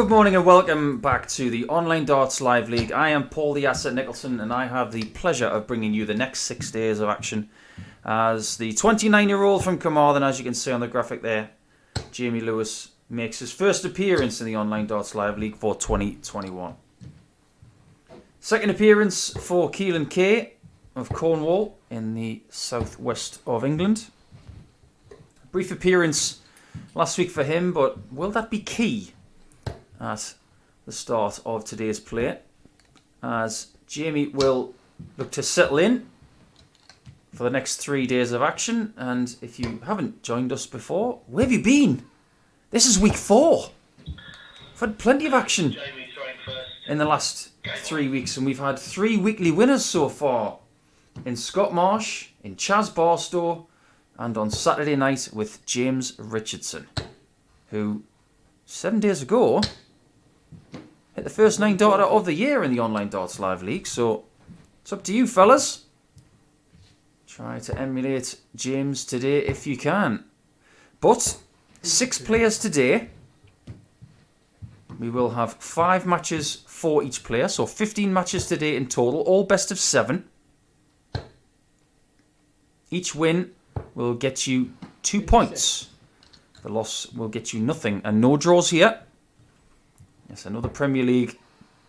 Good morning and welcome back to the Online Darts Live League. I am Paul the Asset Nicholson and I have the pleasure of bringing you the next 6 days of action as the 29-year-old from Carmarthen, as you can see on the graphic there, Jamie Lewis, makes his first appearance in the Online Darts Live League for 2021. Second appearance for Keelan K of Cornwall in the southwest of England. Brief appearance last week for him, but will that be key at the start of today's play, as Jamie will look to settle in for the next 3 days of action? And if you haven't joined us before, where have you been? This is week 4. We've had plenty of action in the last 3 weeks, and we've had 3 weekly winners so far in Scott Marsh, in Chaz Barstow, and on Saturday night with James Richardson, who 7 days ago hit the first 9-darter of the year in the Online Darts Live League. So it's up to you, fellas. Try to emulate James today if you can. But 6 players today. We will have 5 matches for each player, so 15 matches today in total, all best of 7. Each win will get you 2 points. The loss will get you nothing, and no draws here. Yes, another Premier League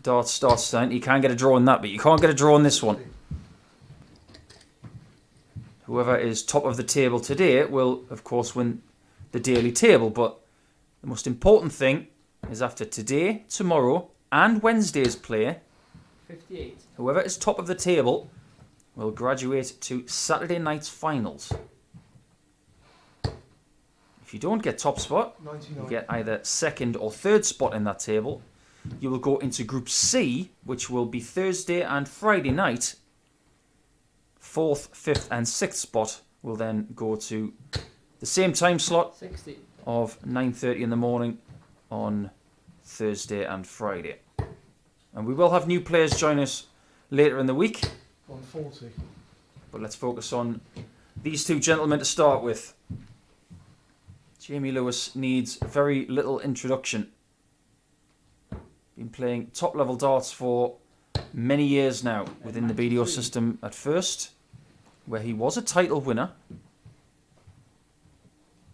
darts starts tonight. You can get a draw in that, but you can't get a draw in this one. Whoever is top of the table today will, of course, win the daily table. But the most important thing is after today, tomorrow, and Wednesday's play, 58. Whoever is top of the table will graduate to Saturday night's finals. If you don't get top spot, 99. you get either second or third spot in that table. You will go into Group C, which will be Thursday and Friday night. 4th, 5th and 6th spot will then go to the same time slot 60. of 9:30 in the morning on Thursday and Friday. And we will have new players join us later in the week. 140. But let's focus on these 2 gentlemen to start with. Jamie Lewis needs very little introduction. Been playing top-level darts for many years now within the BDO system at first, where he was a title winner.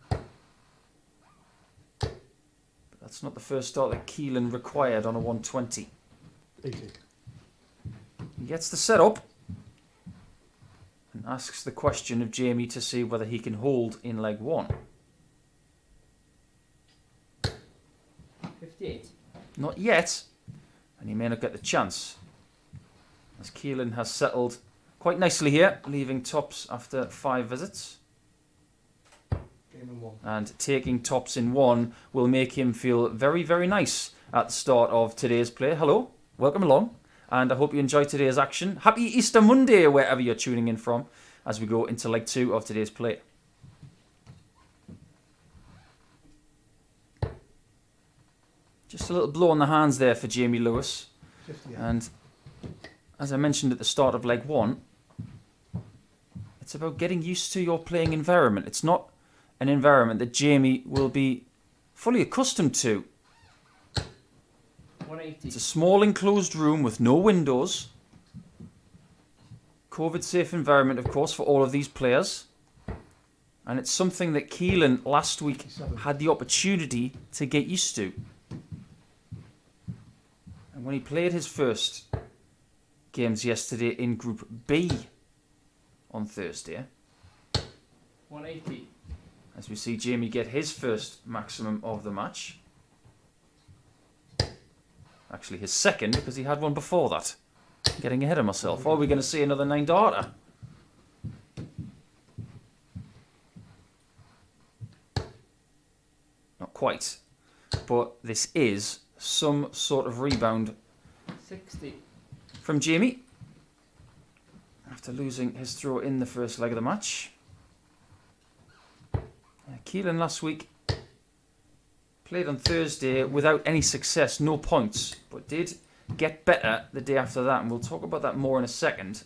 But that's not the first start that Keelan required on a 120. 80. He gets the setup and asks the question of Jamie to see whether he can hold in leg 1. 58. Not yet, and he may not get the chance, as Keelan has settled quite nicely here, leaving tops after 5 visits. Game in 1. And taking tops in 1 will make him feel very, very nice at the start of today's play. Hello, welcome along, and I hope you enjoy today's action. Happy Easter Monday, wherever you're tuning in from, as we go into leg 2 of today's play. Just a little blow on the hands there for Jamie Lewis. 58. And as I mentioned at the start of leg 1, it's about getting used to your playing environment. It's not an environment that Jamie will be fully accustomed to. 180. It's a small enclosed room with no windows. COVID-safe environment, of course, for all of these players. And it's something that Keelan last week 57. had the opportunity to get used to. And when he played his first games yesterday in Group B on Thursday, 180. as we see Jamie get his first maximum of the match. Actually his second, because he had one before that. Getting ahead of myself. Or are we going to see another 9-darter? Not quite. But this is some sort of rebound 60. from Jamie after losing his throw in the first leg of the match. Keelan last week played on Thursday without any success, no points, but did get better the day after that, and we'll talk about that more in a second,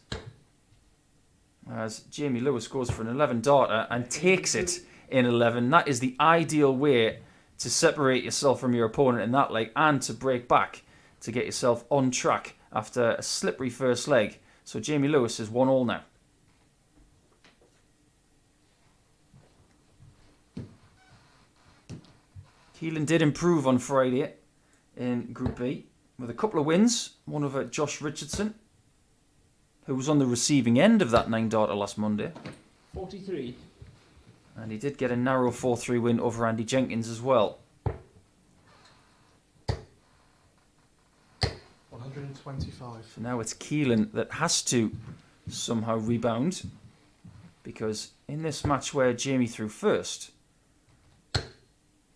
as Jamie Lewis goes for an 11-darter and takes it in 11. That is the ideal way to separate yourself from your opponent in that leg and to break back to get yourself on track after a slippery first leg. So Jamie Lewis is 1-1 now. Keelan did improve on Friday in Group B with a couple of wins. One over Josh Richardson, who was on the receiving end of that 9-darter last Monday. 43. And he did get a narrow 4-3 win over Andy Jenkins as well. 125. So now it's Keelan that has to somehow rebound, because in this match where Jamie threw first,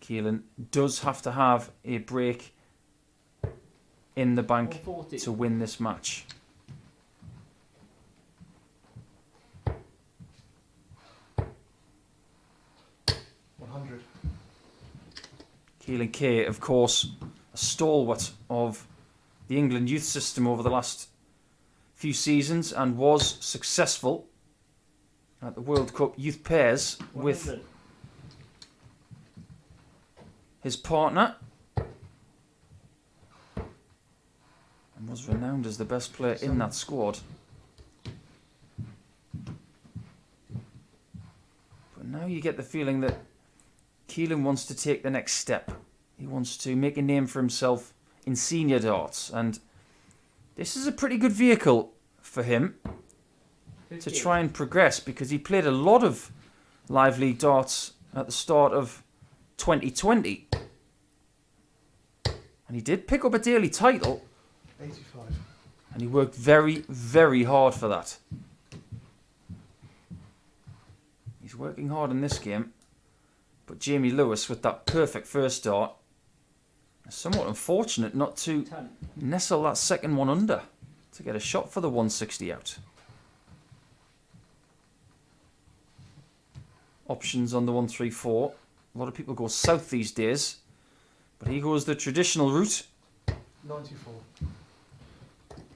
Keelan does have to have a break in the bank 140. to win this match. Keelan Kay, of course, a stalwart of the England youth system over the last few seasons and was successful at the World Cup youth pairs 100. with his partner, and was renowned as the best player in that squad. But now you get the feeling that Keelan wants to take the next step. He wants to make a name for himself in senior darts, and this is a pretty good vehicle for him to 58. try and progress, because he played a lot of live league darts at the start of 2020, and he did pick up a daily title, 85. and he worked very, very hard for that. He's working hard in this game, but Jamie Lewis with that perfect first dart, somewhat unfortunate not to 10. nestle that second one under to get a shot for the 160 out. Options on the 134. A lot of people go south these days, but he goes the traditional route 94.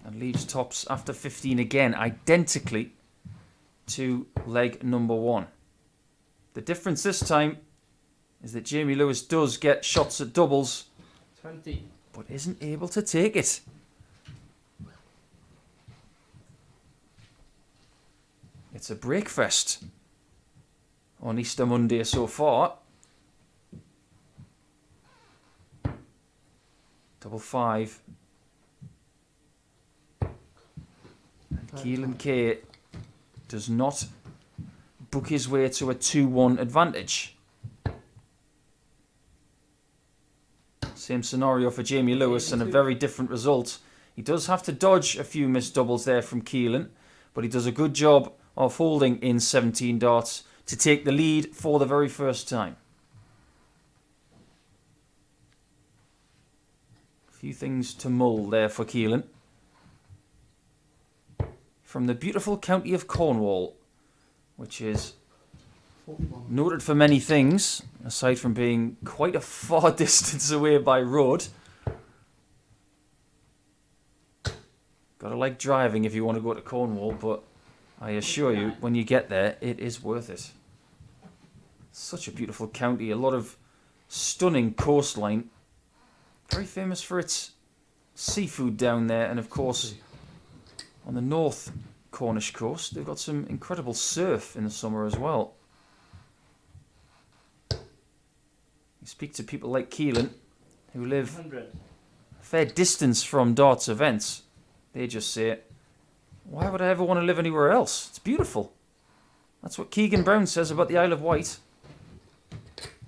and leaves tops after 15 again, identically to leg number 1. The difference this time is that Jamie Lewis does get shots at doubles, 20. but isn't able to take it. It's a breakfast on Easter Monday so far. 5-5. And Keelan Kay does not book his way to a 2-1 advantage. Same scenario for Jamie Lewis and a very different result. He does have to dodge a few missed doubles there from Keelan, but he does a good job of holding in 17 darts to take the lead for the very first time. A few things to mull there for Keelan. From the beautiful county of Cornwall, which is 41. noted for many things, aside from being quite a far distance away by road. Gotta like driving if you want to go to Cornwall, but I assure you, when you get there, it is worth it. Such a beautiful county, a lot of stunning coastline. Very famous for its seafood down there, and of course, on the north Cornish coast, they've got some incredible surf in the summer as well. You speak to people like Keelan, who live 100. a fair distance from darts events. They just say, why would I ever want to live anywhere else? It's beautiful. That's what Keegan Brown says about the Isle of Wight.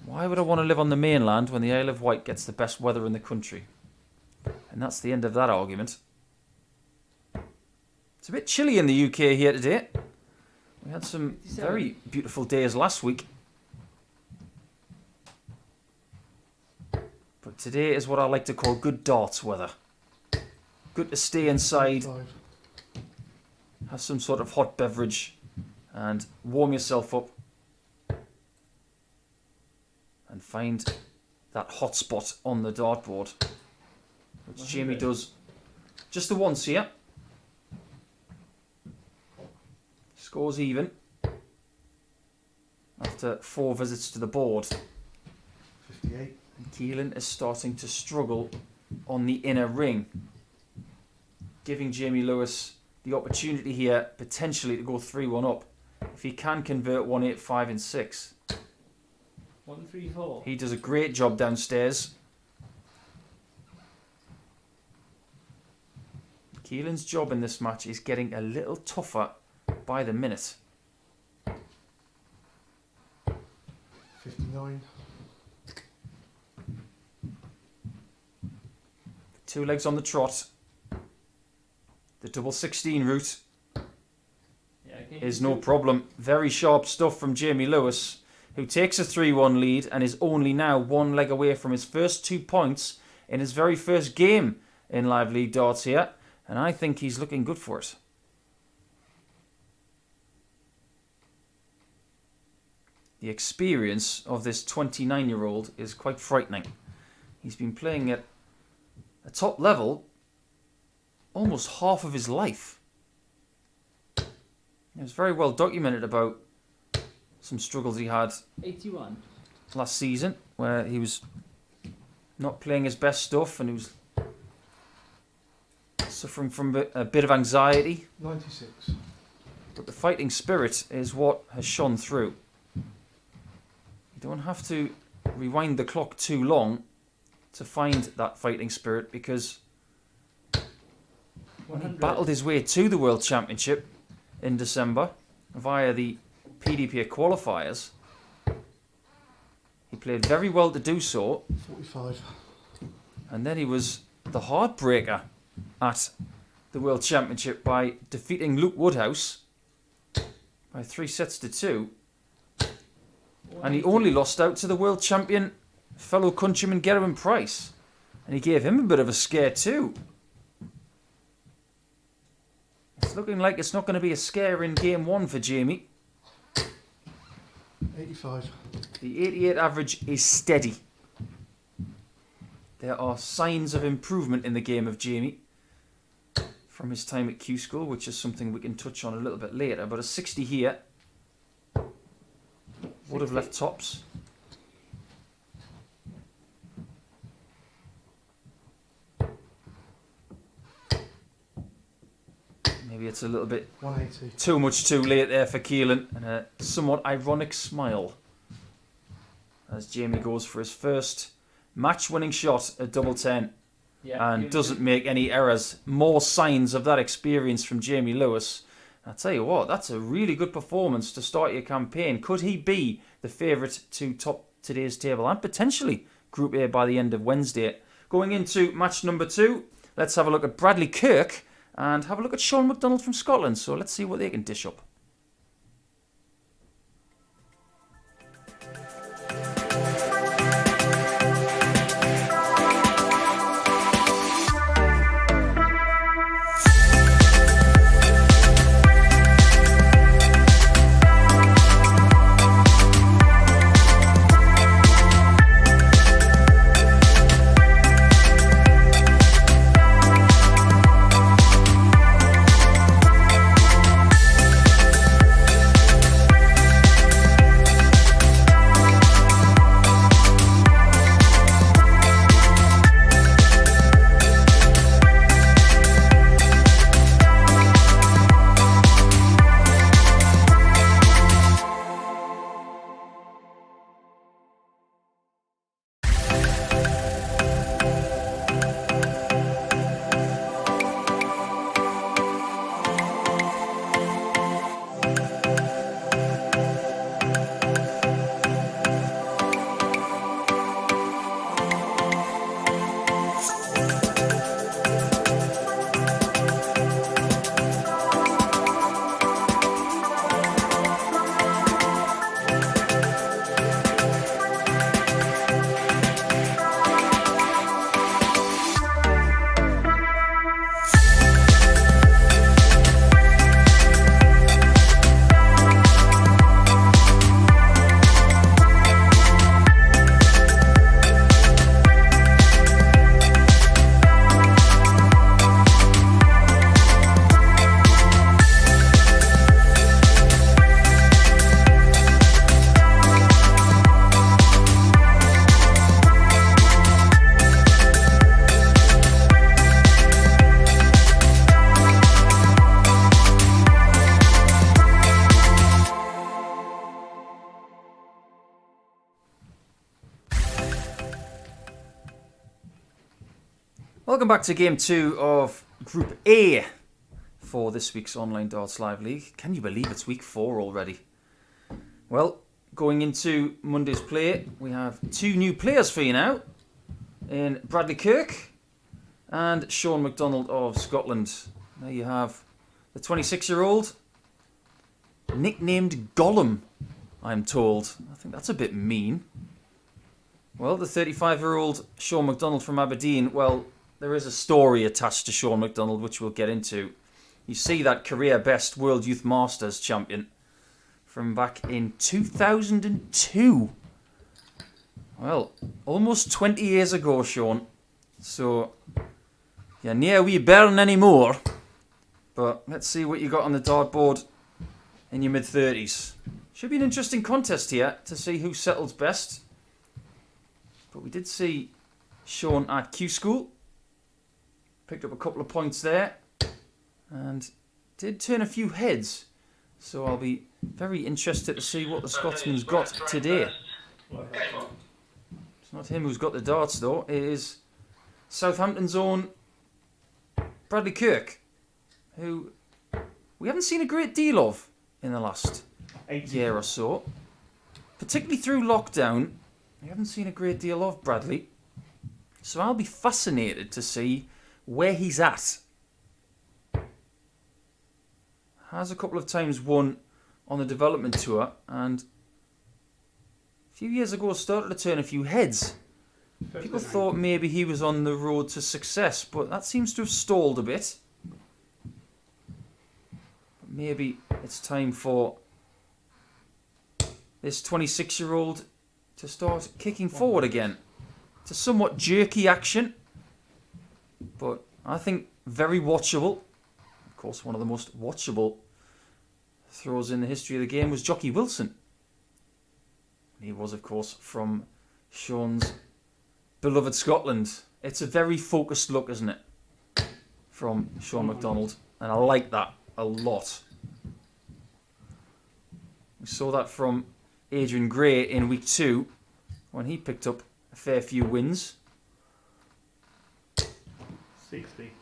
Why would I want to live on the mainland when the Isle of Wight gets the best weather in the country? And that's the end of that argument. It's a bit chilly in the UK here today. We had some 57. very beautiful days last week. But today is what I like to call good darts weather. Good to stay inside, 5. have some sort of hot beverage and warm yourself up and find that hot spot on the dartboard, which Jamie does just the once here. Scores even after 4 visits to the board. 58. Keelan is starting to struggle on the inner ring, giving Jamie Lewis the opportunity here potentially to go 3-1 up if he can convert 1-8, 5 and 6. 134. He does a great job downstairs. Keelan's job in this match is getting a little tougher by the minute. 59. 2 legs on the trot. The double 16 route Yeah, okay. is no problem. Very sharp stuff from Jamie Lewis, who takes a 3-1 lead and is only now 1 leg away from his first 2 points in his very first game in Live League Darts here. And I think he's looking good for it. The experience of this 29-year-old is quite frightening. He's been playing at a top level almost half of his life. It was very well documented about some struggles he had 81. last season, where he was not playing his best stuff and he was suffering from a bit of anxiety. 96. But the fighting spirit is what has shone through. You don't have to rewind the clock too long to find that fighting spirit, because when he 100. battled his way to the World Championship in December via the PDPA qualifiers, he played very well to do so, 45. and then he was the heartbreaker at the World Championship by defeating Luke Woodhouse by 3-2, and he only lost out to the world champion fellow countryman Girvin Price, and he gave him a bit of a scare too. It's looking like it's not going to be a scare in game 1 for Jamie. 85. The 88 average is steady. There are signs of improvement in the game of Jamie from his time at Q School, which is something we can touch on a little bit later. But a 60 here would have left tops. Maybe it's a little bit 180. too much too late there for Keelan, and a somewhat ironic smile as Jamie goes for his first match-winning shot at double 10 Yeah, and you- doesn't make any errors. More signs of that experience from Jamie Lewis. I tell you what, that's a really good performance to start your campaign. Could he be the favourite to top today's table and potentially Group A by the end of Wednesday? Going into match number 2, let's have a look at Bradley Kirk and have a look at Shaun McDonald from Scotland. So let's see what they can dish up. Welcome back to Game 2 of Group A for this week's Online Darts Live League. Can you believe it's week 4 already? Well, going into Monday's play, we have 2 new players for you now in Bradley Kirk and Shaun McDonald of Scotland. There you have the 26-year-old, nicknamed Gollum, I'm told. I think that's a bit mean. Well, the 35-year-old Shaun McDonald from Aberdeen, well, there is a story attached to Shaun McDonald, which we'll get into. You see that career-best World Youth Masters champion from back in 2002. Well, almost 20 years ago, Shaun. So, you're near wee Bern anymore. But let's see what you got on the dartboard in your mid-30s. Should be an interesting contest here to see who settles best. But we did see Shaun at Q School. Picked up a couple of points there. And did turn a few heads. So I'll be very interested to see what the Scotsman's got today. It's not him who's got the darts though. It is Southampton's own Bradley Kirk, who we haven't seen a great deal of in the last year or so. Particularly through lockdown, we haven't seen a great deal of Bradley. So I'll be fascinated to see where he's at. Has a couple of times won on the development tour, and a few years ago started to turn a few heads. People thought maybe he was on the road to success, but that seems to have stalled a bit. Maybe it's time for this 26-year-old to start kicking forward again. It's a somewhat jerky action, but I think very watchable. Of course, one of the most watchable throws in the history of the game was Jockey Wilson. He was, of course, from Shaun's beloved Scotland. It's a very focused look, isn't it? From Shaun McDonald. And I like that a lot. We saw that from Adrian Gray in week 2 when he picked up a fair few wins. 60.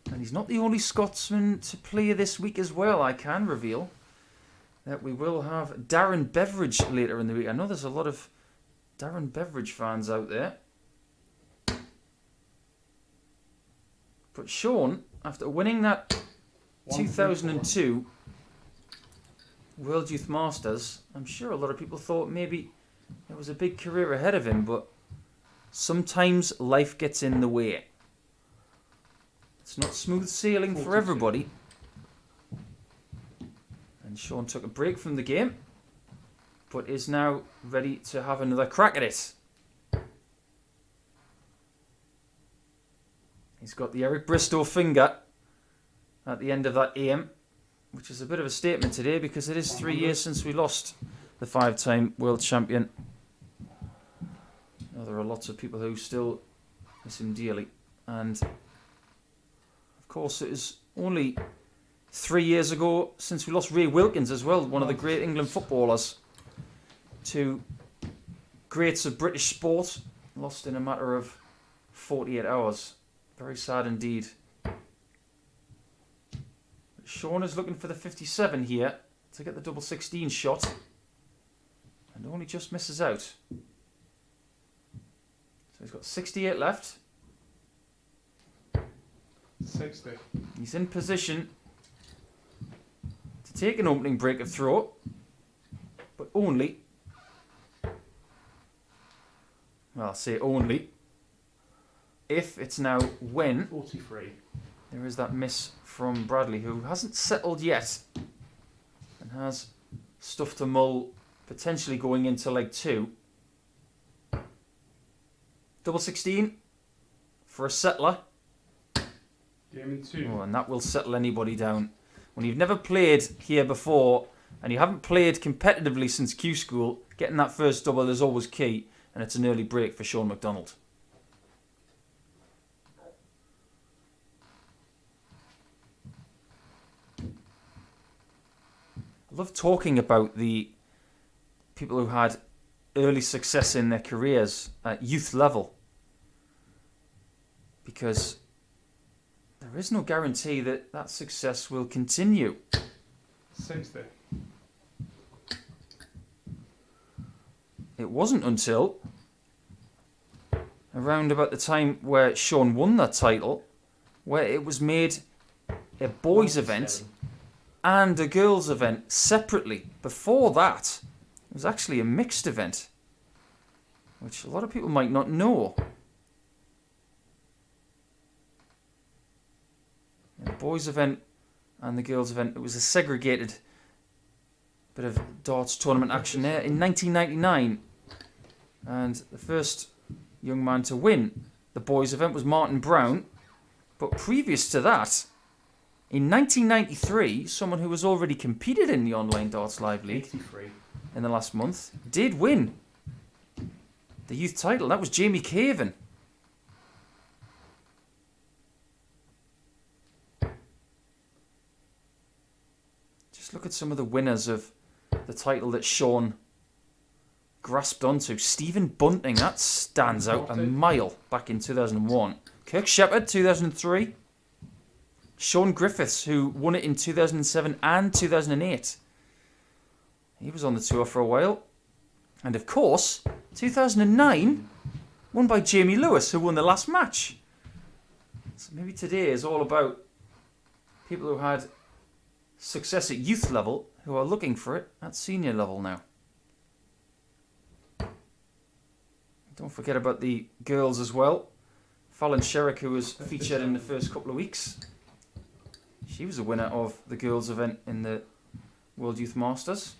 And he's not the only Scotsman to play this week as well. I can reveal that we will have Darren Beveridge later in the week. I know there's a lot of Darren Beveridge fans out there. But Shaun, after winning that 2002 World Youth Masters, I'm sure a lot of people thought maybe there was a big career ahead of him, but sometimes life gets in the way. It's not smooth sailing for everybody. And Shaun took a break from the game, but is now ready to have another crack at it. He's got the Eric Bristow finger at the end of that aim, which is a bit of a statement today because it is 3 years since we lost the 5-time world champion. Now, there are lots of people who still miss him dearly. And, of course, it was only 3 years ago since we lost Ray Wilkins as well, one of the great England footballers. 2 greats of British sport, lost in a matter of 48 hours. Very sad indeed. Shaun is looking for the 57 here to get the double 16 shot, and only just misses out. So he's got 68 left. 60. He's in position to take an opening break of throw, but only, well, I'll say only, if it's now when 43. there is that miss from Bradley, who hasn't settled yet and has stuff to mull, potentially going into leg 2. Double 16 for a settler. Game 2. Oh, and that will settle anybody down. When you've never played here before and you haven't played competitively since Q School, getting that first double is always key, and it's an early break for Shaun McDonald. I love talking about the people who had early success in their careers at youth level. because there is no guarantee that that success will continue. 60. It wasn't until around about the time where Shaun won that title, where it was made a boys' event and a girls' event separately. Before that, it was actually a mixed event, which a lot of people might not know. The boys' event and the girls' event, it was a segregated bit of darts tournament action there in 1999. And the first young man to win the boys' event was Martin Brown. But previous to that, in 1993, someone who was already competed in the Online Darts Live League 83. in the last month did win the youth title. That was Jamie Caven. Just look at some of the winners of the title that Shaun grasped onto. Stephen Bunting, that stands out a mile back in 2001. Kirk Shepherd, 2003. Shaun Griffiths, who won it in 2007 and 2008. He was on the tour for a while. And of course, 2009, won by Jamie Lewis, who won the last match. So maybe today is all about people who had success at youth level who are looking for it at senior level now. Don't forget about the girls as well. Fallon Sherrick, who was featured in the first couple of weeks. She was a winner of the girls' event in the World Youth Masters.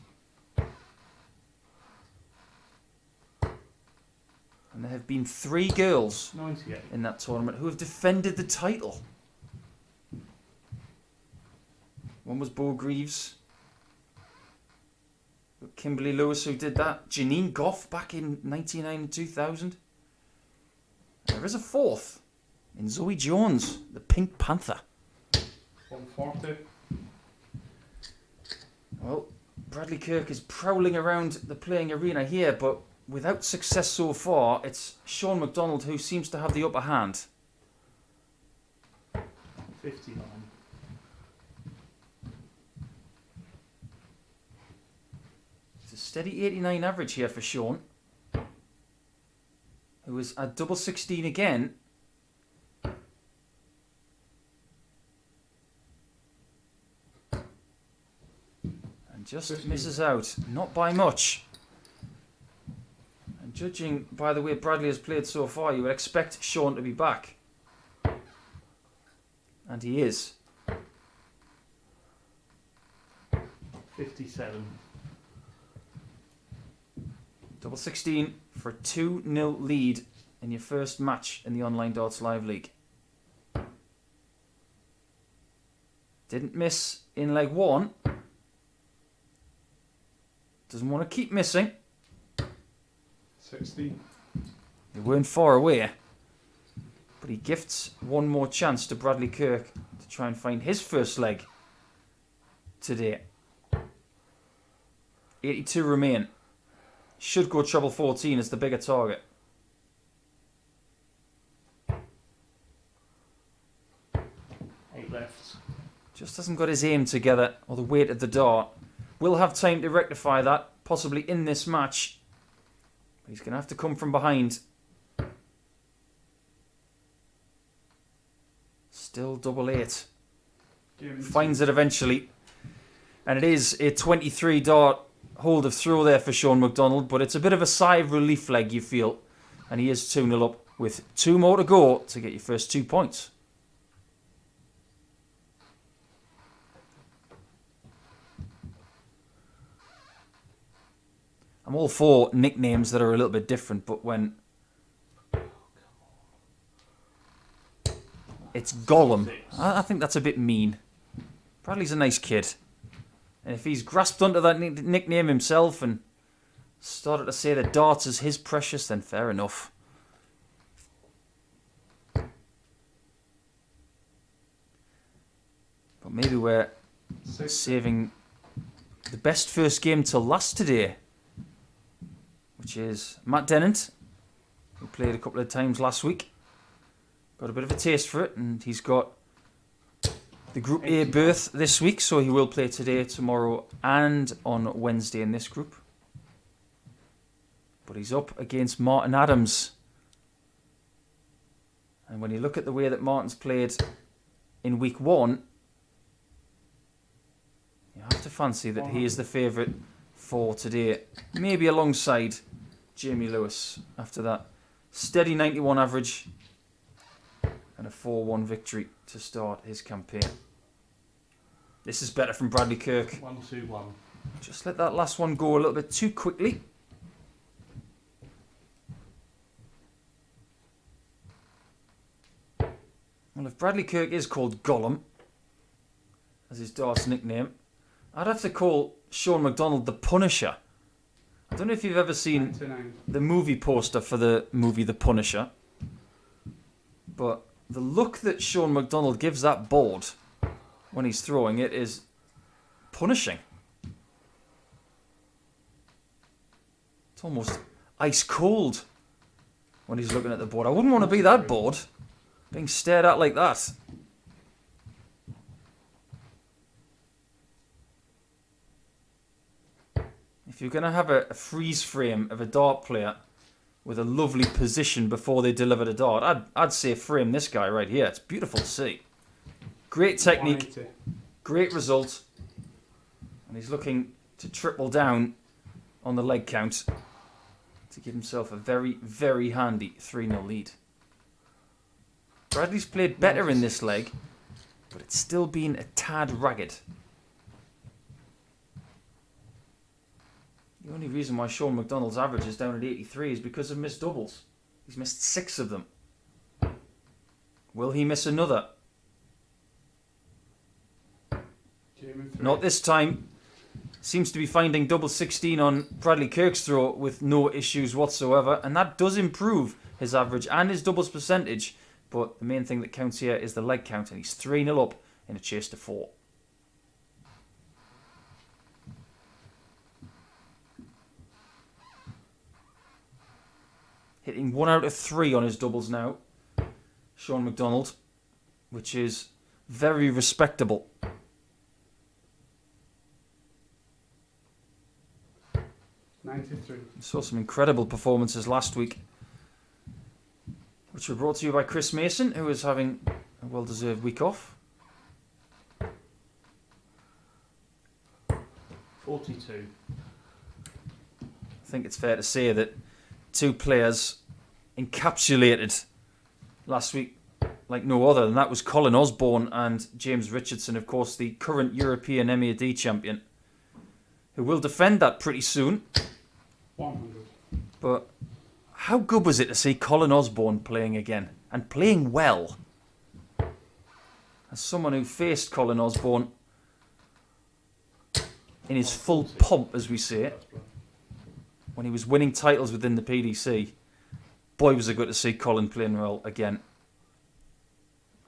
And there have been 3 girls 98. in that tournament who have defended the title. One was Bo Greaves. Kimberly Lewis, who did that. Janine Goff back in 1999 and 2000. There is a 4th in Zoe Jones, the Pink Panther. 140. Well, Bradley Kirk is prowling around the playing arena here, but without success so far, it's Shaun McDonald who seems to have the upper hand. 59. It's a steady 89 average here for Shaun, who is at double 16 again. And just 15. misses out, not by much. And judging by the way Bradley has played so far, you would expect Shaun to be back. And he is. 57. Double 16 for a 2-0 lead in your first match in the Online Darts Live League. Didn't miss in leg 1. Doesn't want to keep missing. 60. They weren't far away. But he gifts one more chance to Bradley Kirk to try and find his first leg today. 82 remain. Should go treble 14 as the bigger target. Eight left. Just hasn't got his aim together or the weight of the dart. Will have time to rectify that, possibly in this match. But he's going to have to come from behind. Still double 8. Finds it eventually. And it is a 23 dart hold of throw there for Shaun McDonald, but it's a bit of a sigh of relief leg, you feel. And he is 2-0 up with 2 more to go to get your first 2 points. I'm all for nicknames that are a little bit different, but when it's Gollum, I think that's a bit mean. Bradley's a nice kid. And if he's grasped onto that nickname himself and started to say that darts is his precious, then fair enough. But maybe we're saving the best first game till last today, which is Matt Dennant, who played a couple of times last week, got a bit of a taste for it, and he's got the Group A berth this week, so he will play today, tomorrow, and on Wednesday in this group. But he's up against Martin Adams. And when you look at the way that Martin's played in week 1, you have to fancy that he is the favourite for today. Maybe alongside Jamie Lewis after that steady 91 average and a 4-1 victory to start his campaign. This is better from Bradley Kirk. 1-2-1. Just let that last one go a little bit too quickly. Well, if Bradley Kirk is called Gollum, as his darts nickname, I'd have to call Shaun McDonald the Punisher. I don't know if you've ever seen 99. the movie poster for the movie The Punisher, but the look that Shaun McDonald gives that board when he's throwing it is punishing. It's almost ice cold when he's looking at the board. I wouldn't want to be that bored, being stared at like that. If you're going to have a freeze frame of a dart player with a lovely position before they deliver the dart, I'd say frame this guy right here. It's beautiful to see. Great technique, 180. great result. And he's looking to triple down on the leg count to give himself a very, very handy 3-0 lead. Bradley's played better in this leg, but it's still been a tad ragged. The only reason why Shaun McDonald's average is down at 83 is because of missed doubles. He's missed 6 of them. Will he miss another? Jamie 3. Not this time. Seems to be finding double 16 on Bradley Kirk's throw with no issues whatsoever, and that does improve his average and his doubles percentage, but the main thing that counts here is the leg count, and he's 3-0 up in a chase to 4. Hitting 1 out of 3 on his doubles now, Shaun McDonald, which is very respectable. 93. Saw some incredible performances last week, which were brought to you by Chris Mason, who is having a well-deserved week off. 42. I think it's fair to say that 2 players encapsulated last week like no other, and that was Colin Osborne and James Richardson, of course, the current European MAD champion, who will defend that pretty soon. 100. But how good was it to see Colin Osborne playing again, and playing well? As someone who faced Colin Osborne in his full pomp, as we say it, when he was winning titles within the PDC, boy was it good to see Colin playing well again.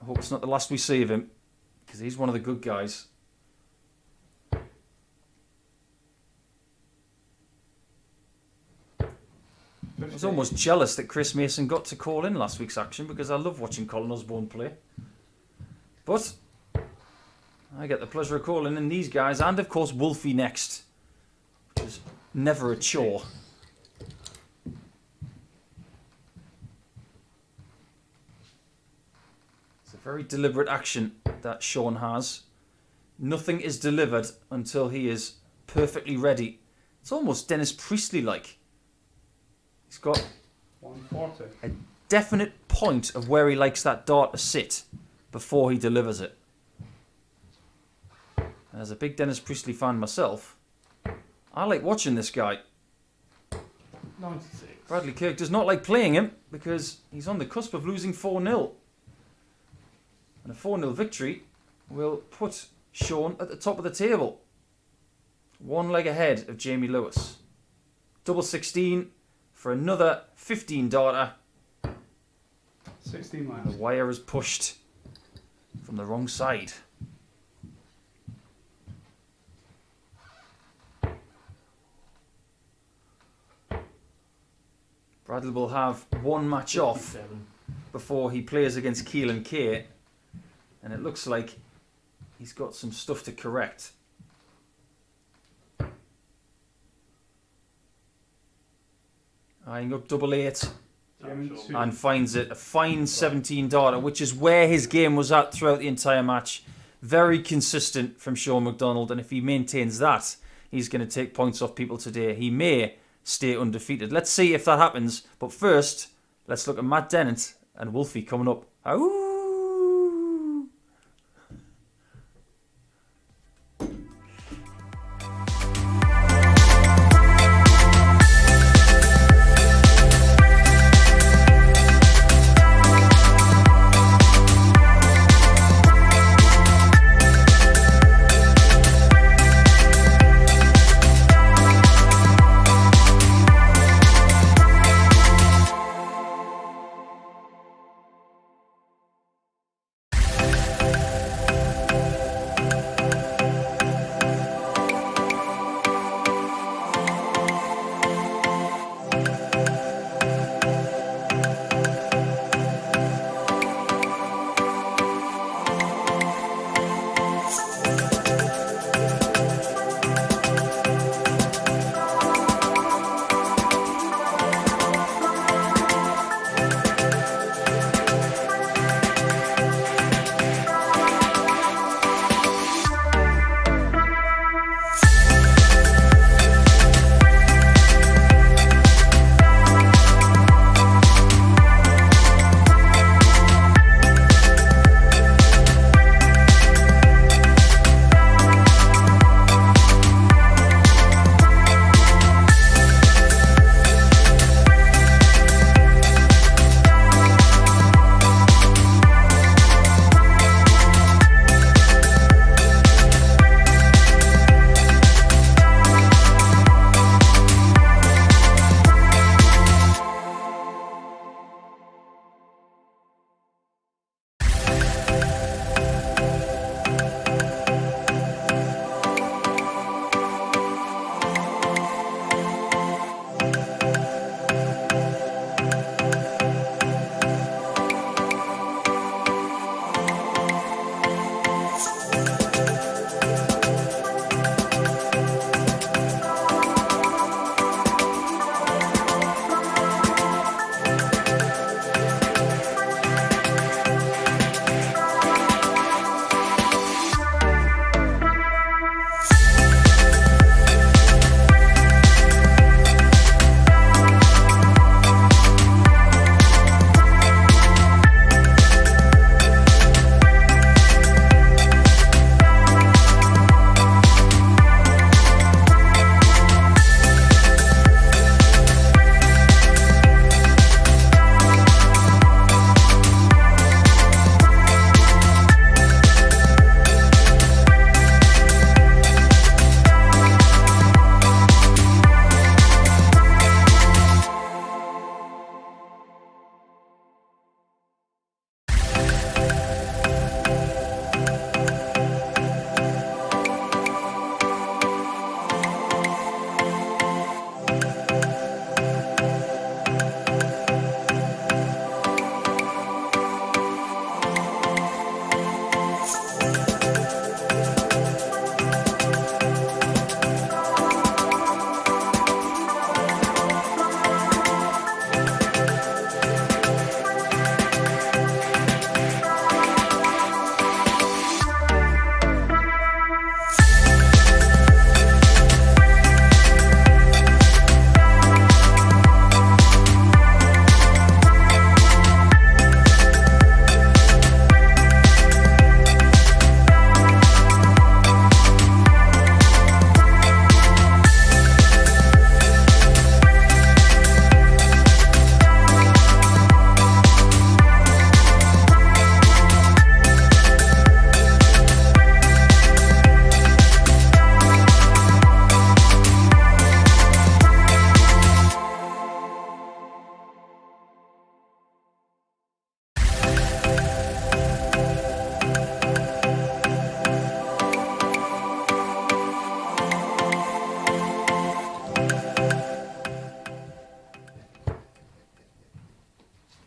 I hope it's not the last we see of him, because he's one of the good guys. I was almost jealous that Chris Mason got to call in last week's action, because I love watching Colin Osborne play. But I get the pleasure of calling in these guys, and of course Wolfie next, which is never a chore. It's a very deliberate action that Shaun has. Nothing is delivered until he is perfectly ready. It's almost Dennis Priestley-like. He's got 140. a definite point of where he likes that dart to sit before he delivers it. And as a big Dennis Priestley fan myself, I like watching this guy. 96. Bradley Kirk does not like playing him because he's on the cusp of losing 4-0. And a 4-0 victory will put Shaun at the top of the table. 1 leg ahead of Jamie Lewis. Double 16 for another 15 darter. 16 The left. wire is pushed from the wrong side. Bradley will have 1 match off 57. before he plays against Keelan Kate, and it looks like he's got some stuff to correct. Eyeing up double 8 and finds it a fine 17 darter, which is where his game was at throughout the entire match. Very consistent from Shaun McDonald, and if he maintains that, he's going to take points off people today. He may stay undefeated. Let's see if that happens, but first, let's look at Matt Dennant and Wolfie coming up. Ow!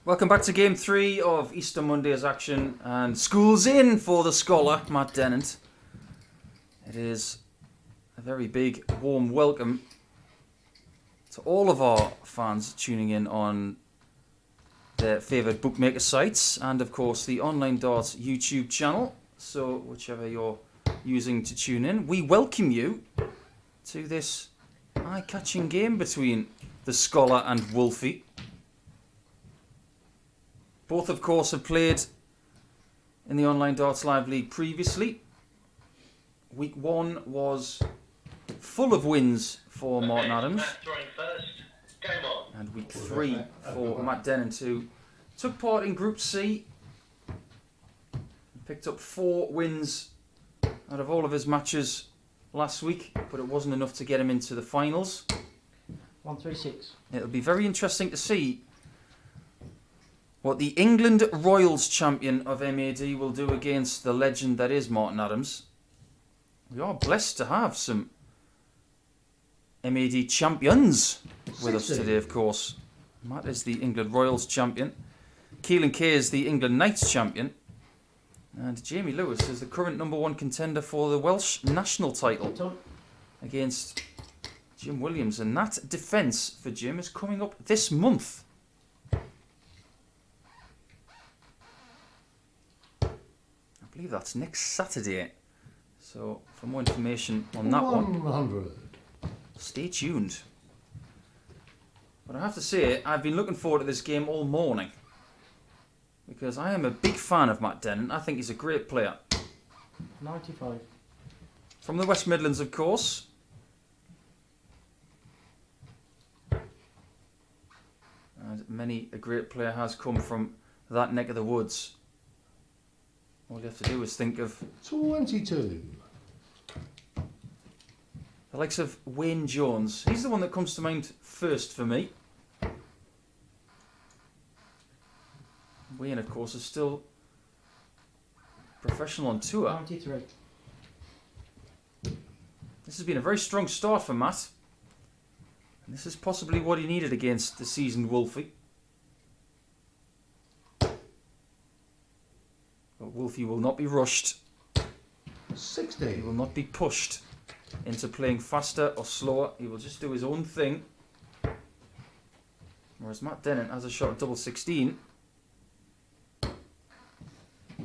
Welcome back to Game 3 of Easter Monday's action, and school's in for the scholar, Matt Dennant. It is a very big, warm welcome to all of our fans tuning in on their favourite bookmaker sites, and of course the Online Darts YouTube channel. So whichever you're using to tune in, we welcome you to this eye-catching game between the scholar and Wolfie. Both, of course, have played in the Online Darts Live League previously. Week 1 was full of wins for Martin Adams. And week 3 for Matt Dennant, who took part in Group C. Picked up 4 wins out of all of his matches last week, but it wasn't enough to get him into the finals. 136. It'll be very interesting to see what the England Royals champion of MAD will do against the legend that is Martin Adams. We are blessed to have some MAD champions with us today, of course. Matt is the England Royals champion. Keelan K is the England Knights champion. And Jamie Lewis is the current #1 contender for the Welsh national title against Jim Williams. And that defence for Jim is coming up this month. I believe that's next Saturday. So for more information on that 100. stay tuned. But I have to say, I've been looking forward to this game all morning, because I am a big fan of Matt Dennant. I think he's a great player. 95. From the West Midlands, of course. And many a great player has come from that neck of the woods. All you have to do is think of 22. the likes of Wayne Jones. He's the one that comes to mind first for me. Wayne, of course, is still professional on tour. 93. This has been a very strong start for Matt. And this is possibly what he needed against the seasoned Wolfie. But Wolfie will not be rushed. 60. He will not be pushed into playing faster or slower. He will just do his own thing. Whereas Matt Dennant has a shot at double 16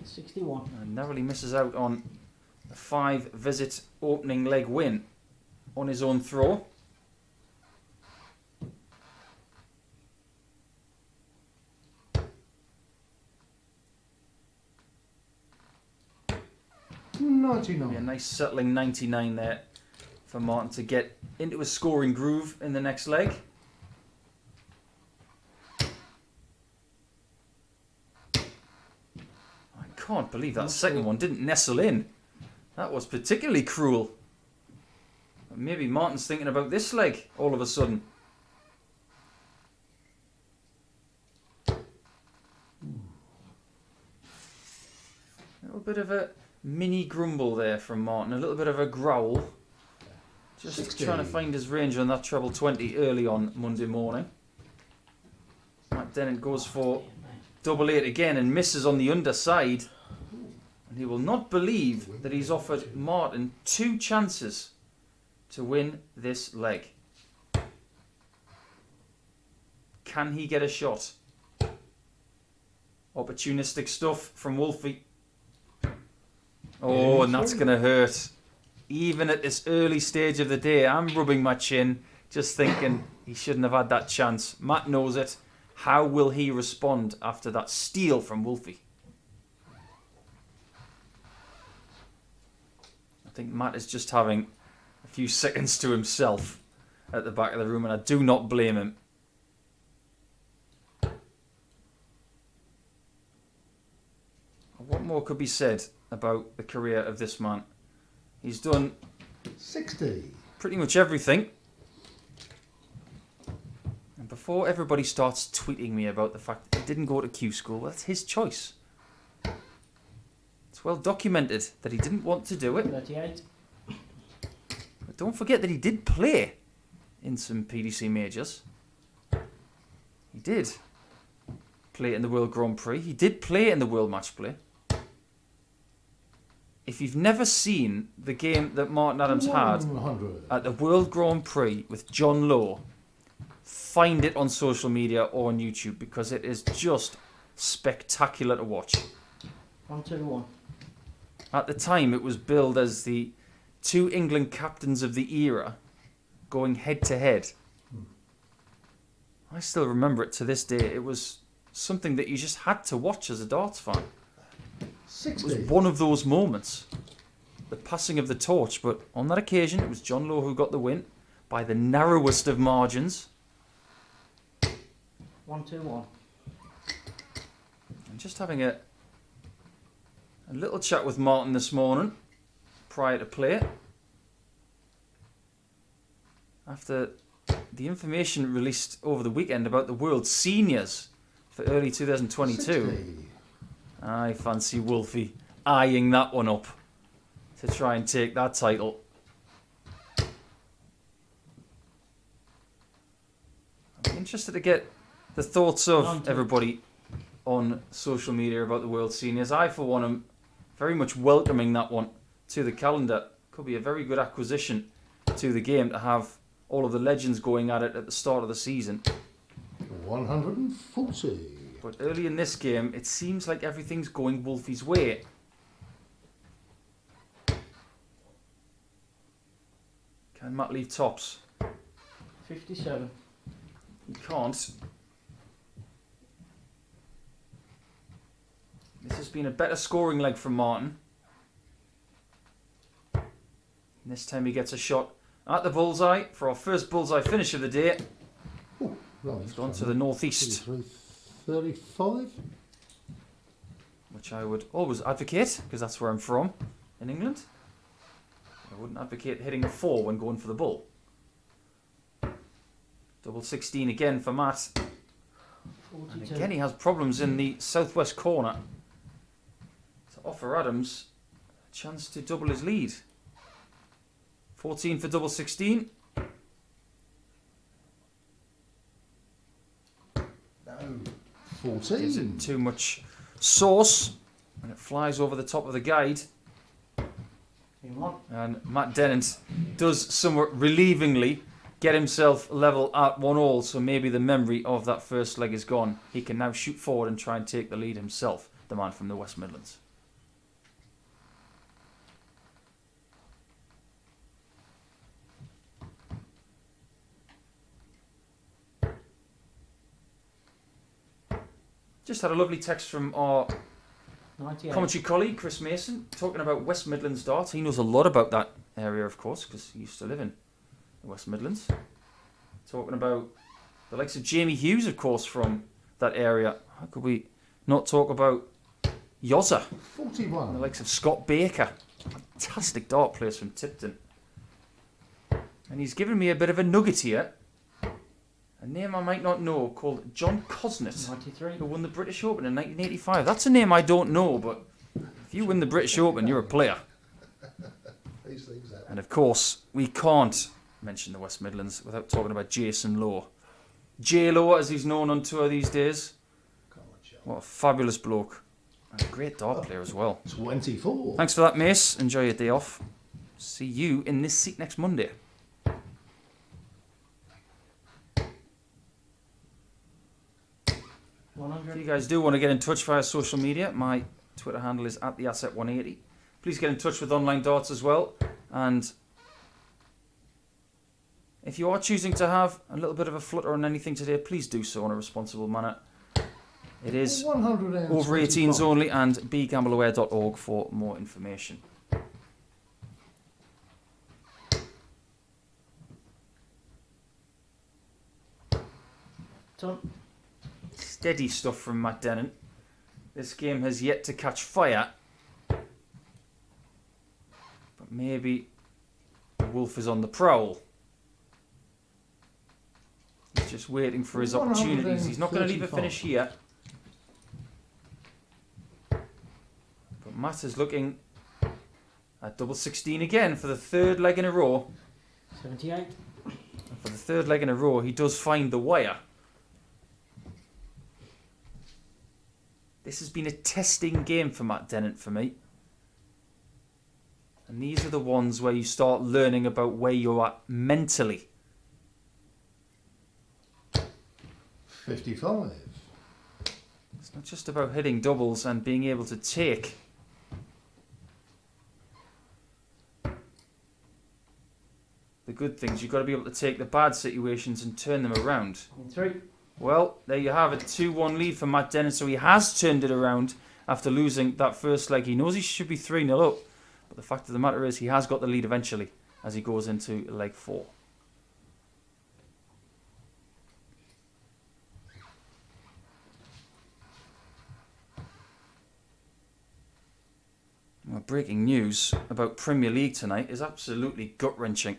61. and narrowly misses out on a 5-visit opening leg win on his own throw. Be a 99. nice settling 99 there for Martin to get into a scoring groove in the next leg. I can't believe that second one didn't nestle in. That was particularly cruel. But maybe Martin's thinking about this leg all of a sudden. A little bit of a mini grumble there from Martin, a little bit of a growl. Just 60. trying to find his range on that treble 20 early on Monday morning. Matt Dennant goes for double 8 again and misses on the underside. And he will not believe that he's offered Martin 2 chances to win this leg. Can he get a shot? Opportunistic stuff from Wolfie. Oh, and that's going to hurt. Even at this early stage of the day, I'm rubbing my chin, just thinking he shouldn't have had that chance. Matt knows it. How will he respond after that steal from Wolfie? I think Matt is just having a few seconds to himself at the back of the room, and I do not blame him. What more could be said about the career of this man? He's done 60. pretty much everything. And before everybody starts tweeting me about the fact that he didn't go to Q school, well, that's his choice. It's well documented that he didn't want to do it. 38. But don't forget that he did play in some PDC majors. He did. play in the World Grand Prix. He did play in the World Match Play. If you've never seen the game that Martin Adams had 100. at the World Grand Prix with John Lowe, find it on social media or on YouTube because it is just spectacular to watch. 121. At the time, it was billed as the two England captains of the era going head to head. I still remember it to this day. It was something that you just had to watch as a darts fan. It 60. was one of those moments. The passing of the torch, but on that occasion, it was John Lowe who got the win by the narrowest of margins. 121. I'm just having a little chat with Martin this morning prior to play. After the information released over the weekend about the World Seniors for early 2022, 60. I fancy Wolfie eyeing that one up to try and take that title. I'm interested to get the thoughts of everybody on social media about the World Seniors. I, for one, am very much welcoming that one to the calendar. Could be a very good acquisition to the game to have all of the legends going at it at the start of the season. 140. But early in this game, it seems like everything's going Wolfie's way. Can Matt leave tops? 57. He can't. This has been a better scoring leg from Martin. And this time he gets a shot at the bullseye for our first bullseye finish of the day. Oh, right. He's gone to the northeast, 35. which I would always advocate because that's where I'm from in England. I wouldn't advocate hitting a 4 when going for the bull. Double 16 again for Matt. 42. And again he has problems in the southwest corner to offer Adams a chance to double his lead. 14 for double 16. No. Gives 14. it too much sauce and it flies over the top of the guide. In one. And Matt Dennant does somewhat relievingly get himself level at 1-1, so maybe the memory of that first leg is gone. He can now shoot forward and try and take the lead himself, the man from the West Midlands. Just had a lovely text from our 98. commentary colleague Chris Mason talking about West Midlands darts. He knows a lot about that area, of course, because he used to live in the West Midlands. Talking about the likes of Jamie Hughes, of course, from that area. How could we not talk about Yozza? The 41. likes of Scott Baker. Fantastic dart players from Tipton. And he's given me a bit of a nugget here. A name I might not know called John Cosnett, 93. who won the British Open in 1985. That's a name I don't know, but if you win the British Open, you're a player. These things happen. And of course, we can't mention the West Midlands without talking about Jason Lowe. J-Lo, as he's known on tour these days. Come on, Shaun. What a fabulous bloke. And a great dart player as well. 24. Thanks for that, Mace. Enjoy your day off. See you in this seat next Monday. 100. If you guys do want to get in touch via social media, my Twitter handle is @theasset180. Please get in touch with Online Darts as well. And if you are choosing to have a little bit of a flutter on anything today, please do so in a responsible manner. It is 125. over 18s only, and begambleaware.org for more information. Done. Steady stuff from Matt Dennant. This game has yet to catch fire. But maybe the wolf is on the prowl. He's just waiting for his opportunities. He's not going to leave a finish here. But Matt is looking at double 16 again for the third leg in a row. 78. And for the third leg in a row, he does find the wire. This has been a testing game for Matt Dennant for me. And these are the ones where you start learning about where you're at mentally. 55. It's not just about hitting doubles and being able to take. The good things. You've got to be able to take the bad situations and turn them around. In 3. Well, there you have it. 2-1 lead for Matt Dennant. So he has turned it around after losing that first leg. He knows he should be 3-0 up. But the fact of the matter is he has got the lead eventually as he goes into leg 4. Well, breaking news about Premier League tonight is absolutely gut-wrenching.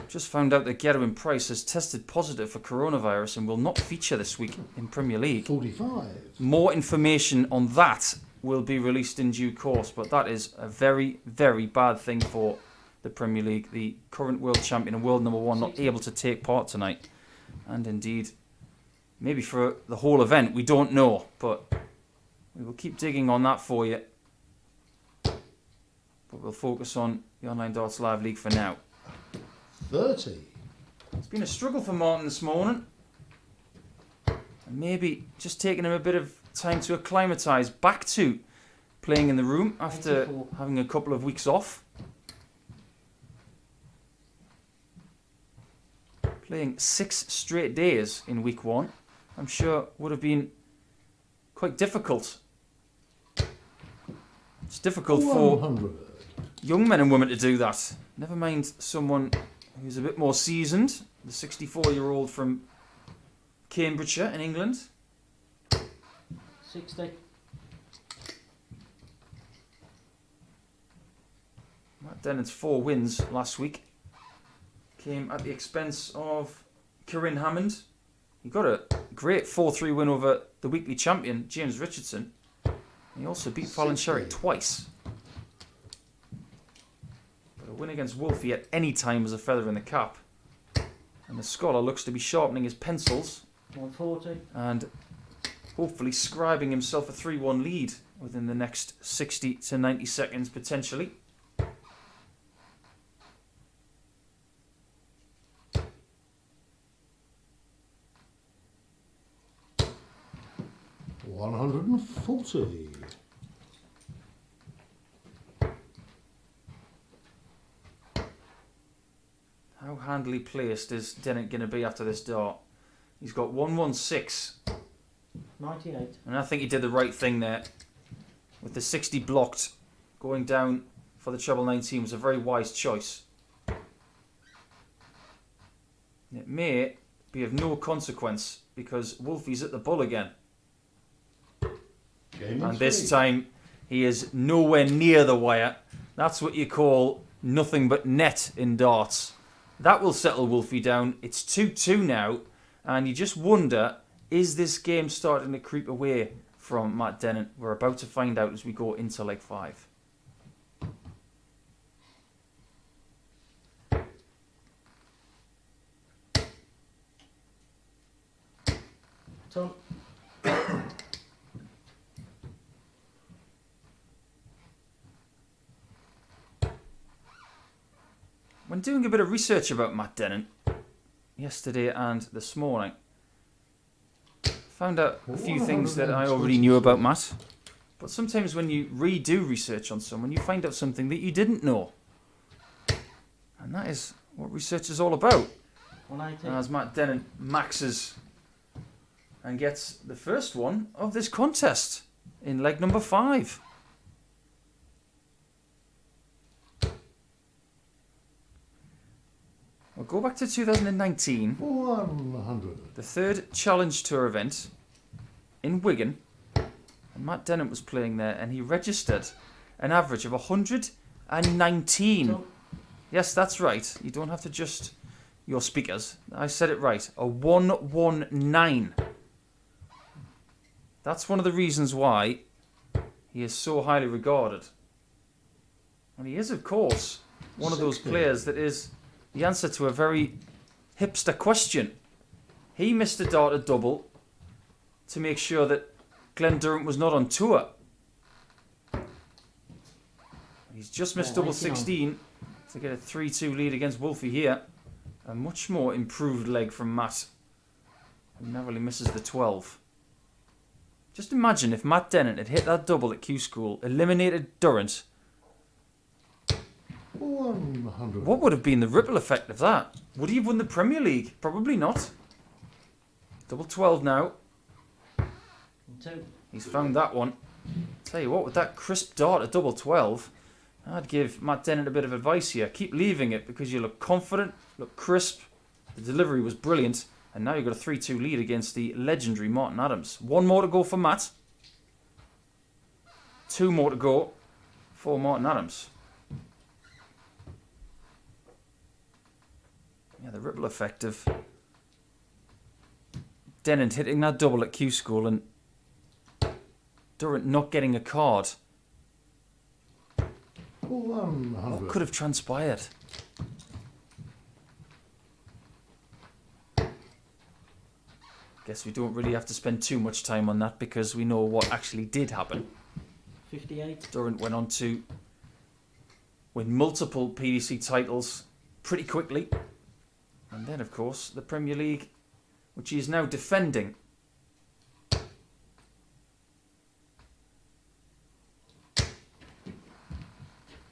Just found out that Girvin Price has tested positive for coronavirus and will not feature this week in Premier League. 45. More information on that will be released in due course, but that is a very, very bad thing for the Premier League. The current world champion and world number 1 not able to take part tonight. And indeed, maybe for the whole event, we don't know, but we will keep digging on that for you. But we'll focus on the Online Darts Live League for now. 30. It's been a struggle for Martin this morning. And maybe just taking him a bit of time to acclimatise back to playing in the room after 84. having a couple of weeks off. Playing 6 straight days in week 1, I'm sure would have been quite difficult. It's difficult for 100. young men and women to do that. Never mind someone who's a bit more seasoned, the 64-year-old from Cambridgeshire in England. 60. Matt Dennant's 4 wins last week came at the expense of Kieran Hammond. He got a great 4-3 win over the weekly champion, James Richardson. He also beat Fallon Sherrick 60. twice. But a win against Wolfie at any time is a feather in the cap. And the scholar looks to be sharpening his pencils 140. and hopefully scribing himself a 3-1 lead within the next 60 to 90 seconds potentially. $140. How handily placed is Dennant going to be after this dart? He's got 116, 98. and I think he did the right thing there. With the 60 blocked, going down for the treble 19 was a very wise choice. It may be of no consequence because Wolfie's at the bull again. Game And in this 3. time he is nowhere near the wire. That's what you call nothing but net in darts. That will settle Wolfie down. It's 2-2 now, and you just wonder, is this game starting to creep away from Matt Dennant? We're about to find out as we go into leg 5. Ton. When doing a bit of research about Matt Dennant yesterday and this morning, found out a few things that I already knew about Matt. But sometimes when you redo research on someone, you find out something that you didn't know. And that is what research is all about. 180. As Matt Dennant maxes and gets the first one of this contest in leg number 5. We'll go back to 2019, 100. the 3rd Challenge Tour event in Wigan. And Matt Dennant was playing there and he registered an average of 119. Ton. Yes, that's right. You don't have to adjust your speakers. I said it right. A 119. That's one of the reasons why he is so highly regarded. And he is, of course, one of those 60. players that is the answer to a very hipster question. He missed a dart double to make sure that Glenn Durant was not on tour. He's just missed double 16 to get a 3-2 lead against Wolfie here. A much more improved leg from Matt, who narrowly misses the 12. Just imagine if Matt Dennant had hit that double at Q School, eliminated Durant. 100. What would have been the ripple effect of that? Would he have won the Premier League? Probably not. Double 12 now. 2. He's found that one. Tell you what, with that crisp dart at double 12, I'd give Matt Dennant a bit of advice here. Keep leaving it because you look confident, look crisp. The delivery was brilliant. And now you've got a 3-2 lead against the legendary Martin Adams. One more to go for Matt. 2 more to go for Martin Adams. Yeah, the ripple effect of Dennant hitting that double at Q School and Durant not getting a card. 100. What could have transpired? Guess we don't really have to spend too much time on that because we know what actually did happen. 58. Durant went on to win multiple PDC titles pretty quickly. And then, of course, the Premier League, which he is now defending.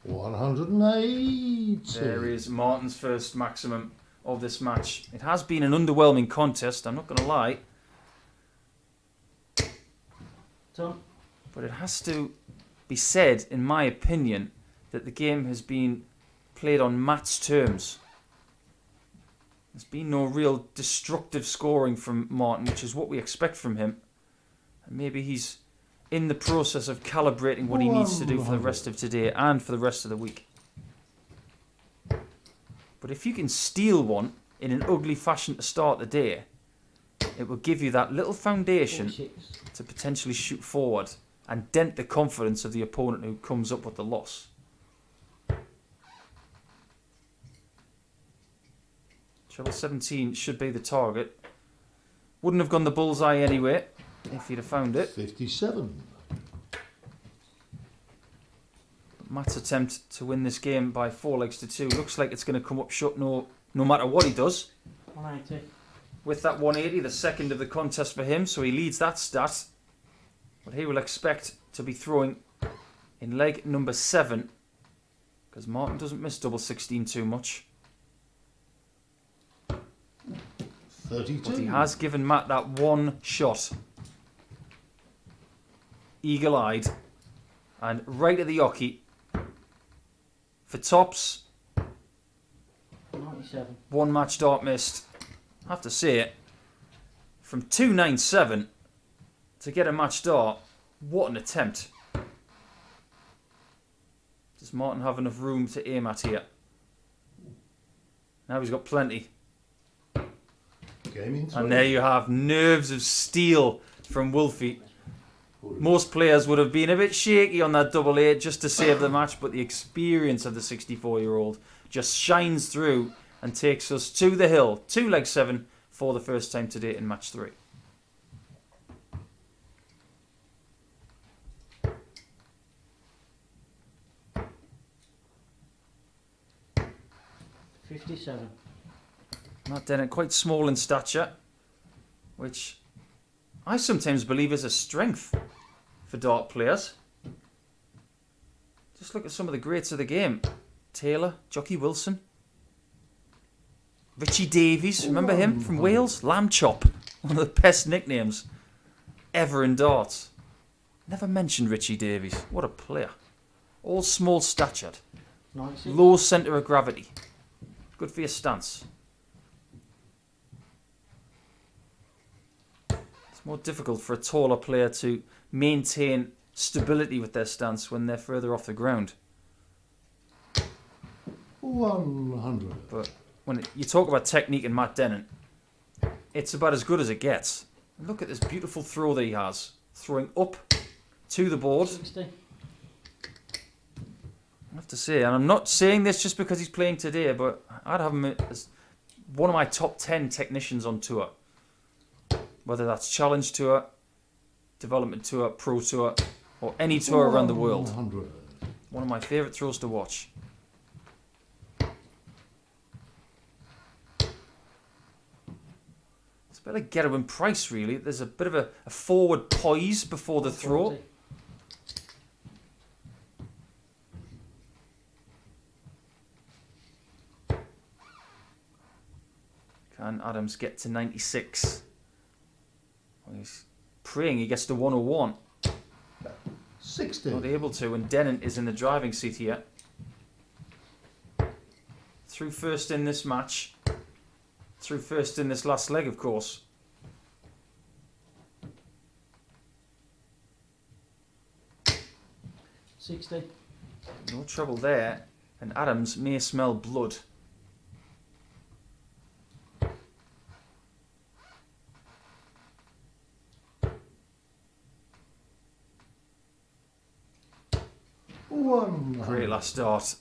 $180. There is Martin's first maximum of this match. It has been an underwhelming contest, I'm not going to lie. Done. But it has to be said, in my opinion, that the game has been played on Matt's terms. There's been no real destructive scoring from Martin, which is what we expect from him. And maybe he's in the process of calibrating what he needs to do for the rest of today and for the rest of the week. But if you can steal one in an ugly fashion to start the day, it will give you that little foundation 46. to potentially shoot forward and dent the confidence of the opponent who comes up with the loss. Treble 17 should be the target. Wouldn't have gone the bullseye anyway if he'd have found it. 57. But Matt's attempt to win this game by 4 legs to 2 looks like it's going to come up short no matter what he does. 180. With that 180, the second of the contest for him, so he leads that stat. But he will expect to be throwing in leg number 7 because Martin doesn't miss double 16 too much. 32. But he has given Matt that one shot. Eagle-eyed. And right at the hockey. For tops, 97. one match dart missed. I have to say it. From 297 to get a match dart, what an attempt. Does Martin have enough room to aim at here? Now he's got plenty. And there you have nerves of steel from Wolfie. Most players would have been a bit shaky on that double 8 just to save the match, but the experience of the 64-year-old just shines through and takes us to the hill. 2 leg 7 for the first time today in match 3. $57. Matt Dennant, quite small in stature, which I sometimes believe is a strength for dart players. Just look at some of the greats of the game. Taylor, Jockey Wilson, Richie Davies, remember him from Wales? Lamb Chop, one of the best nicknames ever in darts. Never mentioned Richie Davies. What a player. All small statured. 90. Low centre of gravity. Good for your stance. It's more difficult for a taller player to maintain stability with their stance when they're further off the ground. 100. But when you talk about technique in Matt Dennant, it's about as good as it gets. Look at this beautiful throw that he has. Throwing up to the board. 60. I have to say, and I'm not saying this just because he's playing today, but I'd have him as one of my top 10 technicians on tour. Whether that's Challenge Tour, development tour, pro tour, or any tour around the world. 100. One of my favourite throws to watch. It's a bit like Girvin Price, really. There's a bit of a forward poise before the throw. 40. Can Adams get to 96? Well, he's praying he gets to 101. 60. Not able to, and Dennant is in the driving seat here. Through first in this match. Through first in this last leg, of course. $60. No trouble there. And Adams may smell blood. Great last start.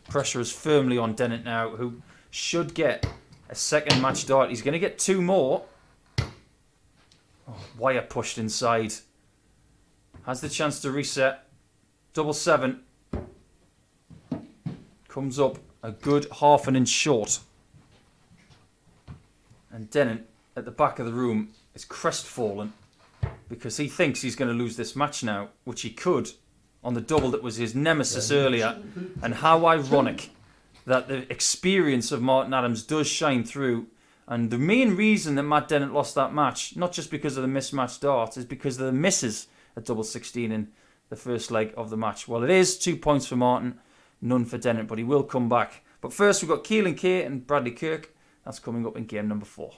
Pressure is firmly on Dennant now, who should get a second match dart. He's going to get 2 more. Oh, wire pushed inside. Has the chance to reset. Double 7. Comes up a good half an inch short. And Dennant at the back of the room is crestfallen because he thinks he's going to lose this match now, which he could on the double that was his nemesis earlier. And how ironic that the experience of Martin Adams does shine through. And the main reason that Matt Dennant lost that match, not just because of the mismatched darts, is because of the misses at double 16 in the first leg of the match. Well, it is 2 points for Martin, none for Dennant, but he will come back. But first we've got Keelan K and Bradley Kirk. That's coming up in game number 4.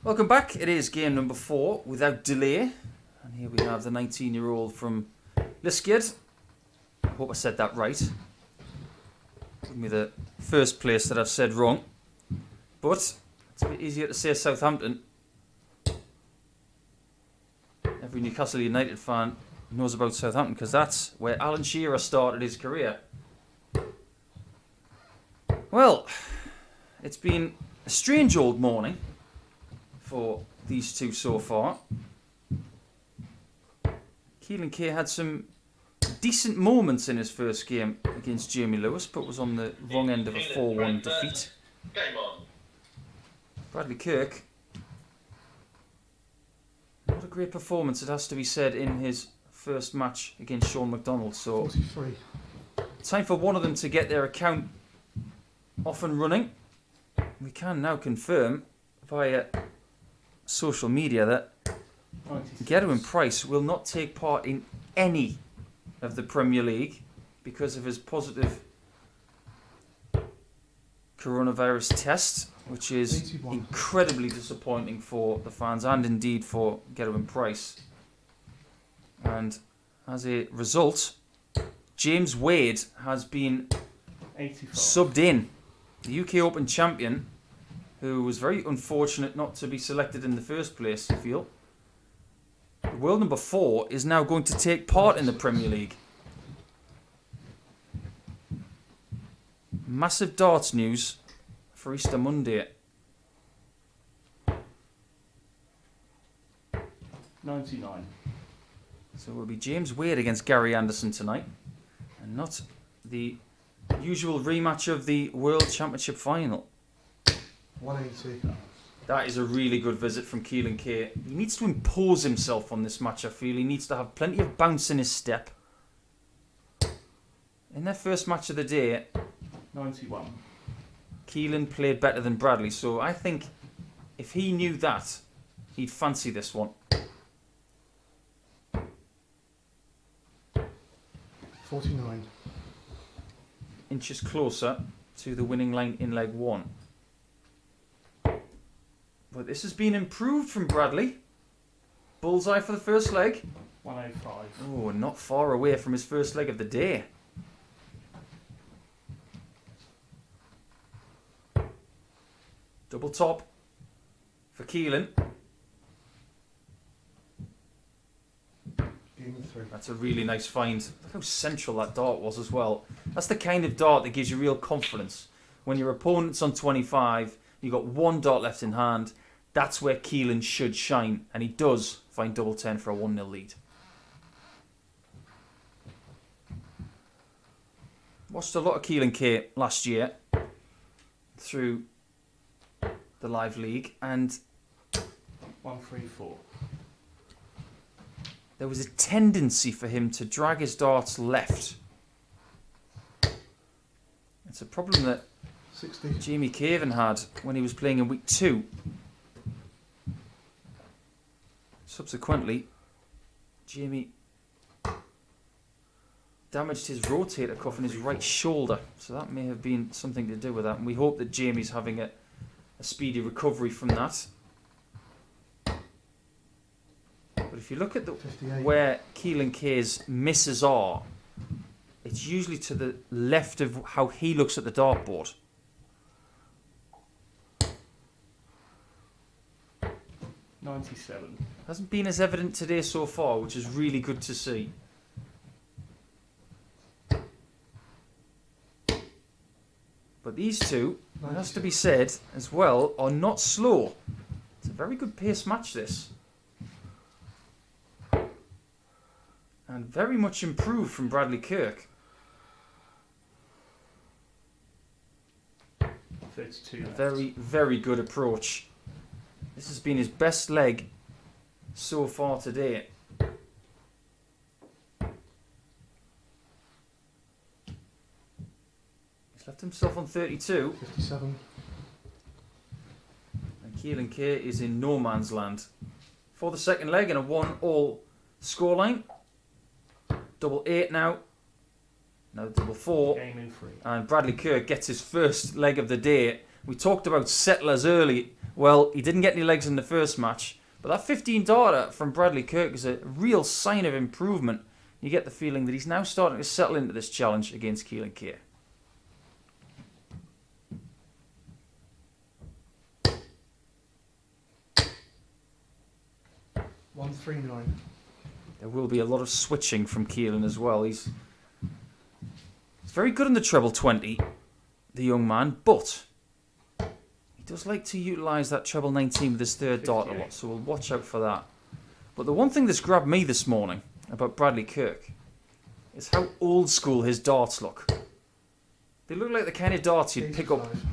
Welcome back. It is game number 4 without delay. And here we have the 19-year-old from Liskeard. I hope I said that right. Give me the first place that I've said wrong. But it's a bit easier to say Southampton. Every Newcastle United fan knows about Southampton because that's where Alan Shearer started his career. Well, it's been a strange old morning for these two so far. Keelan K had some decent moments in his first game against Jamie Lewis, but was on the wrong end of a 4-1 defeat. Game on. Bradley Kirk, not a great performance, it has to be said, in his first match against Shaun McDonald. So 43. time for one of them to get their account off and running. We can now confirm via social media that Girvin Price will not take part in any of the Premier League because of his positive coronavirus test, which is 81. incredibly disappointing for the fans and indeed for Girvin Price. And as a result, James Wade has been 84. subbed in. The UK Open champion, who was very unfortunate not to be selected in the first place, I feel. The world number 4 is now going to take part in the Premier League. Massive darts news for Easter Monday. 99. So it will be James Wade against Gary Anderson tonight, and not the usual rematch of the World Championship final. 180. That is a really good visit from Keelan K. He needs to impose himself on this match, I feel. He needs to have plenty of bounce in his step. In their first match of the day, 91. Keelan played better than Bradley, so I think if he knew that, he'd fancy this one. 49. Inches closer to the winning line in leg one. But this has been improved from Bradley. Bullseye for the first leg. 105. Oh, not far away from his first leg of the day. Double top for Keelan. Game of 3. That's a really nice find. Look how central that dart was as well. That's the kind of dart that gives you real confidence. When your opponent's on 25, you've got one dart left in hand. That's where Keelan should shine. And he does find double 10 for a 1-0 lead. Watched a lot of Keelan K last year through the live league, and 134. there was a tendency for him to drag his darts left. It's a problem that 60. Jamie Caven had when he was playing in week 2. Subsequently, Jamie damaged his rotator cuff in his right shoulder, so that may have been something to do with that, and we hope that Jamie's having a speedy recovery from that. But if you look at 58. where Keelan K's misses are, it's usually to the left of how he looks at the dartboard. 97. Hasn't been as evident today so far, which is really good to see. But these two, it has to be said as well, are not slow. It's a very good pace match, this. And very much improved from Bradley Kirk. 32. A very, very good approach. This has been his best leg so far today. He's left himself on 32. 57. And Keelan K is in no man's land. For the second leg in a 1-all scoreline. Double 8 now. Now double 4. Game in 3. And Bradley Kirk gets his first leg of the day. We talked about settlers early. Well, he didn't get any legs in the first match. But that 15 darter from Bradley Kirk is a real sign of improvement. You get the feeling that he's now starting to settle into this challenge against Keelan K. $139. There will be a lot of switching from Keelan as well. He's very good in the treble 20, the young man, but he does like to utilise that treble 19 with his third dart a lot, so we'll watch out for that. But the one thing that's grabbed me this morning about Bradley Kirk is how old school his darts look. They look like the kind of darts you'd pick up 85.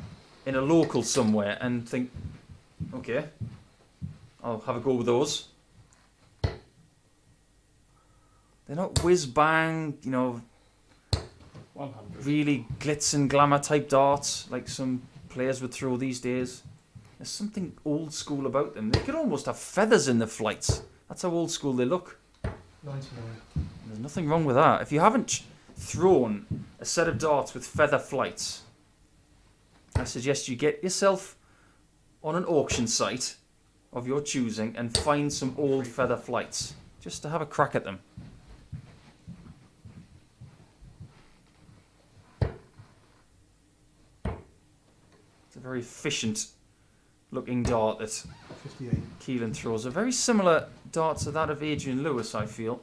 in a local somewhere and think, okay, I'll have a go with those. They're not whiz-bang, you know, 100. really glitz and glamour type darts like some players would throw these days. There's something old school about them. They could almost have feathers in the flights. That's how old school they look. 99. There's nothing wrong with that. If you haven't thrown a set of darts with feather flights, I suggest you get yourself on an auction site of your choosing and find some old feather flights just to have a crack at them. It's a very efficient looking dart that 58. Keelan throws. A very similar dart to that of Adrian Lewis, I feel.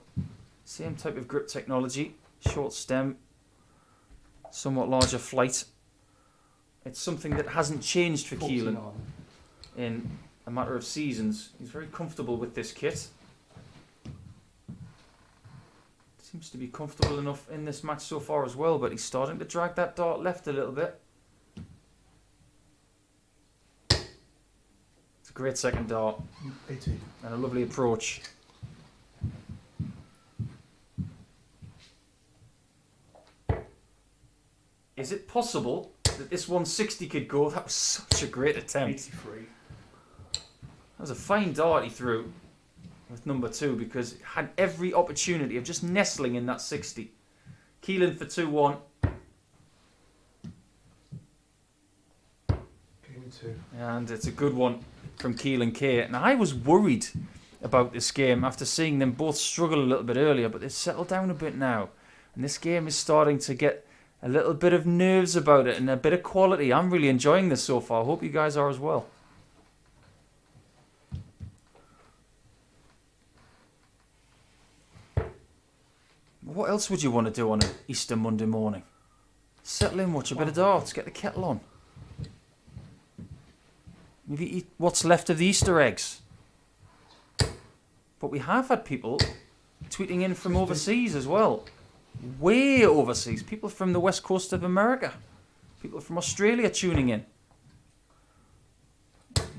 Same type of grip technology, short stem, somewhat larger flight. It's something that hasn't changed for Keelan 49. in a matter of seasons. He's very comfortable with this kit. Seems to be comfortable enough in this match so far as well, but he's starting to drag that dart left a little bit. It's a great second dart 18. and a lovely approach. Is it possible that this 160 could go? That was such a great attempt. 83. That was a fine dart he threw with number 2, because it had every opportunity of just nestling in that 60. Keelan for 2-1. Game 2. And it's a good one from Keelan K. Now, I was worried about this game after seeing them both struggle a little bit earlier, but they've settled down a bit now. And this game is starting to get a little bit of nerves about it and a bit of quality. I'm really enjoying this so far. I hope you guys are as well. What else would you want to do on an Easter Monday morning? Settle in, watch a bit of darts, get the kettle on. Maybe eat what's left of the Easter eggs. But we have had people tweeting in from overseas as well. Way overseas. People from the west coast of America. People from Australia tuning in.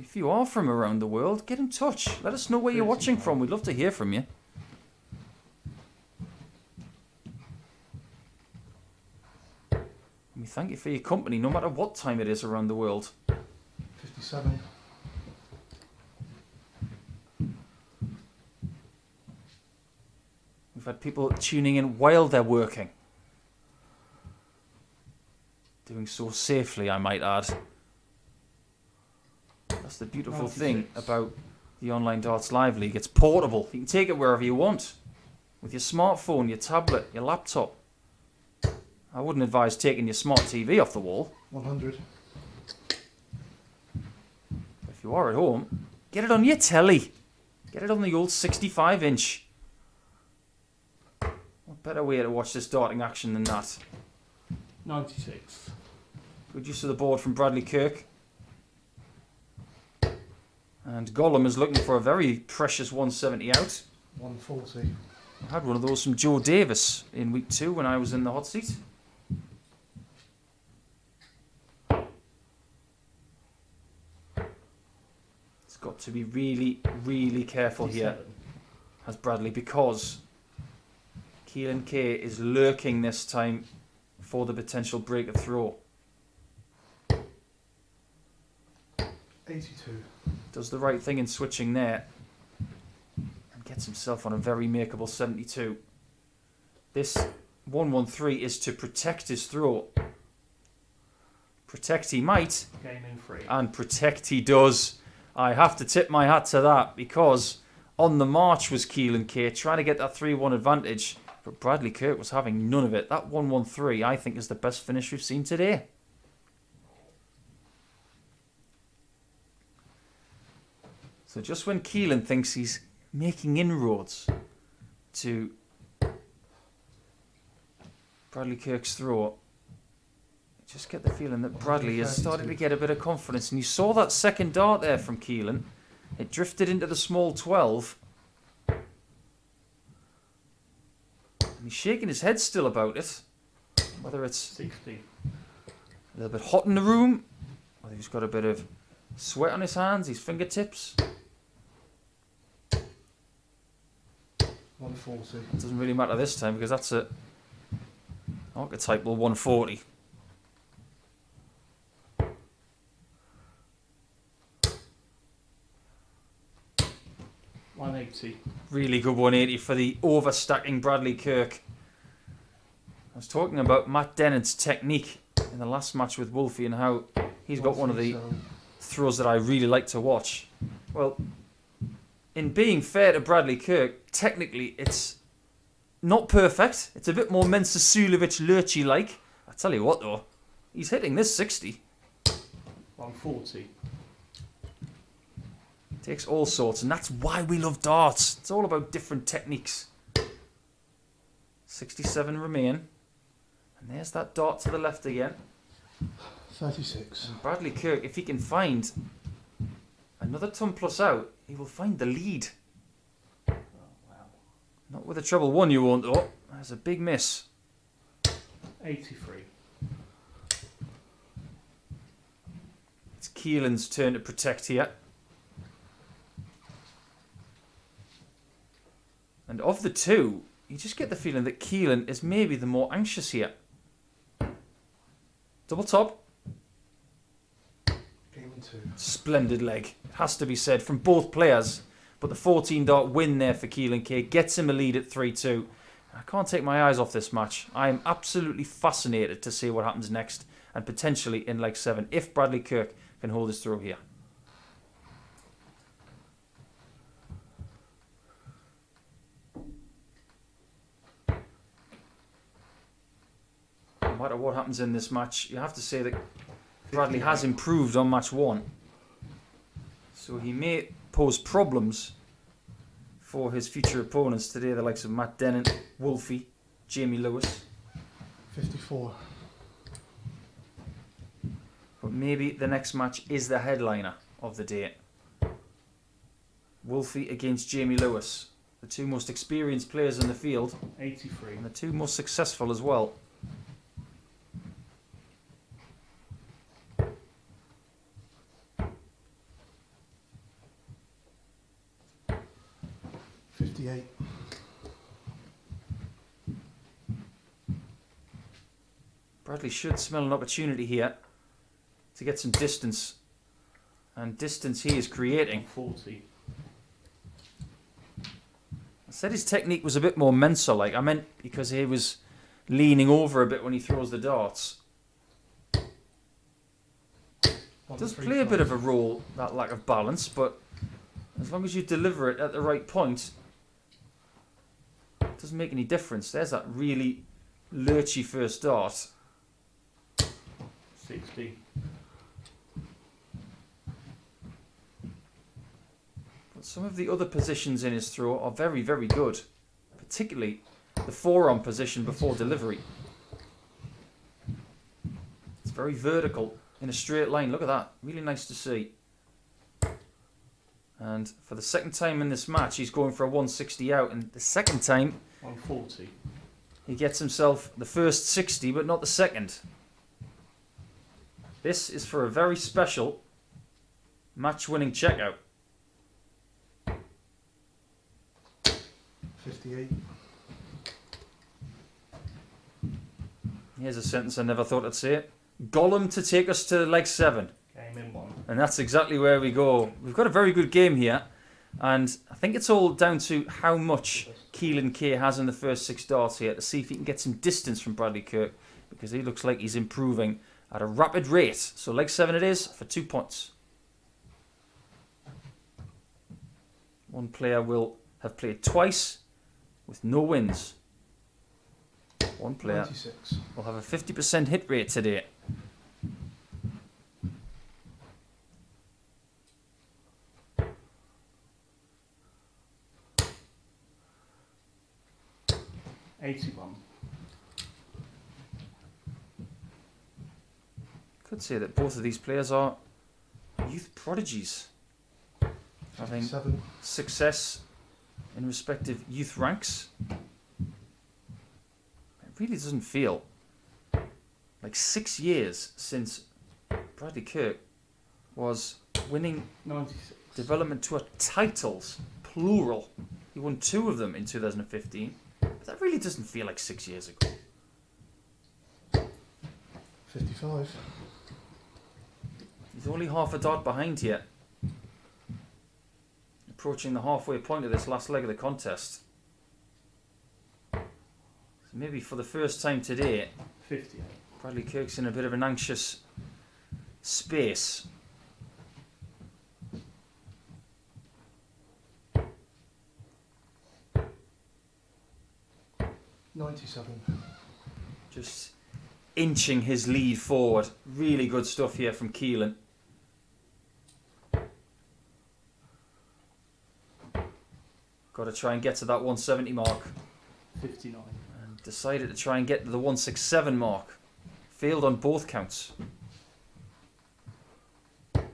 If you are from around the world, get in touch. Let us know where you're watching from. We'd love to hear from you. We thank you for your company, no matter what time it is around the world. 57. We've had people tuning in while they're working. Doing so safely, I might add. That's the beautiful thing about the Online Darts Live League. It's portable. You can take it wherever you want. With your smartphone, your tablet, your laptop. I wouldn't advise taking your smart TV off the wall. 100. If you are at home, get it on your telly. Get it on the old 65-inch. What better way to watch this darting action than that? 96. Good use of the board from Bradley Kirk. And Gollum is looking for a very precious 170 out. 140. I had one of those from Joe Davis in week 2 when I was in the hot seat. It's got to be really, really careful here, 57. has Bradley, because Keelan K is lurking this time for the potential break of throw. 82. Does the right thing in switching there and gets himself on a very makeable 72. This 113 is to protect his throw. Protect he might, Game in 3. and protect he does. I have to tip my hat to that, because on the march was Keelan K trying to get that 3-1 advantage, but Bradley Kirk was having none of it. That 113 I think is the best finish we've seen today. So just when Keelan thinks he's making inroads to Bradley Kirk's throw, I just get the feeling that Bradley is starting to get a bit of confidence. And you saw that second dart there from Keelan. It drifted into the small 12. And he's shaking his head still about it. Whether it's 60. a little bit hot in the room, whether he's got a bit of sweat on his hands, his fingertips. 140. It doesn't really matter this time, because that's a archetypal 140. $180. Really good 180 for the overstacking Bradley Kirk. I was talking about Matt Dennant's technique in the last match with Wolfie and how he's got one of the throws that I really like to watch. Well, in being fair to Bradley Kirk, technically it's not perfect. It's a bit more Mensa Sulovic-Lurchy like. I tell you what though, he's hitting this 60. 140. Takes all sorts, and that's why we love darts. It's all about different techniques. 67 remain. And there's that dart to the left again. 36. And Bradley Kirk, if he can find another ton plus out, he will find the lead. Oh, wow. Not with a treble 1 you won't though. That's a big miss. 83. It's Keelan's turn to protect here. And of the two, you just get the feeling that Keelan is maybe the more anxious here. Double top. Game and 2. Splendid leg. It has to be said from both players. But the 14-dart win there for Keelan K gets him a lead at 3-2. I can't take my eyes off this match. I am absolutely fascinated to see what happens next. And potentially in leg 7, if Bradley Kirk can hold his throw here. No matter what happens in this match, you have to say that Bradley has improved on match 1. So he may pose problems for his future opponents today, the likes of Matt Dennant, Wolfie, Jamie Lewis. 54. But maybe the next match is the headliner of the day. Wolfie against Jamie Lewis. The two most experienced players in the field. 83. And the two most successful as well. Bradley should smell an opportunity here to get some distance. And distance he is creating. 40. I said his technique was a bit more Mensa-like. I meant because he was leaning over a bit when he throws the darts. It does play a bit of a role, that lack of balance, but as long as you deliver it at the right point, it doesn't make any difference. There's that really lurchy first dart. 60. But some of the other positions in his throw are very, very good. Particularly the forearm position before delivery. It's very vertical in a straight line. Look at that. Really nice to see. And for the second time in this match, he's going for a 160 out. And the second time, 140. he gets himself the first 60, but not the second. This is for a very special match-winning checkout. 58. Here's a sentence I never thought I'd say. Gollum to take us to leg 7. Game in 1. And that's exactly where we go. We've got a very good game here. And I think it's all down to how much Keelan K has in the first 6 darts here to see if he can get some distance from Bradley Kirk, because he looks like he's improving at a rapid rate. So leg 7 it is for 2 points. One player will have played twice with no wins. One player 96. will have a 50% hit rate today. $81. Could say that both of these players are youth prodigies, having 57. success in respective youth ranks. It really doesn't feel like 6 years since Bradley Kirk was winning 96. development tour titles, plural. He won 2 of them in 2015. But that really doesn't feel like 6 years ago. 55. He's only half a dart behind here. Approaching the halfway point of this last leg of the contest. So maybe for the first time today, 58. Bradley Kirk's in a bit of an anxious space. $97. Just inching his lead forward. Really good stuff here from Keelan. Got to try and get to that 170 mark. 59. And decided to try and get to the 167 mark. Failed on both counts. And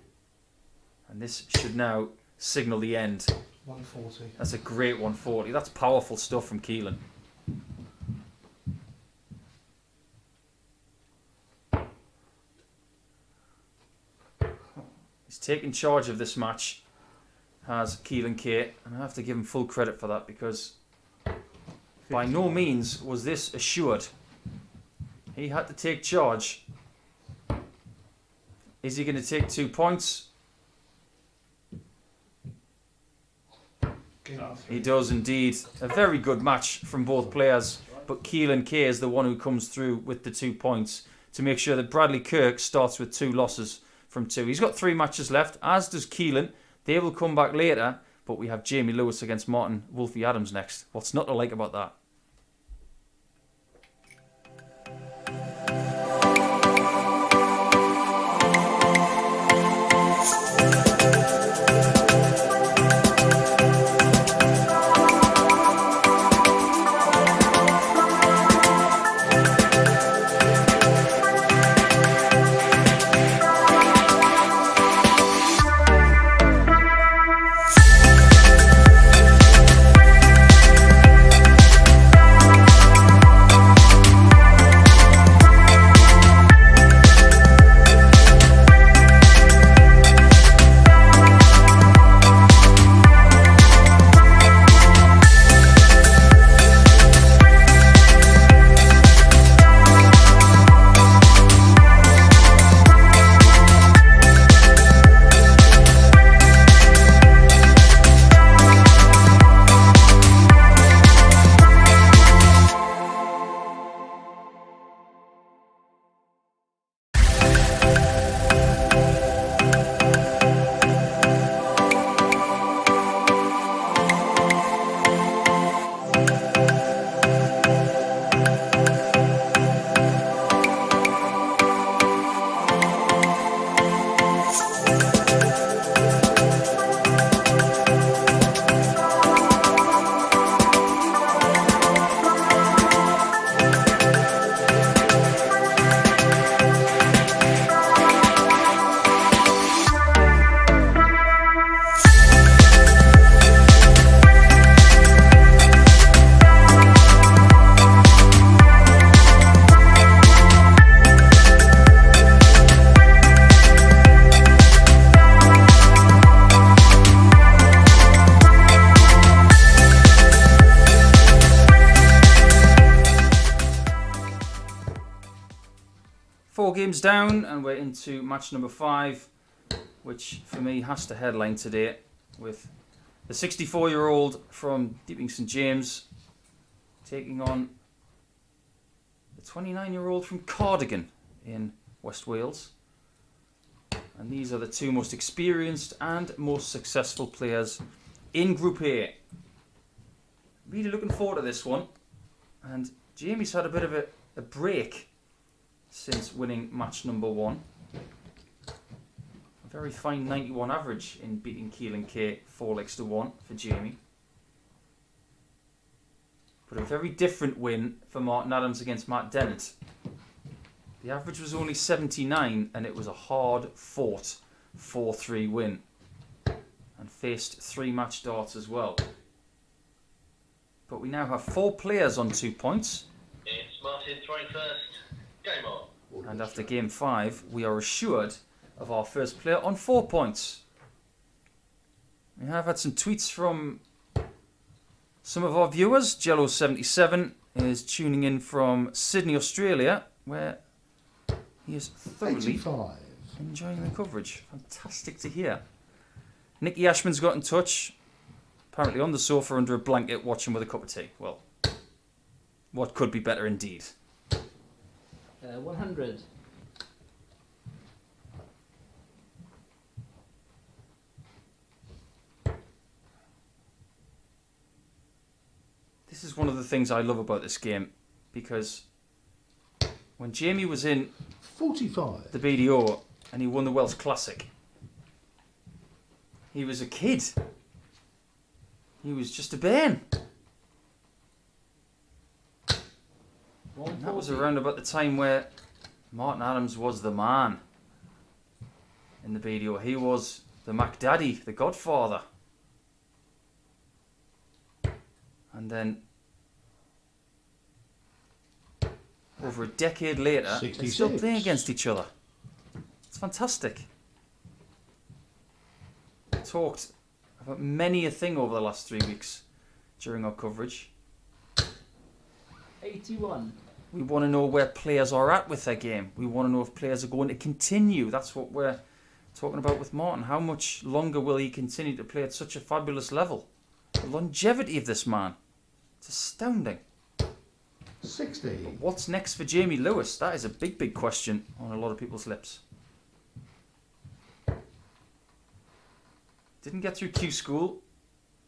this should now signal the end. 140. That's a great 140. That's powerful stuff from Keelan. He's taking charge of this match, has Keelan K, and I have to give him full credit for that because by no means was this assured. He had to take charge. Is he going to take 2 points? He does indeed. A very good match from both players, but Keelan K is the one who comes through with the 2 points to make sure that Bradley Kirk starts with 2 losses from 2. He's got 3 matches left, as does Keelan. They will come back later, but we have Jamie Lewis against Martin Wolfie Adams next. What's not to like about that? Games down, and we're into match number 5, which for me has to headline today with the 64-year-old from Deeping St James taking on the 29-year-old from Cardigan in West Wales. And these are the 2 most experienced and most successful players in Group A. Really looking forward to this one. And Jamie's had a bit of a break since winning match number 1. A very fine 91 average in beating Keelan K 4-1 for Jamie. But a very different win for Martin Adams against Matt Dennant. The average was only 79 and it was a hard-fought 4-3 win. And faced 3 match darts as well. But we now have 4 players on 2 points. It's Martin throwing first. Game on. And after game 5, we are assured of our first player on 4 points. We have had some tweets from some of our viewers. Jello77 is tuning in from Sydney, Australia, where he is thoroughly 85. enjoying the coverage. Fantastic to hear. Nicky Ashman's got in touch. Apparently on the sofa under a blanket watching with a cup of tea. Well, what could be better indeed? 100. This is one of the things I love about this game, because when Jamie was in 45. the BDO and he won the Welsh Classic, he was a kid. He was just a bairn. And that was around about the time where Martin Adams was the man in the BDO. He was the McDaddy, the godfather. And then over a decade later, they're still 66. playing against each other. It's fantastic. talked about many a thing over the last 3 weeks during our coverage. 81. We want to know where players are at with their game. We want to know if players are going to continue. That's what we're talking about with Martin. How much longer will he continue to play at such a fabulous level? The longevity of this man. It's astounding. 60. But what's next for Jamie Lewis? That is a big, big question on a lot of people's lips. Didn't get through Q School.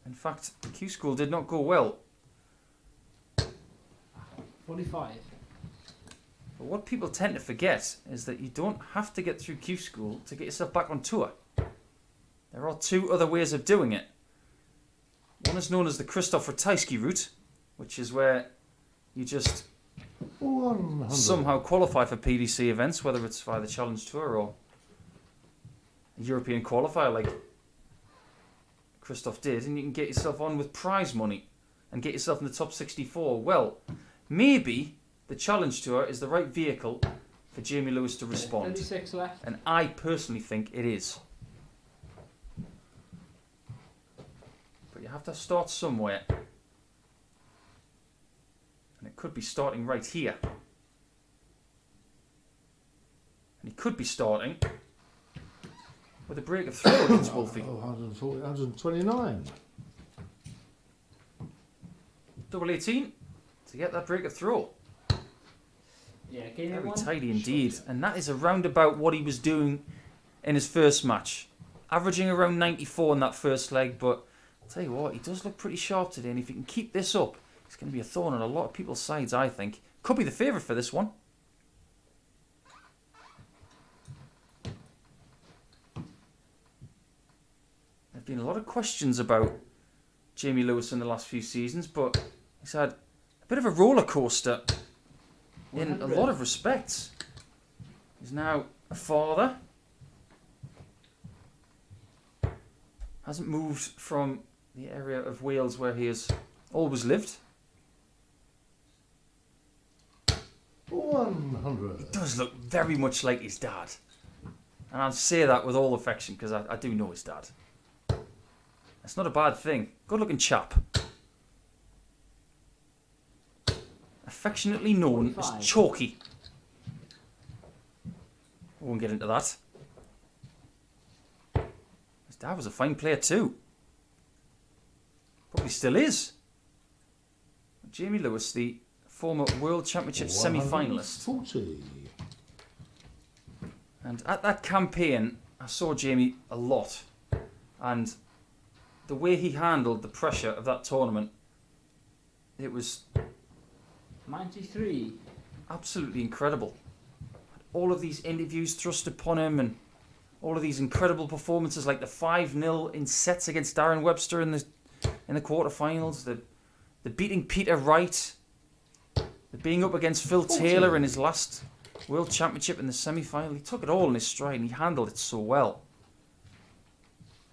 In fact, Q School did not go well. 45. But what people tend to forget is that you don't have to get through Q School to get yourself back on tour. There are 2 other ways of doing it. One is known as the Christoph Ratajski route, which is where you just 100. somehow qualify for PDC events, whether it's via the Challenge Tour or a European qualifier like Christoph did, and you can get yourself on with prize money and get yourself in the top 64. Well, maybe the Challenge Tour is the right vehicle for Jamie Lewis to respond. 36 left. And I personally think it is. But you have to start somewhere. And it could be starting right here. And he could be starting with a break of throw against Wolfie. 140, 129. Double 18 to get that break of throw. Yeah, game Very one. tidy indeed. And that is around about what he was doing in his first match. Averaging around 94 in that first leg, but I'll tell you what, he does look pretty sharp today, and if he can keep this up, he's going to be a thorn on a lot of people's sides, I think. Could be the favourite for this one. There have been a lot of questions about Jamie Lewis in the last few seasons, but he's had a bit of a roller coaster in a 100. lot of respects. He's now a father. Hasn't moved from the area of Wales where he has always lived. 100. He does look very much like his dad. And I'll say that with all affection because I do know his dad. That's not a bad thing. Good looking chap. Affectionately known 45. as Chalky. I won't get into that. His dad was a fine player too. Probably still is. Jamie Lewis, the former World Championship semi-finalist. 40. And at that campaign, I saw Jamie a lot. And the way he handled the pressure of that tournament, it was 93. absolutely incredible. All of these interviews thrust upon him and all of these incredible performances like the 5-0 in sets against Darren Webster in the quarterfinals, the beating Peter Wright, the being up against Phil Taylor in his last World Championship in the semi-final. He took it all in his stride and he handled it so well.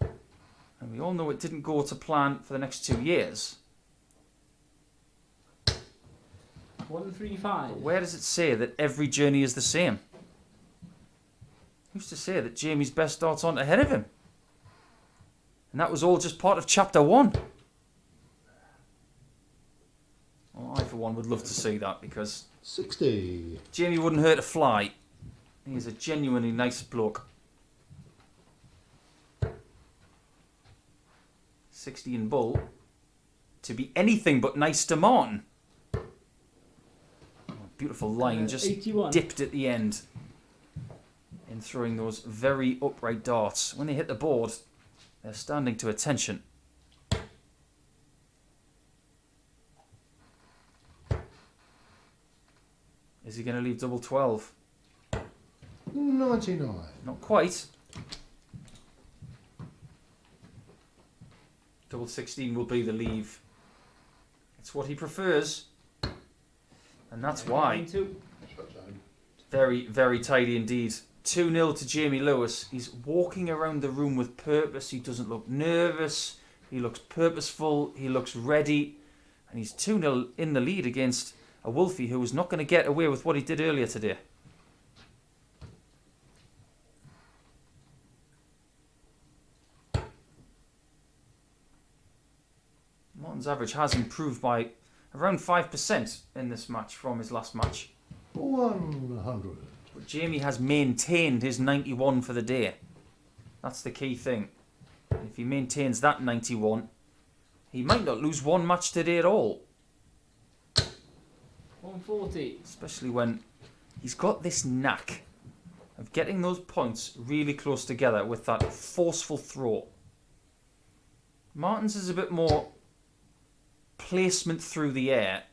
And we all know it didn't go to plan for the next 2 years. 135. But where does it say that every journey is the same? Who's to say that Jamie's best starts aren't ahead of him? And that was all just part of chapter 1. Well, I, for one, would love to see that because 60. Jamie wouldn't hurt a fly. He's a genuinely nice bloke. 60 in Bull. To be anything but nice to Martin. Oh, beautiful line, just 81. dipped at the end in throwing those very upright darts. When they hit the board, they're standing to attention. Is he going to leave double 12? 99. Not quite. Double 16 will be the leave. It's what he prefers. And that's why. 92. Very, very tidy indeed. 2-0 to Jamie Lewis. He's walking around the room with purpose. He doesn't look nervous. He looks purposeful. He looks ready. And he's 2-0 in the lead against a Wolfie who was not going to get away with what he did earlier today. Martin's average has improved by around 5% in this match from his last match. 100. But Jamie has maintained his 91 for the day. That's the key thing. If he maintains that 91, he might not lose one match today at all. 140. Especially when he's got this knack of getting those points really close together with that forceful throw. Martin's is a bit more placement through the air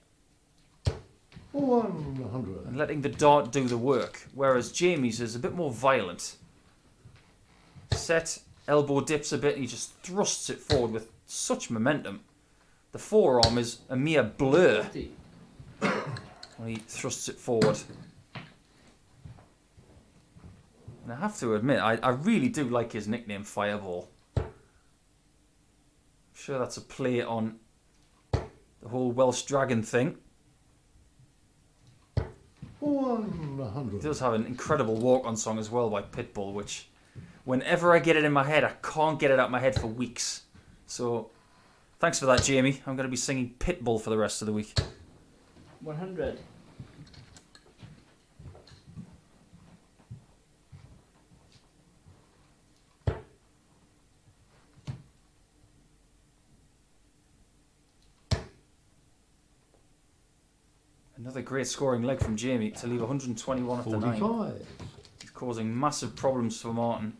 100. and letting the dart do the work, whereas Jamie's is a bit more violent. Set, elbow dips a bit, and he just thrusts it forward with such momentum. The forearm is a mere blur 40. when he thrusts it forward. And I have to admit, I really do like his nickname, Fireball. I'm sure that's a play on the whole Welsh Dragon thing. 100. He does have an incredible walk-on song as well by Pitbull, which whenever I get it in my head, I can't get it out of my head for weeks. So, thanks for that, Jamie. I'm going to be singing Pitbull for the rest of the week. 100. Another great scoring leg from Jamie to leave 121 after 9. 45. He's causing massive problems for Martin.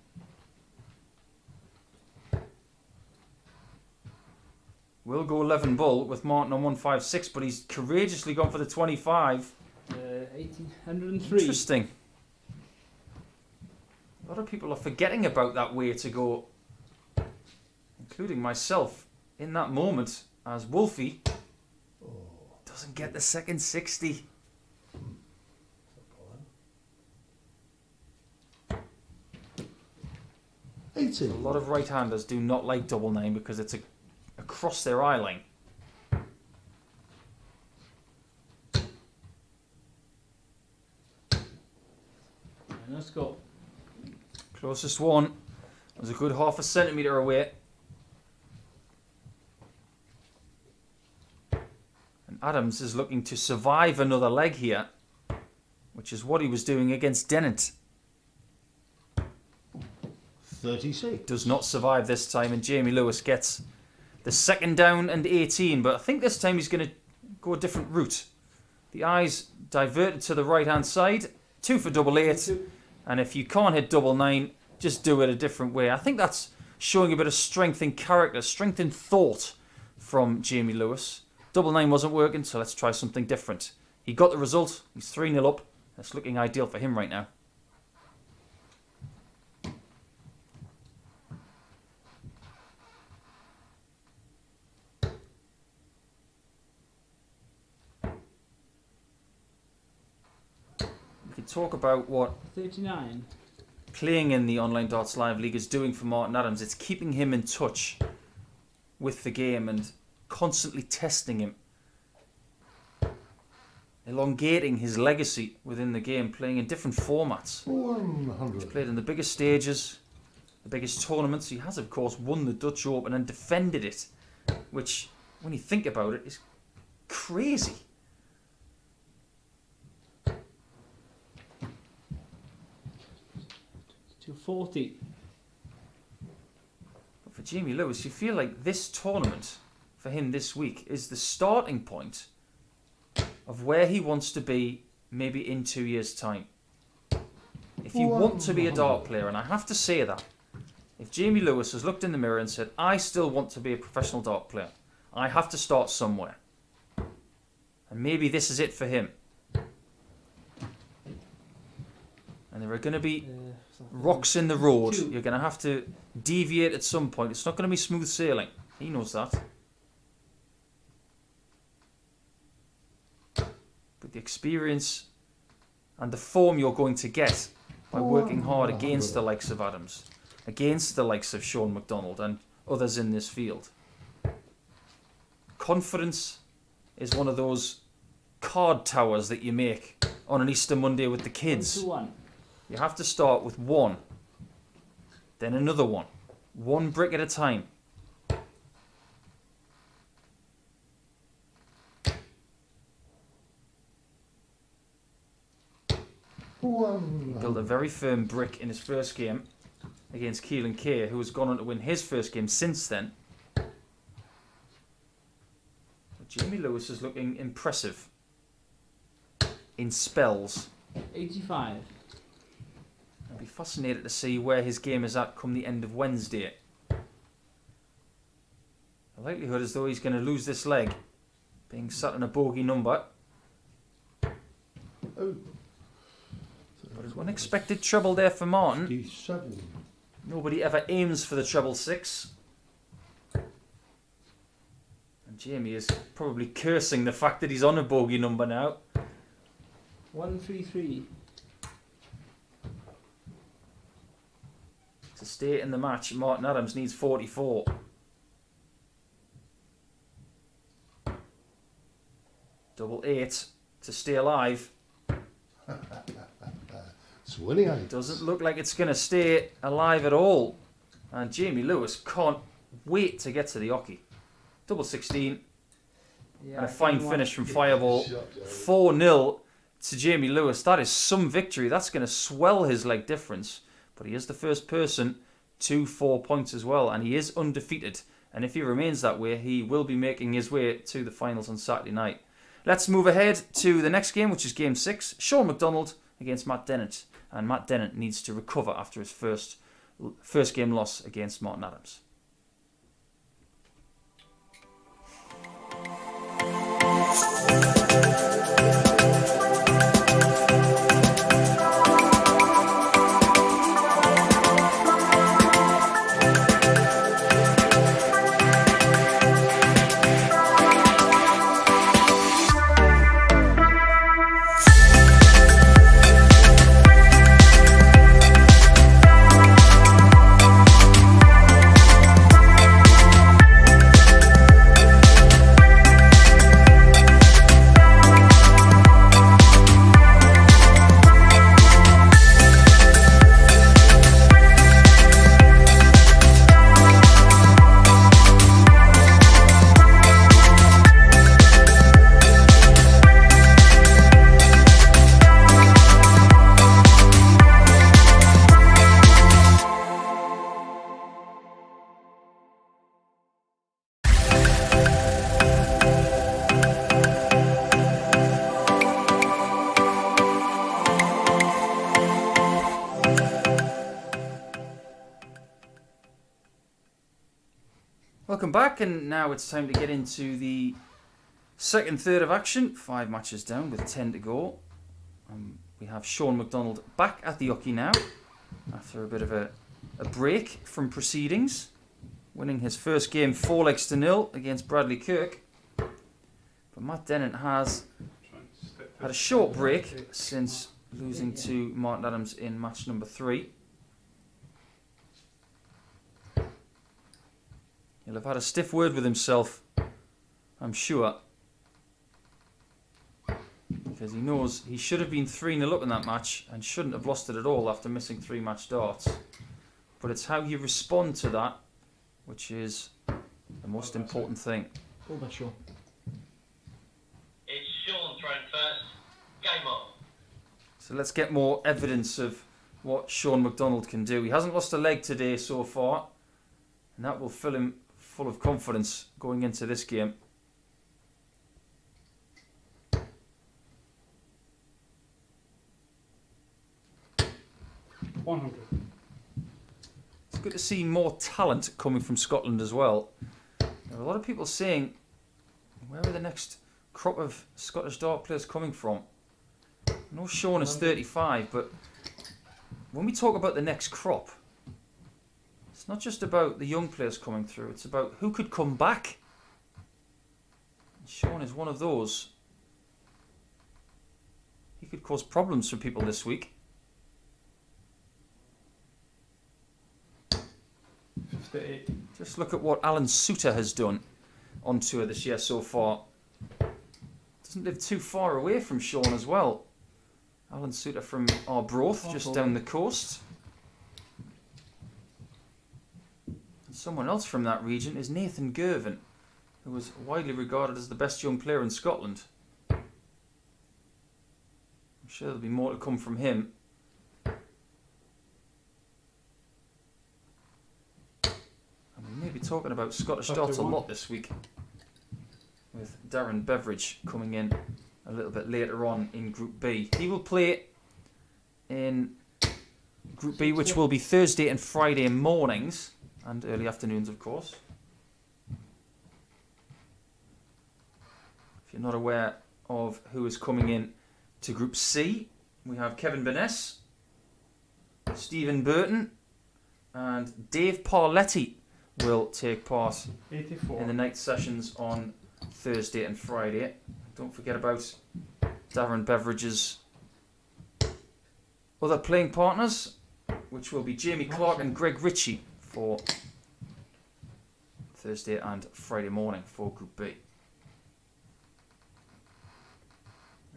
Will go 11 bull with Martin on 156, but he's courageously gone for the 25. 1803. Interesting. A lot of people are forgetting about that way to go, including myself, in that moment, as Wolfie doesn't get the second 60. A 80. lot of right-handers do not like double 9 because it's across their eye line. And let's go. Closest one was a good half a centimetre away. And Adams is looking to survive another leg here, which is what he was doing against Dennant. 36. Does not survive this time, and Jamie Lewis gets the second down and 18, but I think this time he's going to go a different route. The eyes diverted to the right-hand side, 2 for double 8, and if you can't hit double 9, just do it a different way. I think that's showing a bit of strength in character, strength in thought from Jamie Lewis. Double 9 wasn't working, so let's try something different. He got the result. He's 3-0 up. That's looking ideal for him right now. We could talk about what 39. playing in the Online Darts Live League is doing for Martin Adams. It's keeping him in touch with the game and constantly testing him, elongating his legacy within the game, playing in different formats. 100. He's played in the biggest stages, the biggest tournaments. He has, of course, won the Dutch Open and defended it, which, when you think about it, is crazy. To 40. But for Jamie Lewis, you feel like this tournament for him this week is the starting point of where he wants to be maybe in 2 years' time. If you want to be a dart player, and I have to say that, if Jamie Lewis has looked in the mirror and said, I still want to be a professional dart player, I have to start somewhere. And maybe this is it for him. And there are going to be rocks in the road. You're going to have to deviate at some point. It's not going to be smooth sailing. He knows that. But the experience and the form you're going to get by working hard against the likes of Adams, against the likes of Shaun McDonald and others in this field. Confidence is one of those card towers that you make on an Easter Monday with the kids. 1. You have to start with one, then another one brick at a time. Built a very firm brick in his first game against Keelan K, who has gone on to win his first game since then. But Jamie Lewis is looking impressive in spells. 85. I'll be fascinated to see where his game is at come the end of Wednesday. The likelihood is though he's going to lose this leg, being sat in a bogey number. Oh. But there's unexpected trouble there for Martin. 57. Nobody ever aims for the treble six. And Jamie is probably cursing the fact that he's on a bogey number now. 133. To stay in the match, Martin Adams needs 44. Double 8 to stay alive. It's winning eight. Doesn't look like it's going to stay alive at all. And Jamie Lewis can't wait to get to the hockey. Double 16. Yeah, And a fine finish from Fireball. Shot there. 4-0 to Jamie Lewis. That is some victory. That's going to swell his leg difference. But he is the first person to 4 points as well. And he is undefeated. And if he remains that way, he will be making his way to the finals on Saturday night. Let's move ahead to the next game, which is Game 6. Shaun McDonald against Matt Dennant. And Matt Dennant needs to recover after his first game loss against Martin Adams. Welcome back, and now it's time to get into the second third of action. 5 matches down with 10 to go. We have Shaun McDonald back at the hockey now after a bit of a break from proceedings, winning his first game 4-0 against Bradley Kirk. But Matt Dennant has had a short break since losing to Martin Adams in match number 3. He'll have had a stiff word with himself, I'm sure, because he knows he should have been 3-0 up in that match and shouldn't have lost it at all after missing 3 match darts. But it's how you respond to that which is the most important thing. Oh, that's sure. It's Shaun throwing first. Game on. So let's get more evidence of what Shaun McDonald can do. He hasn't lost a leg today so far, and that will fill him full of confidence going into this game. It's good to see more talent coming from Scotland as well. There are a lot of people saying, where are the next crop of Scottish dart players coming from? I know Shaun is 35, but when we talk about the next crop, it's not just about the young players coming through, it's about who could come back. And Shaun is one of those. He could cause problems for people this week. 58. Just look at what Alan Suter has done on tour this year so far. Doesn't live too far away from Shaun as well. Alan Suter from Arbroath, just down the coast. And someone else from that region is Nathan Girvin, who was widely regarded as the best young player in Scotland. I'm sure there'll be more to come from him. talking about Scottish Chapter darts a 1. lot this week, with Darren Beveridge coming in a little bit later on in Group B. He will play in Group B, which will be Thursday and Friday mornings, and early afternoons, of course. If you're not aware of who is coming in to Group C, we have Kevin Burness, Stephen Burton, and Dave Parletti will take part 84. in the night sessions on Thursday and Friday. Don't forget about Darren Beveridge's other playing partners, which will be Jamie Clark and Greg Ritchie for Thursday and Friday morning for Group B.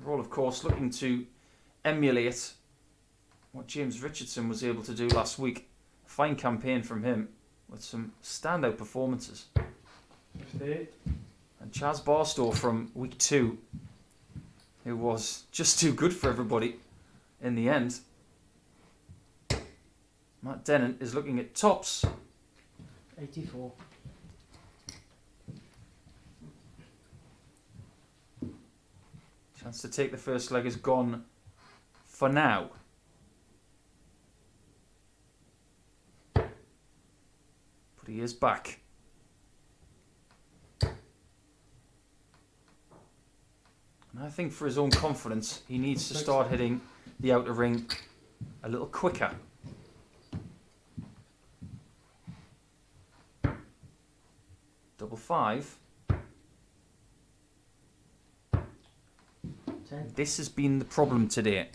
We're all, of course, looking to emulate what James Richardson was able to do last week. A fine campaign from him with some standout performances. 58. And Chaz Barstow from week 2, who was just too good for everybody in the end. Matt Dennant is looking at tops. 84. Chance to take the first leg is gone for now. But he is back. And I think for his own confidence, he needs to start hitting the outer ring a little quicker. Double 5. 10. This has been the problem today.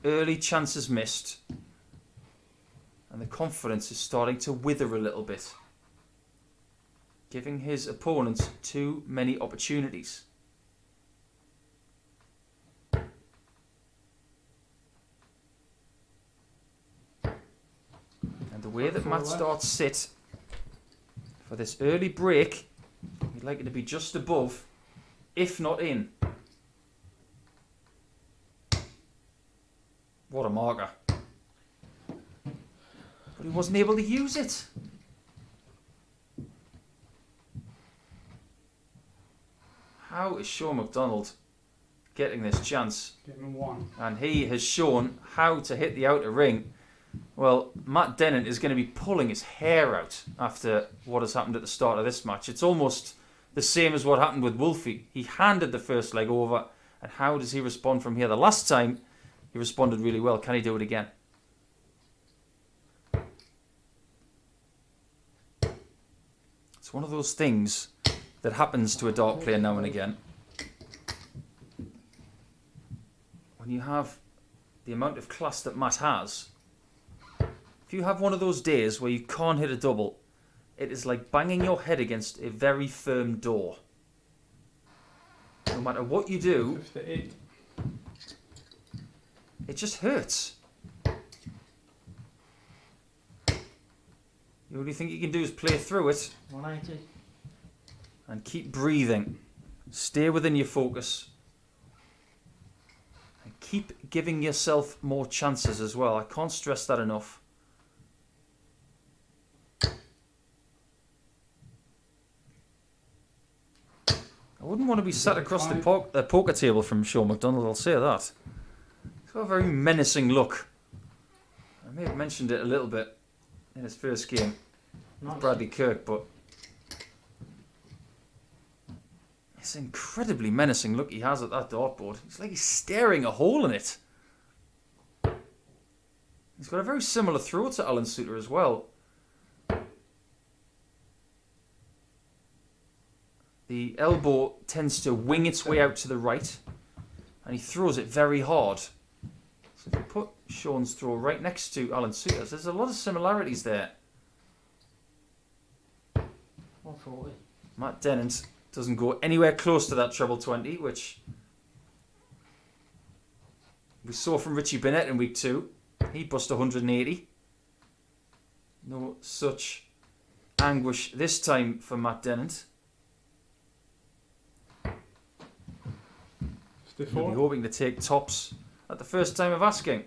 Early chances missed, and the confidence is starting to wither a little bit, giving his opponents too many opportunities. And the way that Matt starts sit for this early break, he'd like it to be just above, if not in. What a marker. But he wasn't able to use it. How is Shaun McDonald getting this chance? Getting 1. And he has shown how to hit the outer ring. Well, Matt Dennant is going to be pulling his hair out after what has happened at the start of this match. It's almost the same as what happened with Wolfie. He handed the first leg over, and how does he respond from here? The last time he responded really well. Can he do it again? It's one of those things that happens to a dart player now and again. When you have the amount of class that Matt has, if you have one of those days where you can't hit a double, it is like banging your head against a very firm door. No matter what you do, 58. it just hurts. The only thing you can do is play through it 180. and keep breathing. Stay within your focus. And keep giving yourself more chances as well. I can't stress that enough. I wouldn't want to be sat across the poker table from Shaun McDonald, I'll say that. He's got a very menacing look. I may have mentioned it a little bit in his first game with Bradley Kirk, but it's an incredibly menacing look he has at that dartboard. It's like he's staring a hole in it. He's got a very similar throw to Alan Suter as well. The elbow tends to wing its way out to the right, and he throws it very hard. So if you put Shaun's throw right next to Alan Suter's, there's a lot of similarities there. 140. Matt Dennant doesn't go anywhere close to that treble 20, which we saw from Richie Burnett in week 2. He bust 180. No such anguish this time for Matt Dennant. He'll be 54. hoping to take tops at the first time of asking.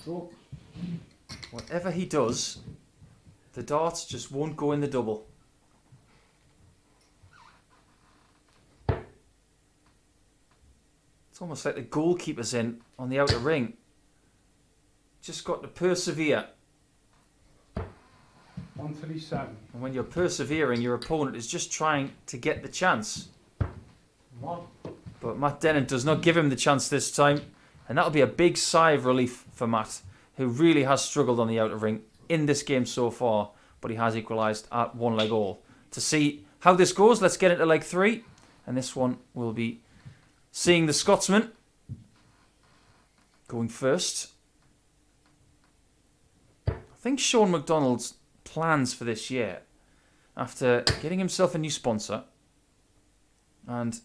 84. Whatever he does, the darts just won't go in the double. It's almost like the goalkeeper's in on the outer ring. Just got to persevere. 137. And when you're persevering, your opponent is just trying to get the chance. 1. But Matt Dennant does not give him the chance this time. And that'll be a big sigh of relief for Matt, who really has struggled on the outer ring in this game so far. But he has equalised at 1 leg all. To see how this goes, let's get into leg 3. And this one will be seeing the Scotsman going first. I think Shaun McDonald's plans for this year, after getting himself a new sponsor and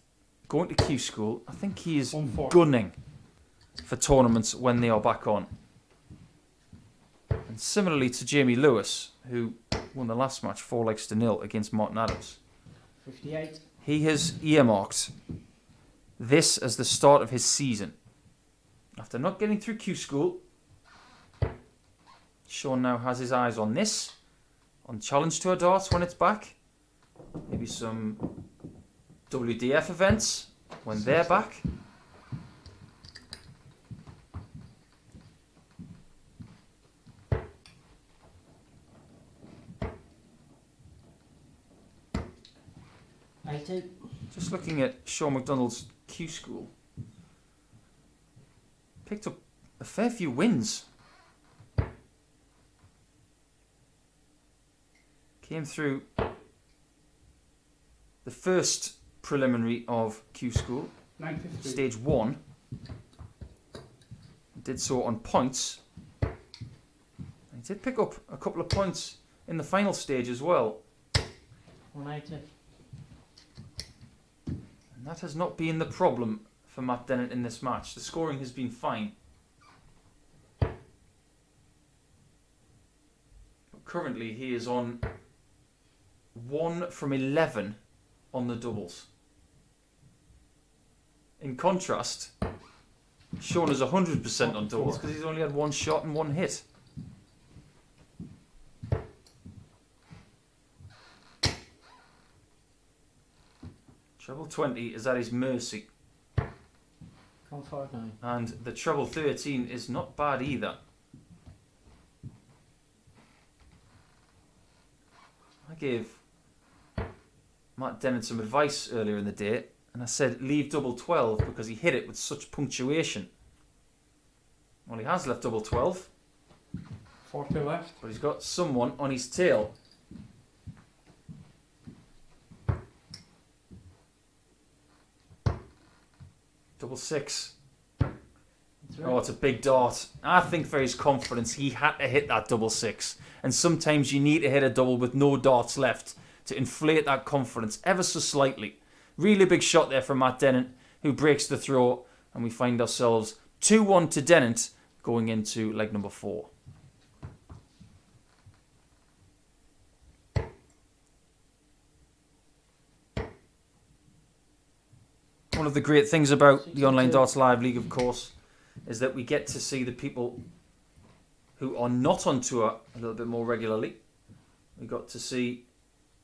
going to Q School, I think he is 140. gunning for tournaments when they are back on. And similarly to Jamie Lewis, who won the last match 4-0 against Martin Adams. 58. He has earmarked this as the start of his season. After not getting through Q School, Shaun now has his eyes on this, on Challenge Tour darts when it's back. Maybe some WDF events when they're back. Just looking at Shaun McDonald's Q School, picked up a fair few wins. Came through the first preliminary of Q School, 93. stage 1. Did so on points. He did pick up a couple of points in the final stage as well. 180. And that has not been the problem for Matt Dennant in this match. The scoring has been fine. But currently he is on 1 from 11 on the doubles. In contrast, Shaun is 100% on doubles because he's only had 1 shot and 1 hit. Treble 20 is at his mercy. 159. And the treble 13 is not bad either. I gave Matt Dennant some advice earlier in the day, and I said leave double 12 because he hit it with such punctuation. Well, he has left double 12, 40 left. but he's got someone on his tail. Double 6. Oh, it's a big dart. I think for his confidence, he had to hit that double 6. And sometimes you need to hit a double with no darts left to inflate that confidence ever so slightly. Really big shot there from Matt Dennant, who breaks the throw. And we find ourselves 2-1 to Dennant going into leg number 4. One of the great things about the Online Darts Live League, of course, is that we get to see the people who are not on tour a little bit more regularly. We got to see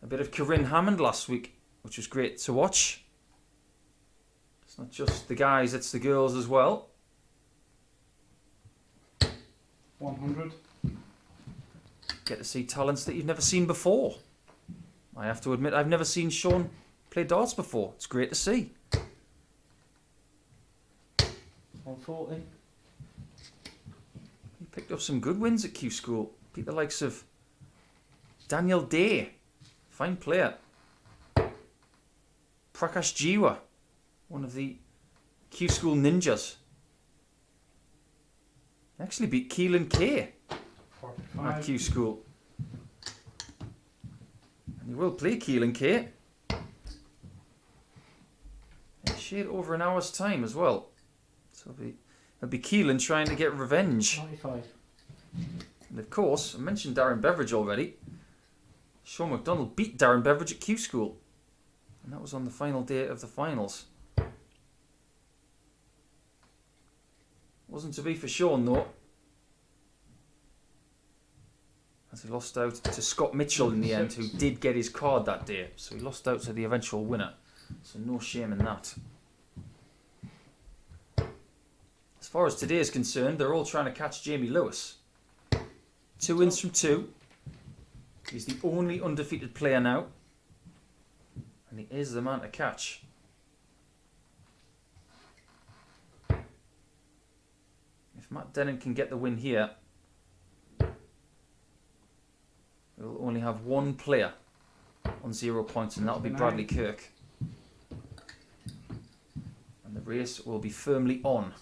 a bit of Corinne Hammond last week, which was great to watch. It's not just the guys, it's the girls as well. 100. Get to see talents that you've never seen before. I have to admit, I've never seen Shaun play darts before. It's great to see. 140. He picked up some good wins at Q School. Beat the likes of Daniel Day, fine player. Prakash Jiwa, one of the Q School ninjas. Actually beat Keelan K 45. at Q School. And he will play Keelan K in a shade over an hour's time as well. So it'll be Keelan trying to get revenge. 95. And of course, I mentioned Darren Beveridge already. Shaun McDonald beat Darren Beveridge at Q School. And that was on the final day of the finals. Wasn't to be for Shaun though. as he lost out to Scott Mitchell in the end, who did get his card that day. So he lost out to the eventual winner. So no shame in that. As far as today is concerned, they're all trying to catch Jamie Lewis. 2 wins from 2. He's the only undefeated player now. And he is the man to catch. If Matt Dennant can get the win here, we'll only have one player on 0 points, and that'll be Bradley Kirk. And the race will be firmly on.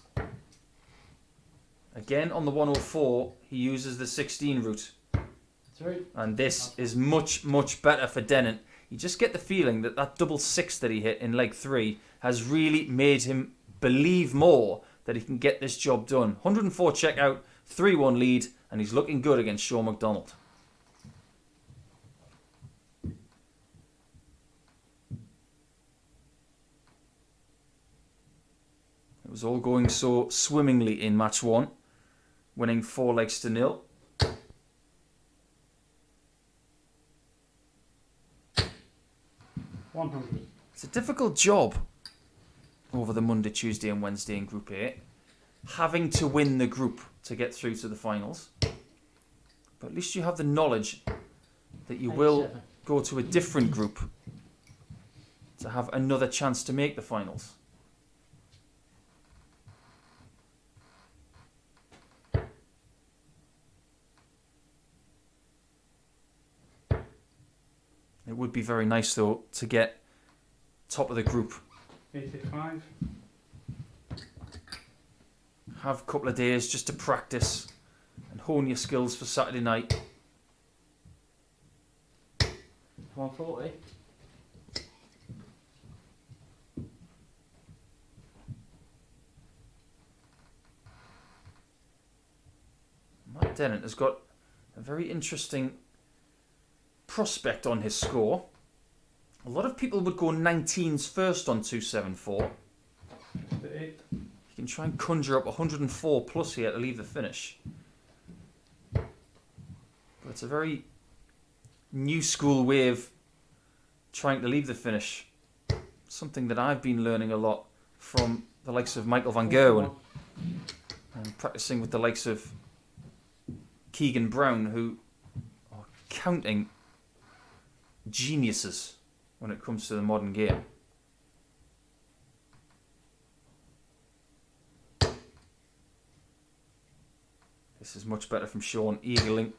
Again, on the 104, he uses the 16 route. And this is much, much better for Dennant. You just get the feeling that that double 6 that he hit in leg 3 has really made him believe more that he can get this job done. 104 checkout, 3-1 lead, and he's looking good against Shaun McDonald. It was all going so swimmingly in match 1, winning 4-0. It's a difficult job over the Monday, Tuesday and Wednesday in Group A, having to win the group to get through to the finals. But at least you have the knowledge that you will go to a different group to have another chance to make the finals. It would be very nice, though, to get top of the group. 85. Have a couple of days just to practice and hone your skills for Saturday night. 140. Matt Dennant has got a very interesting prospect on his score. A lot of people would go 19s first on 274. 58. You can try and conjure up 104 plus here to leave the finish. But it's a very new school way of trying to leave the finish. Something that I've been learning a lot from the likes of Michael van Gerwen and practicing with the likes of Keegan Brown, who are counting geniuses when it comes to the modern game. This is much better from Shaun, eagle-eyeing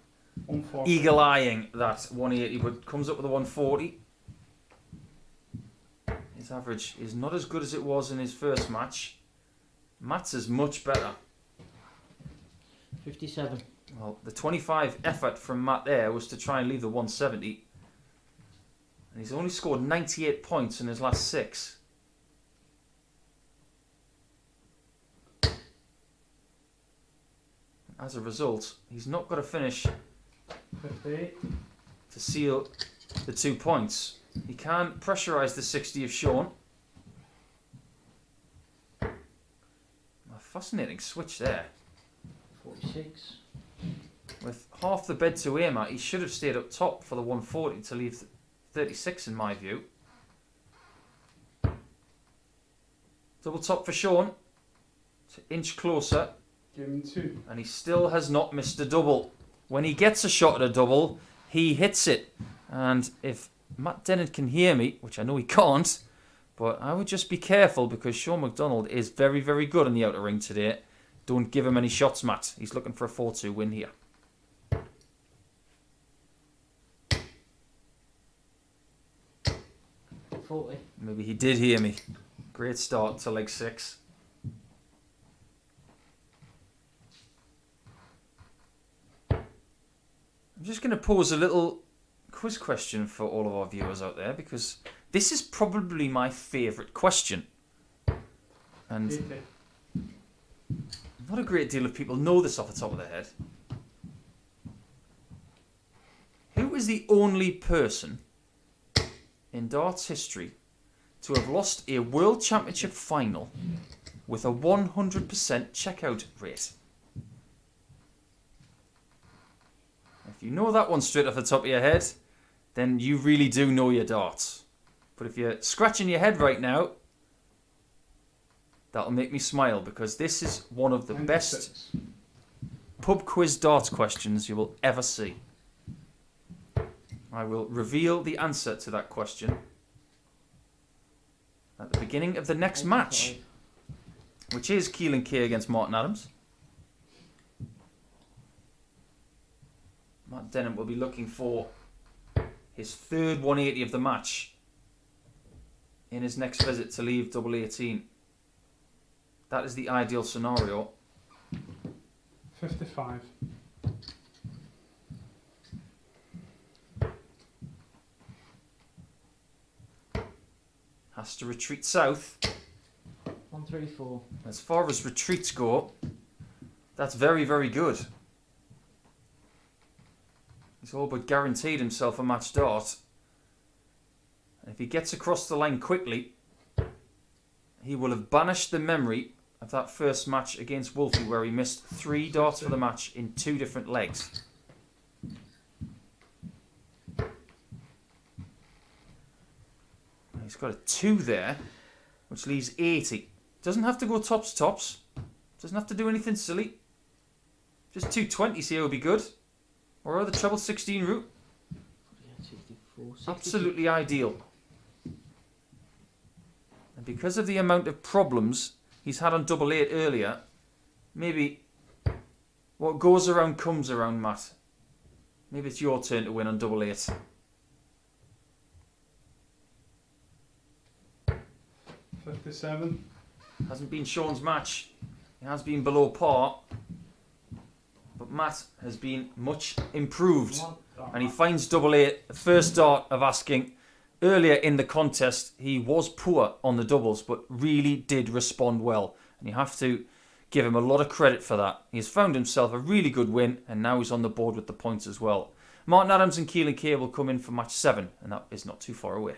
that 180, but comes up with a 140. His average is not as good as it was in his first match. Matt's is much better. 57. Well, the 25 effort from Matt there was to try and leave the 170. And he's only scored 98 points in his last 6. As a result, he's not got to finish 58. to seal the 2 points. He can't pressurise the 60 of Shaun. A fascinating switch there. 46. With half the bed to aim at, he should have stayed up top for the 140 to leave 36 in my view. Double top for Shaun. It's an inch closer. Give him 2. And he still has not missed a double. When he gets a shot at a double, he hits it. And if Matt Dennant can hear me, which I know he can't, but I would just be careful because Shaun McDonald is very, very good in the outer ring today. Don't give him any shots, Matt. He's looking for a 4-2 win here. Maybe he did hear me. Great start to leg 6. I'm just going to pose a little quiz question for all of our viewers out there because this is probably my favourite question. And 80. not a great deal of people know this off the top of their head. Who is the only person in darts history to have lost a World Championship final with a 100% checkout rate? If you know that one straight off the top of your head, then you really do know your darts. But if you're scratching your head right now, that'll make me smile, because this is one of the best 96. pub quiz darts questions you will ever see. I will reveal the answer to that question at the beginning of the next match, 85. which is Keelan K against Martin Adams. Matt Dennant will be looking for his third 180 of the match in his next visit to leave double 18. That is the ideal scenario. 55. Has to retreat south. 134. As far as retreats go, that's very, very good. He's all but guaranteed himself a match dart. And if he gets across the line quickly, he will have banished the memory of that first match against Wolfie, where he missed 3 darts for the match in 2 different legs. He's got a 2 there, which leaves 80. Doesn't have to go tops tops. Doesn't have to do anything silly. Just 220s here would be good. Or the treble 16 route. 64. Absolutely ideal. And because of the amount of problems he's had on double 8 earlier, maybe what goes around comes around, Matt. Maybe it's your turn to win on double 8. 57. Hasn't been Shaun's match. He has been below par. But Matt has been much improved. And he finds double 8. The first dart of asking. Earlier in the contest, he was poor on the doubles, but really did respond well. And you have to give him a lot of credit for that. He's found himself a really good win, and now he's on the board with the points as well. Martin Adams and Keelan K will come in for match 7, and that is not too far away.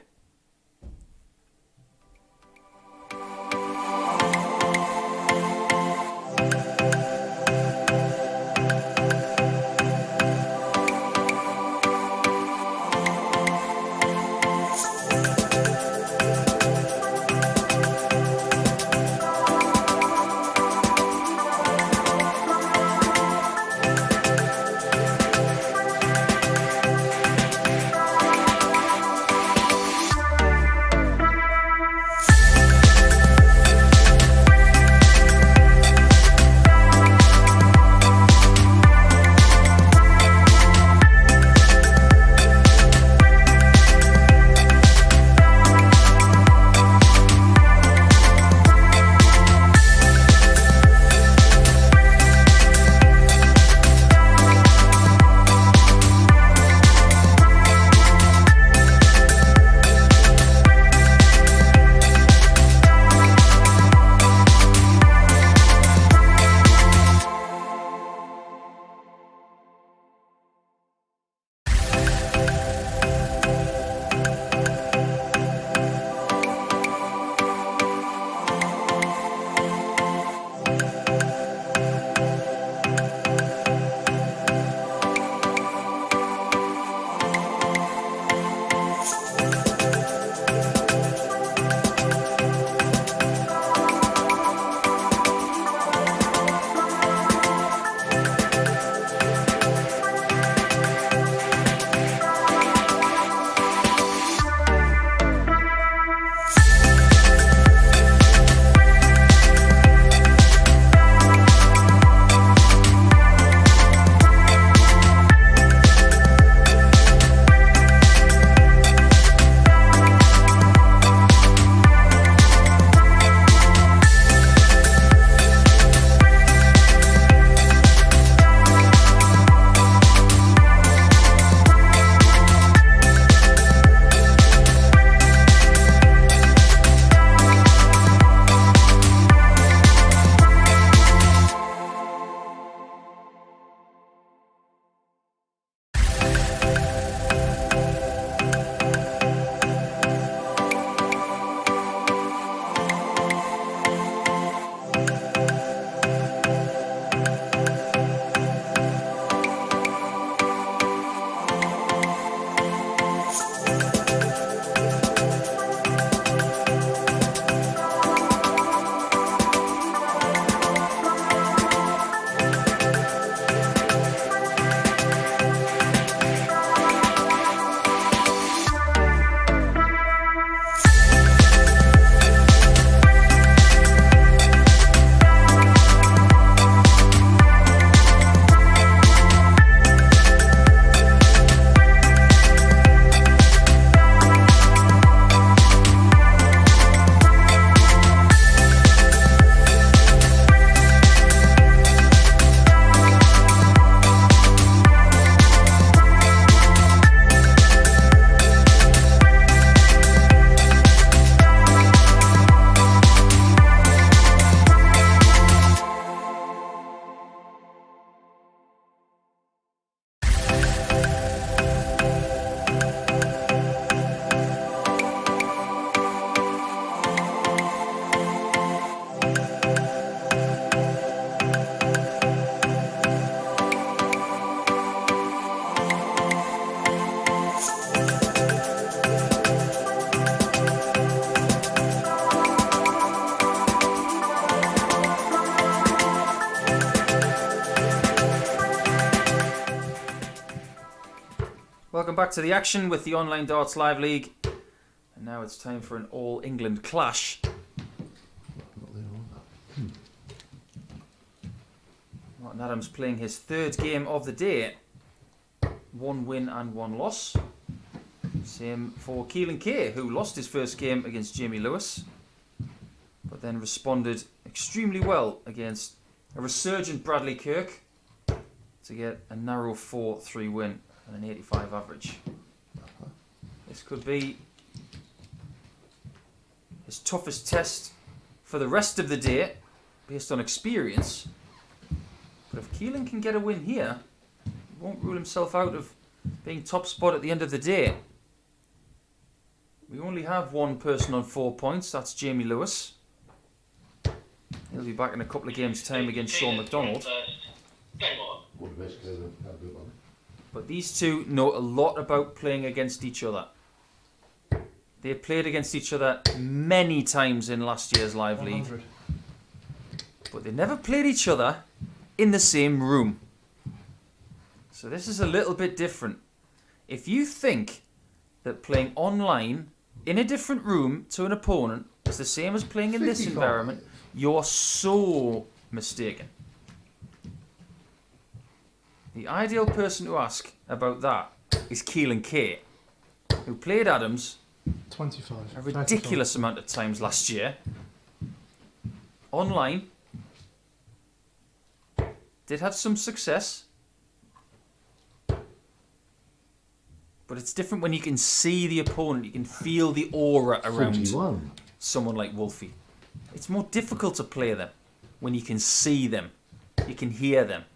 Welcome back to the action with the Online Darts Live League. And now it's time for an All-England clash. Not there either. Martin Adams playing his third game of the day. 1 win and 1 loss. Same for Keelan Kay, who lost his first game against Jamie Lewis, but then responded extremely well against a resurgent Bradley Kirk to get a narrow 4-3 win and an 85 average. This could be his toughest test for the rest of the day, based on experience. But if Keelan can get a win here, he won't rule himself out of being top spot at the end of the day. We only have one person on 4 points, that's Jamie Lewis. He'll be back in a couple of games' time against Shaun McDonald. Game on. What the best go to have a good one. But these two know a lot about playing against each other. They played against each other many times in last year's Live League, 100. but they never played each other in the same room. So this is a little bit different. If you think that playing online in a different room to an opponent is the same as playing in this 55. environment, you're so mistaken. The ideal person to ask about that is Keelan Kay, who played Adams 25. a ridiculous amount of times last year. Online, did have some success, but it's different when you can see the opponent, you can feel the aura around 41. someone like Wolfie. It's more difficult to play them when you can see them, you can hear them.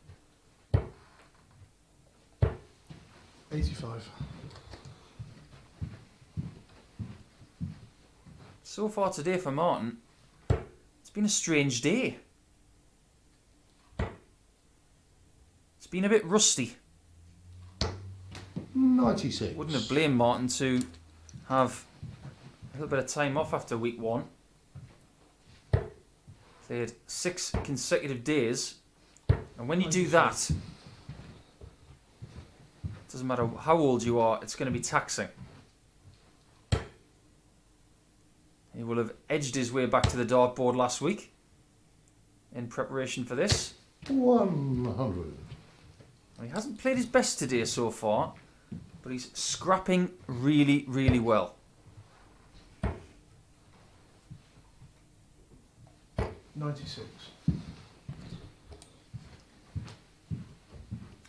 85. So far today for Martin, it's been a strange day. It's been a bit rusty. 96. Wouldn't have blamed Martin to have a little bit of time off after week 1. Played 6 consecutive days, and when you do that, it doesn't matter how old you are, it's going to be taxing. He will have edged his way back to the dartboard last week in preparation for this. 100. He hasn't played his best today so far, but he's scrapping really, really well. 96.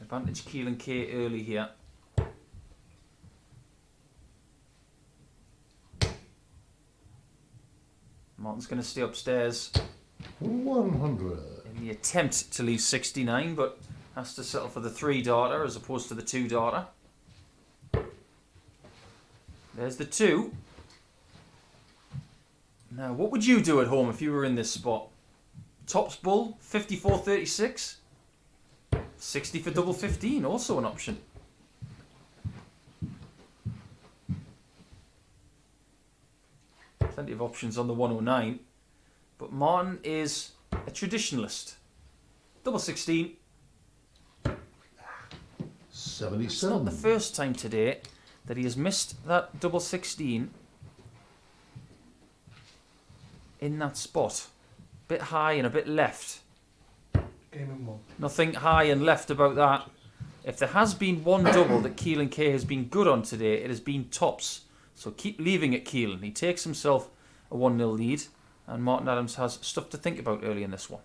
Advantage Keelan Kay early here. Martin's going to stay upstairs 100. in the attempt to leave 69, but has to settle for the 3 darter as opposed to the 2 darter. There's the 2. Now, what would you do at home if you were in this spot? Tops bull, 54.36. 60 for double 15, also an option. Plenty of options on the 109. But Martin is a traditionalist. Double 16. It's 77. not the first time today that he has missed that double 16 in that spot. Bit high and a bit left. Game in 1. Nothing high and left about that. If there has been one double that Keelan Kay has been good on today, it has been tops. So keep leaving it, Keelan. He takes himself a 1-0 lead, and Martin Adams has stuff to think about early in this one.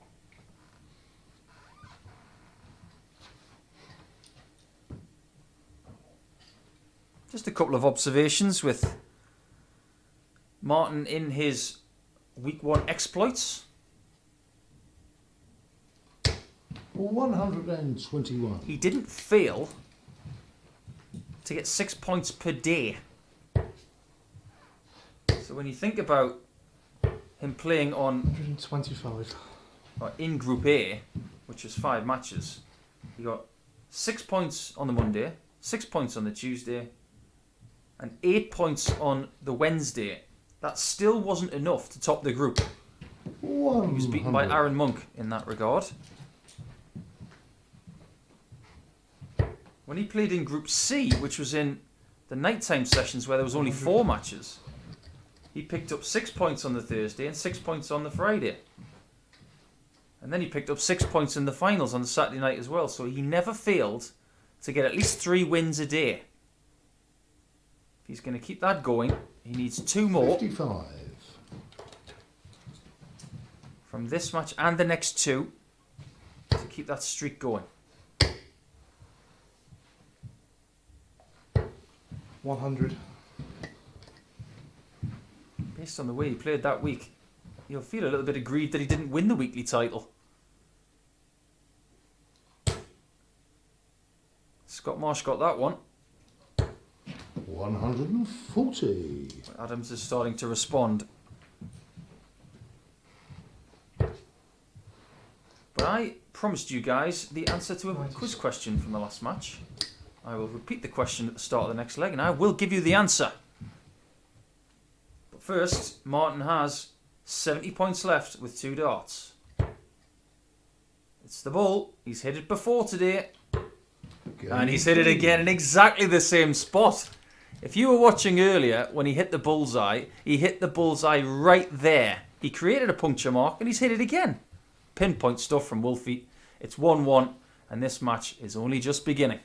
Just a couple of observations with Martin in his week 1 exploits. 121. He didn't fail to get 6 points per day. So when you think about him playing on 125. in Group A, which is 5 matches, he got 6 points on the Monday, 6 points on the Tuesday, and 8 points on the Wednesday. That still wasn't enough to top the group. He was beaten by Aaron Monk in that regard. When he played in Group C, which was in the nighttime sessions where there was only 4 matches, he picked up 6 points on the Thursday and 6 points on the Friday. And then he picked up 6 points in the finals on the Saturday night as well. So he never failed to get at least 3 wins a day. If he's going to keep that going, he needs 2 more 55. from this match and the next 2 to keep that streak going. 100. Based on the way he played that week, you'll feel a little bit aggrieved that he didn't win the weekly title. Scott Marsh got that one. 140. Adams is starting to respond. But I promised you guys the answer to a quiz question from the last match. I will repeat the question at the start of the next leg and I will give you the answer. But first, Martin has 70 points left with 2 darts. It's the ball. He's hit it before today. And he's hit it again in exactly the same spot. If you were watching earlier when he hit the bullseye, he hit the bullseye right there. He created a puncture mark and he's hit it again. Pinpoint stuff from Wolfie. It's 1-1 and this match is only just beginning.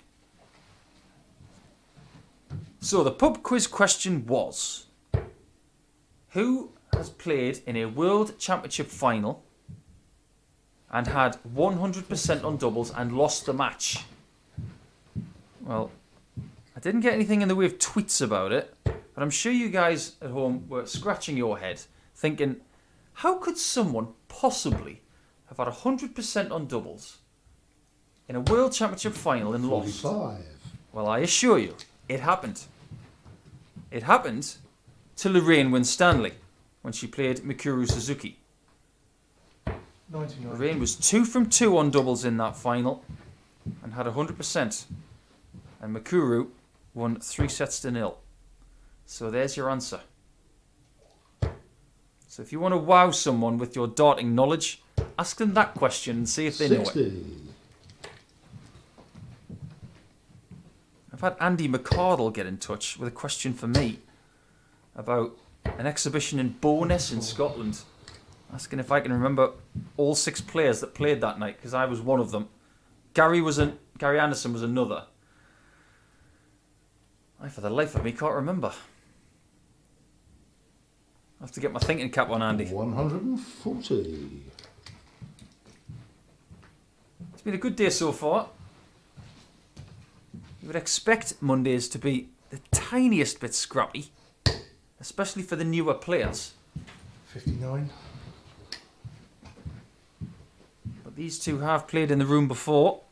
So the pub quiz question was, who has played in a World Championship final and had 100% on doubles and lost the match? Well, I didn't get anything in the way of tweets about it, but I'm sure you guys at home were scratching your head thinking, how could someone possibly have had 100% on doubles in a World Championship final and lost? 45. Well, I assure you, it happened. It happened to Lorraine Winstanley when she played Mikuru Suzuki. 99. Lorraine was 2 from 2 on doubles in that final and had 100%. And Mikuru won 3-0. So there's your answer. So if you want to wow someone with your darting knowledge, ask them that question and see if they know it. 60. I've had Andy McCardle get in touch with a question for me about an exhibition in Bo'ness in Scotland, asking if I can remember all 6 players that played that night, because I was one of them. Gary Anderson was another. I, for the life of me, can't remember. I'll have to get my thinking cap on, Andy. 140. It's been a good day so far. You would expect Mondays to be the tiniest bit scrappy, especially for the newer players. 59. But these two have played in the room before.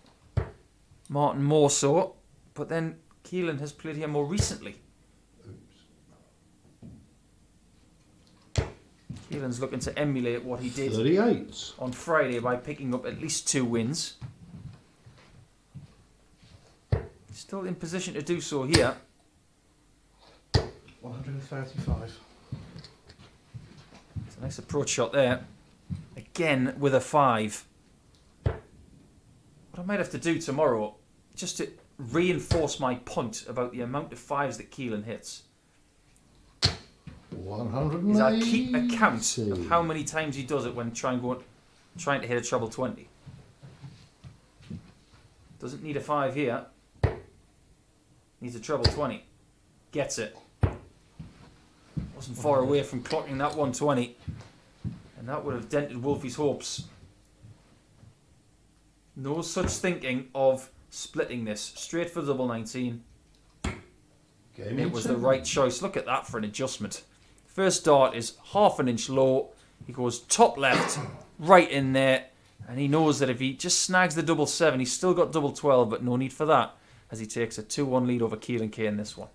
Martin more so, but then Keelan has played here more recently. Keelan's looking to emulate what he did 38. on Friday by picking up at least 2 wins. Still in position to do so here. 135. It's a nice approach shot there. Again with a 5. What I might have to do tomorrow, just to reinforce my point about the amount of 5s that Keelan hits, 180. is I'll keep a count of how many times he does it when trying to hit a treble 20. Doesn't need a 5 here. Needs a treble 20. Gets it. Wasn't far away from clocking that 120. And that would have dented Wolfie's hopes. No such thinking of splitting this. Straight for double 19. It was the right choice. Look at that for an adjustment. First dart is half an inch low. He goes top left, right in there. And he knows that if he just snags the double 7, he's still got double 12, but no need for that, as he takes a 2-1 lead over Keelan K in this one.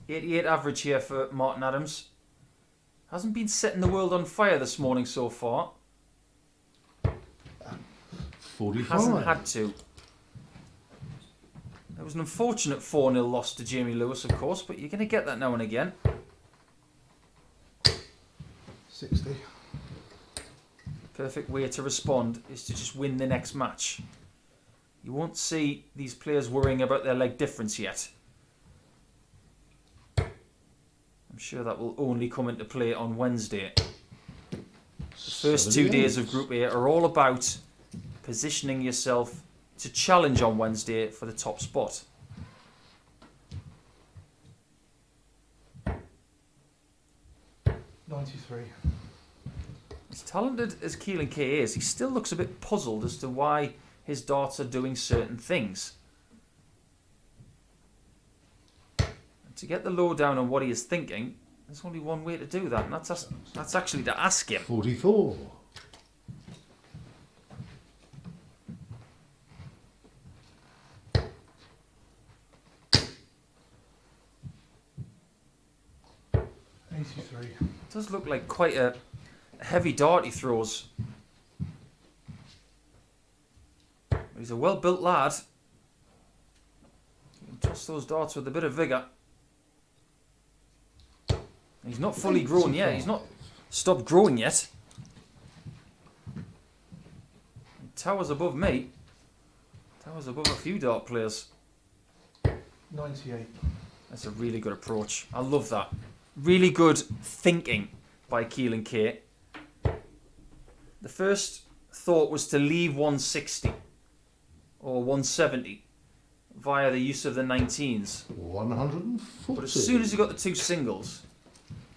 .88 average here for Martin Adams. Hasn't been setting the world on fire this morning so far. 45. Hasn't had to. It was an unfortunate 4-0 loss to Jamie Lewis, of course, but you're going to get that now and again. 60. Perfect way to respond is to just win the next match. You won't see these players worrying about their leg difference yet. I'm sure that will only come into play on Wednesday. The first 2 days of Group A are all about positioning yourself to challenge on Wednesday for the top spot. $93. As talented as Keelan K is, he still looks a bit puzzled as to why his darts are doing certain things. And to get the lowdown on what he is thinking, there's only one way to do that, and that's actually to ask him. 44. $83. It does look like quite a heavy dart he throws. But he's a well-built lad. He can toss those darts with a bit of vigour. He's not fully grown yet. He's not stopped growing yet. He towers above me. Towers above a few dart players. 98. That's a really good approach. I love that. Really good thinking by Keelan K. The first thought was to leave 160 or 170 via the use of the 19s. 140. But as soon as he got the two singles,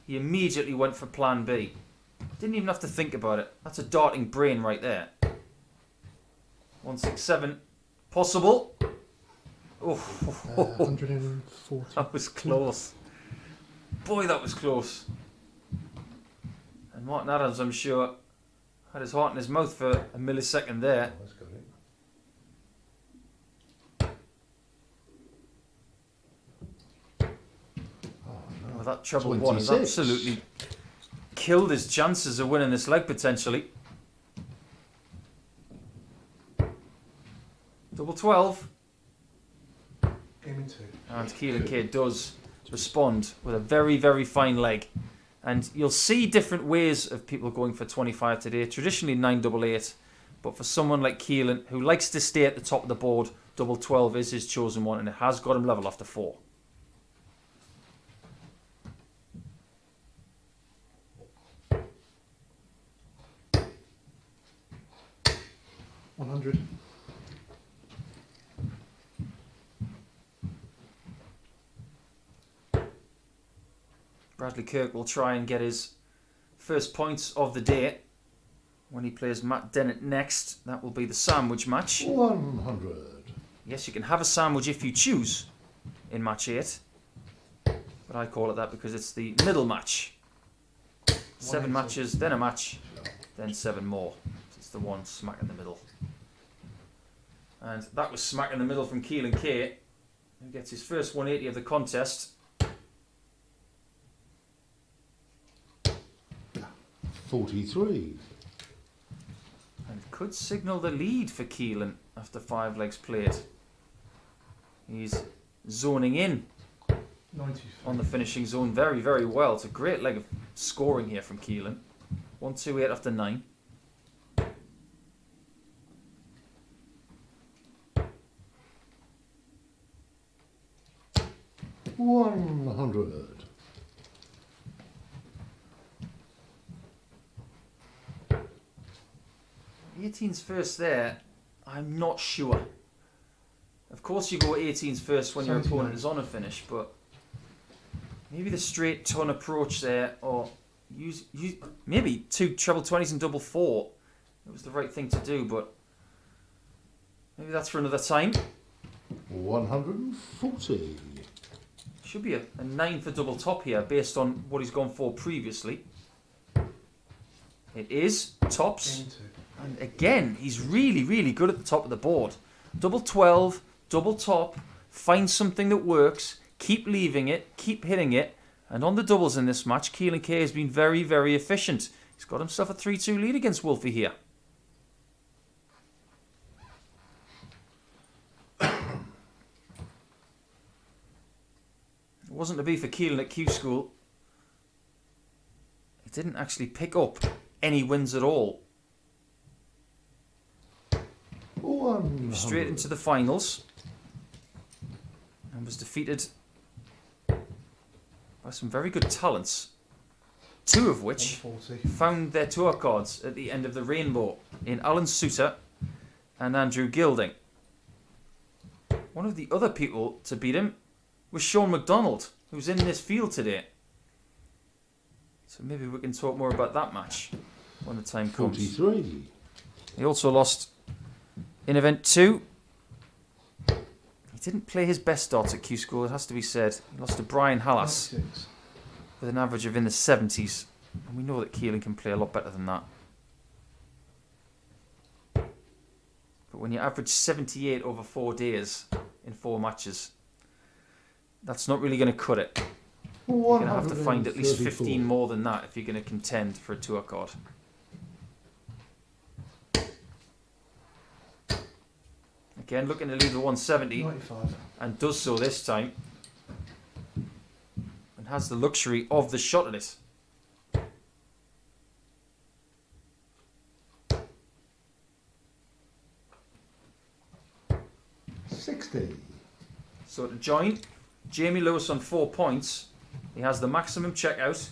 he immediately went for plan B. Didn't even have to think about it. That's a darting brain right there. 167. Possible. Oh, 140. that was close. Boy, that was close. And Martin Adams, I'm sure, had his heart in his mouth for a millisecond there. That's got it. Oh, that treble one has 26. absolutely killed his chances of winning this leg potentially. Double 12. Game in 2. And Keelan K does respond with a very, very fine leg. And you'll see different ways of people going for 25 today. Traditionally 988. But for someone like Keelan, who likes to stay at the top of the board, double 12 is his chosen one. And it has got him level after 4. $100. Bradley Kirk will try and get his first points of the day when he plays Matt Dennant next. That will be the sandwich match. 100. Yes, you can have a sandwich if you choose in match 8. But I call it that because it's the middle match. 7 matches, then a match, then 7 more. It's the one smack in the middle. And that was smack in the middle from Keelan K, who gets his first 180 of the contest. 43. And it could signal the lead for Keelan after 5 legs played. He's zoning in 93. on the finishing zone very, very well. It's a great leg of scoring here from Keelan. 128 after 9. $100. 18's first there, I'm not sure. Of course you go 18's first when your 79. opponent is on a finish, but maybe the straight ton approach there, or use maybe 2 treble 20s and double 4. It was the right thing to do, but maybe that's for another time. 140. Should be a 9 for double top here based on what he's gone for previously. It is tops. Game 2. And again, he's really, really good at the top of the board. Double 12, double top, find something that works, keep leaving it, keep hitting it. And on the doubles in this match, Keelan K has been very, very efficient. He's got himself a 3-2 lead against Wolfie here. It wasn't to be for Keelan at Q School. He didn't actually pick up any wins at all. He 100. was straight into the finals and was defeated by some very good talents, two of which 140. found their tour cards at the end of the rainbow in Alan Suter and Andrew Gilding. One of the other people to beat him was Shaun McDonald, who's in this field today. So maybe we can talk more about that match when the time comes. 43. He also lost in event 2. He didn't play his best darts at Q School, it has to be said. He lost to Brian Hallas 96. with an average of in the 70s. And we know that Keelan can play a lot better than that. But when you average 78 over 4 days in 4 matches, that's not really going to cut it. You're going to have to find at least 15 more than that if you're going to contend for a tour card. Again, looking to leave the 170, 95. and does so this time. And has the luxury of the shot at it. $60. So to join, Jamie Lewis on 4 points. He has the maximum checkout.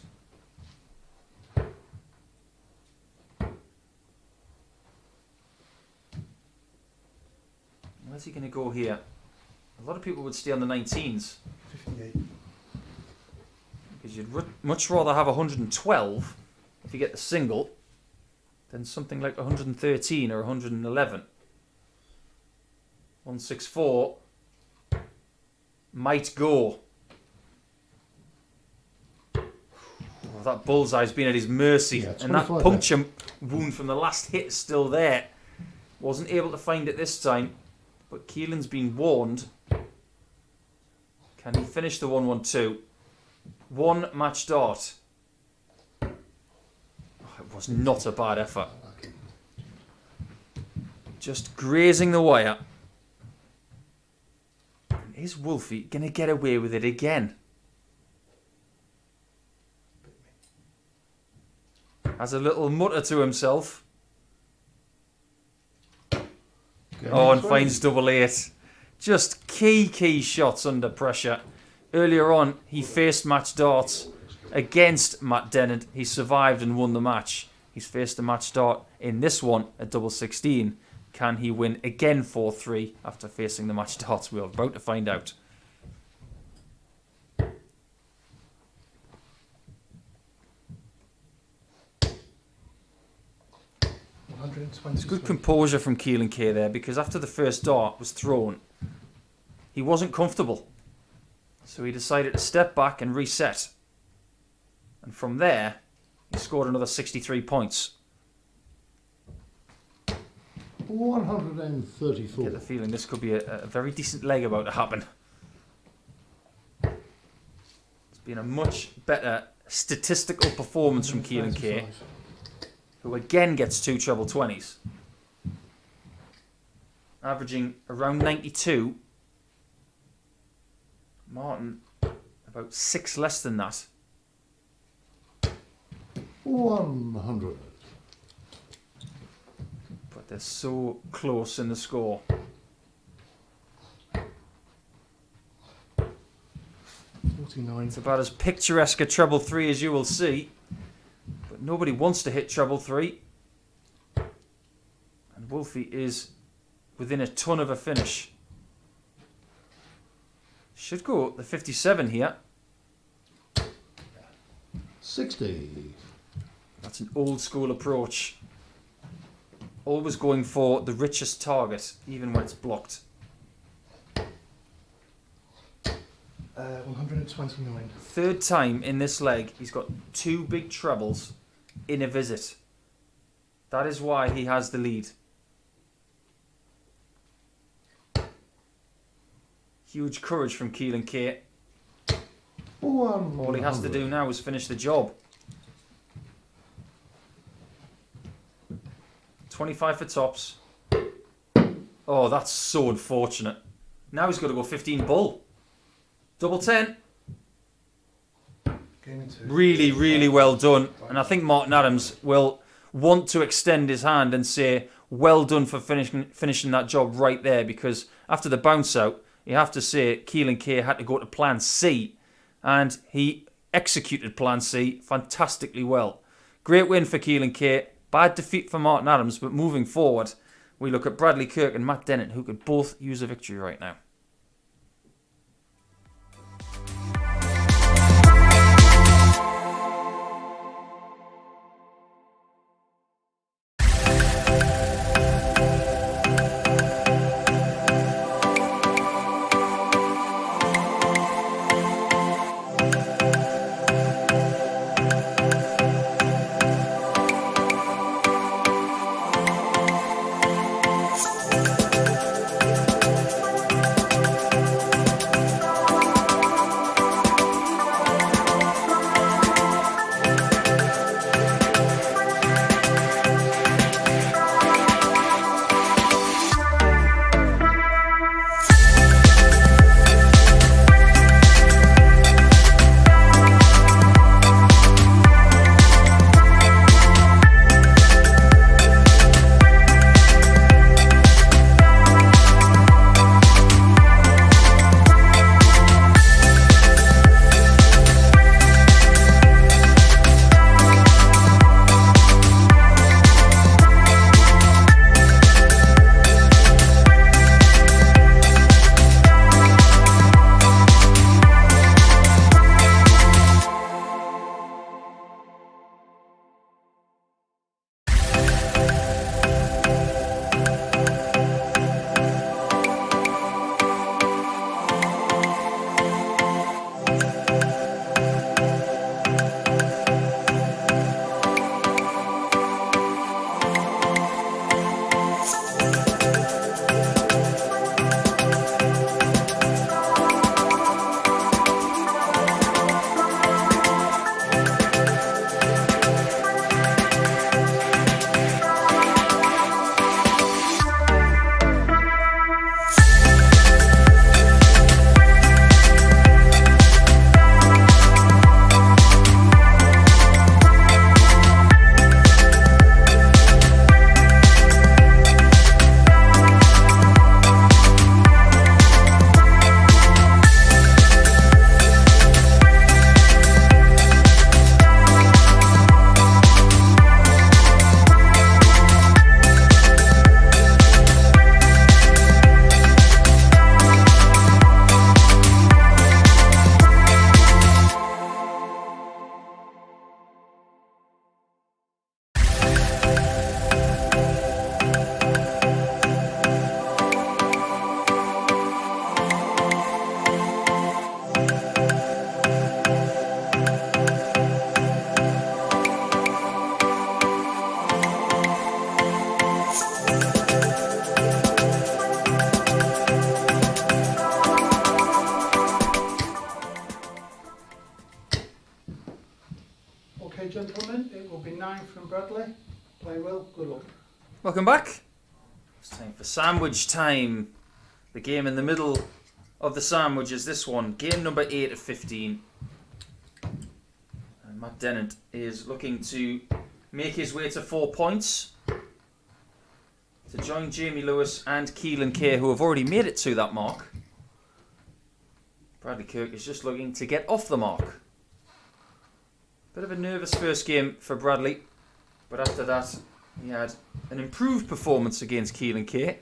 Where's he going to go here? A lot of people would stay on the 19s 58. because you'd much rather have 112 if you get the single than something like 113 or 111. 164 might go. Oh, that bullseye's been at his mercy, Yeah, and that 25 puncture wound from the last hit is still there. Wasn't able to find it this time, but Keelan's been warned. Can he finish the 112? One match dart. Oh, it was not a bad effort. Just grazing the wire. Is Wolfie going to get away with it again? Has a little mutter to himself. Oh, and finds double 8. Just key shots under pressure. Earlier on, he faced match darts against Matt Dennant. He survived and won the match. He's faced a match dart in this one at double 16. Can he win again 4-3 after facing the match darts? We're about to find out. There's good composure from Keelan K there, because after the first dart was thrown, he wasn't comfortable. So he decided to step back and reset. And from there, he scored another 63 points. 134. I get the feeling this could be a very decent leg about to happen. It's been a much better statistical performance from Keelan K, who again gets 2 treble 20s. Averaging around 92. Martin, about 6 less than that. 100. But they're so close in the score. 49. It's about as picturesque a treble 3 as you will see. But nobody wants to hit treble 3. And Wolfie is within a ton of a finish. Should go the 57 here. 60. That's an old school approach. Always going for the richest target, even when it's blocked. 129. Third time in this leg, he's got 2 big trebles in a visit. That is why he has the lead. Huge courage from Keelan K. All he has to do now is finish the job. 25 for tops. Oh, that's so unfortunate. Now he's got to go 15 bull. Double 10. Game in 2. Really, really well done. And I think Martin Adams will want to extend his hand and say, well done for finishing that job right there, because after the bounce out, you have to say Keelan K had to go to plan C, and he executed plan C fantastically well. Great win for Keelan K. Bad defeat for Martin Adams, but moving forward, we look at Bradley Kirk and Matt Dennant, who could both use a victory right now. Okay, gentlemen, it will be 9 from Bradley. Play well, good luck. Welcome back. It's time for sandwich time. The game in the middle of the sandwich is this one. Game number 8 of 15. And Matt Dennant is looking to make his way to 4 points to join Jamie Lewis and Keelan K, who have already made it to that mark. Bradley Kirk is just looking to get off the mark. Bit of a nervous first game for Bradley, but after that he had an improved performance against Keelan K,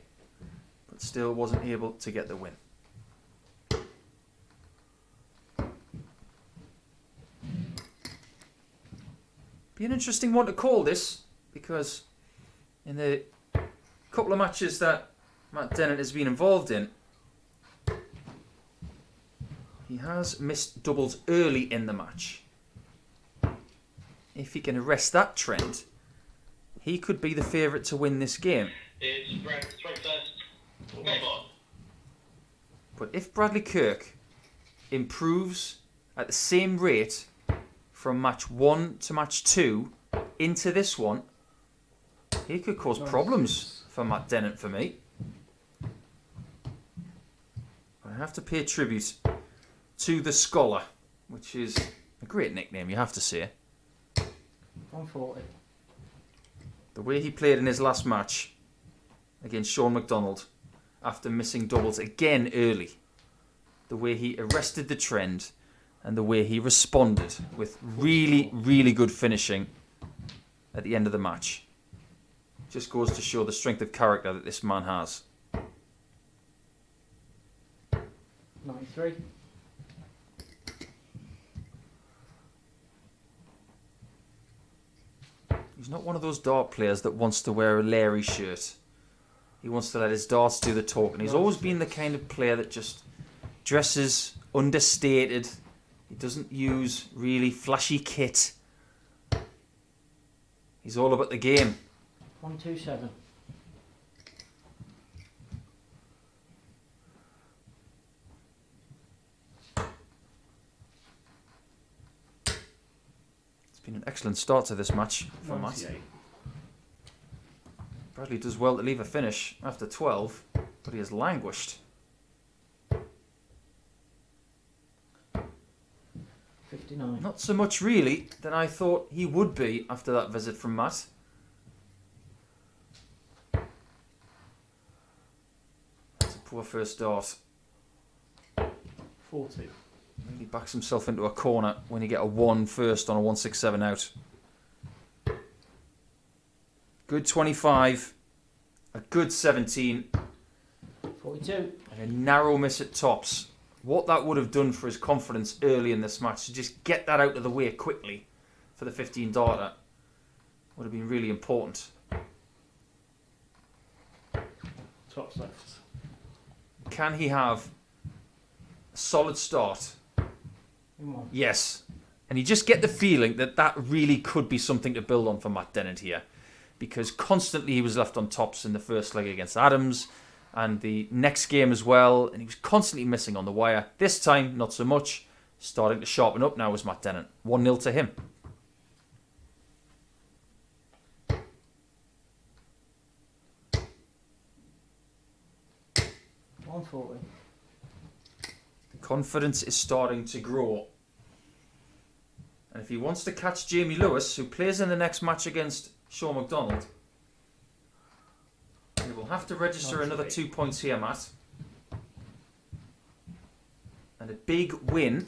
but still wasn't able to get the win. Be an interesting one to call this, because in the couple of matches that Matt Dennant has been involved in, he has missed doubles early in the match. If he can arrest that trend, he could be the favourite to win this game. It's Brad, straight first. Game on. But if Bradley Kirk improves at the same rate from match 1 to match 2 into this one, he could cause problems for Matt Dennant for me. I have to pay tribute to the scholar, which is a great nickname, you have to say. 140. The way he played in his last match against Shaun McDonald after missing doubles again early. The way he arrested the trend and the way he responded with really, really good finishing at the end of the match. Just goes to show the strength of character that this man has. 93. He's not one of those dart players that wants to wear a Larry shirt. He wants to let his darts do the talking. He's always been the kind of player that just dresses understated. He doesn't use really flashy kit. He's all about the game. 127. It's been an excellent start to this match for Matt. 98. Bradley does well to leave a finish after 12, but he has languished. 59. Not so much really than I thought he would be after that visit from Matt. That's a poor first dart. 40. Really backs himself into a corner when you get a 1 first on a 167 out. Good 25, a good 17, 42. and a narrow miss at tops. What that would have done for his confidence early in this match, to just get that out of the way quickly for the 15 darter, would have been really important. Tops left. Can he have a solid start? In 1. Yes. And you just get the feeling that that really could be something to build on for Matt Dennant here. Because constantly he was left on tops in the first leg against Adams and the next game as well. And he was constantly missing on the wire. This time, not so much. Starting to sharpen up now was Matt Dennant. 1-0 to him. $140. The confidence is starting to grow. And if he wants to catch Jamie Lewis, who plays in the next match against Shaun McDonald, he will have to register another 2 points here, Matt. And a big win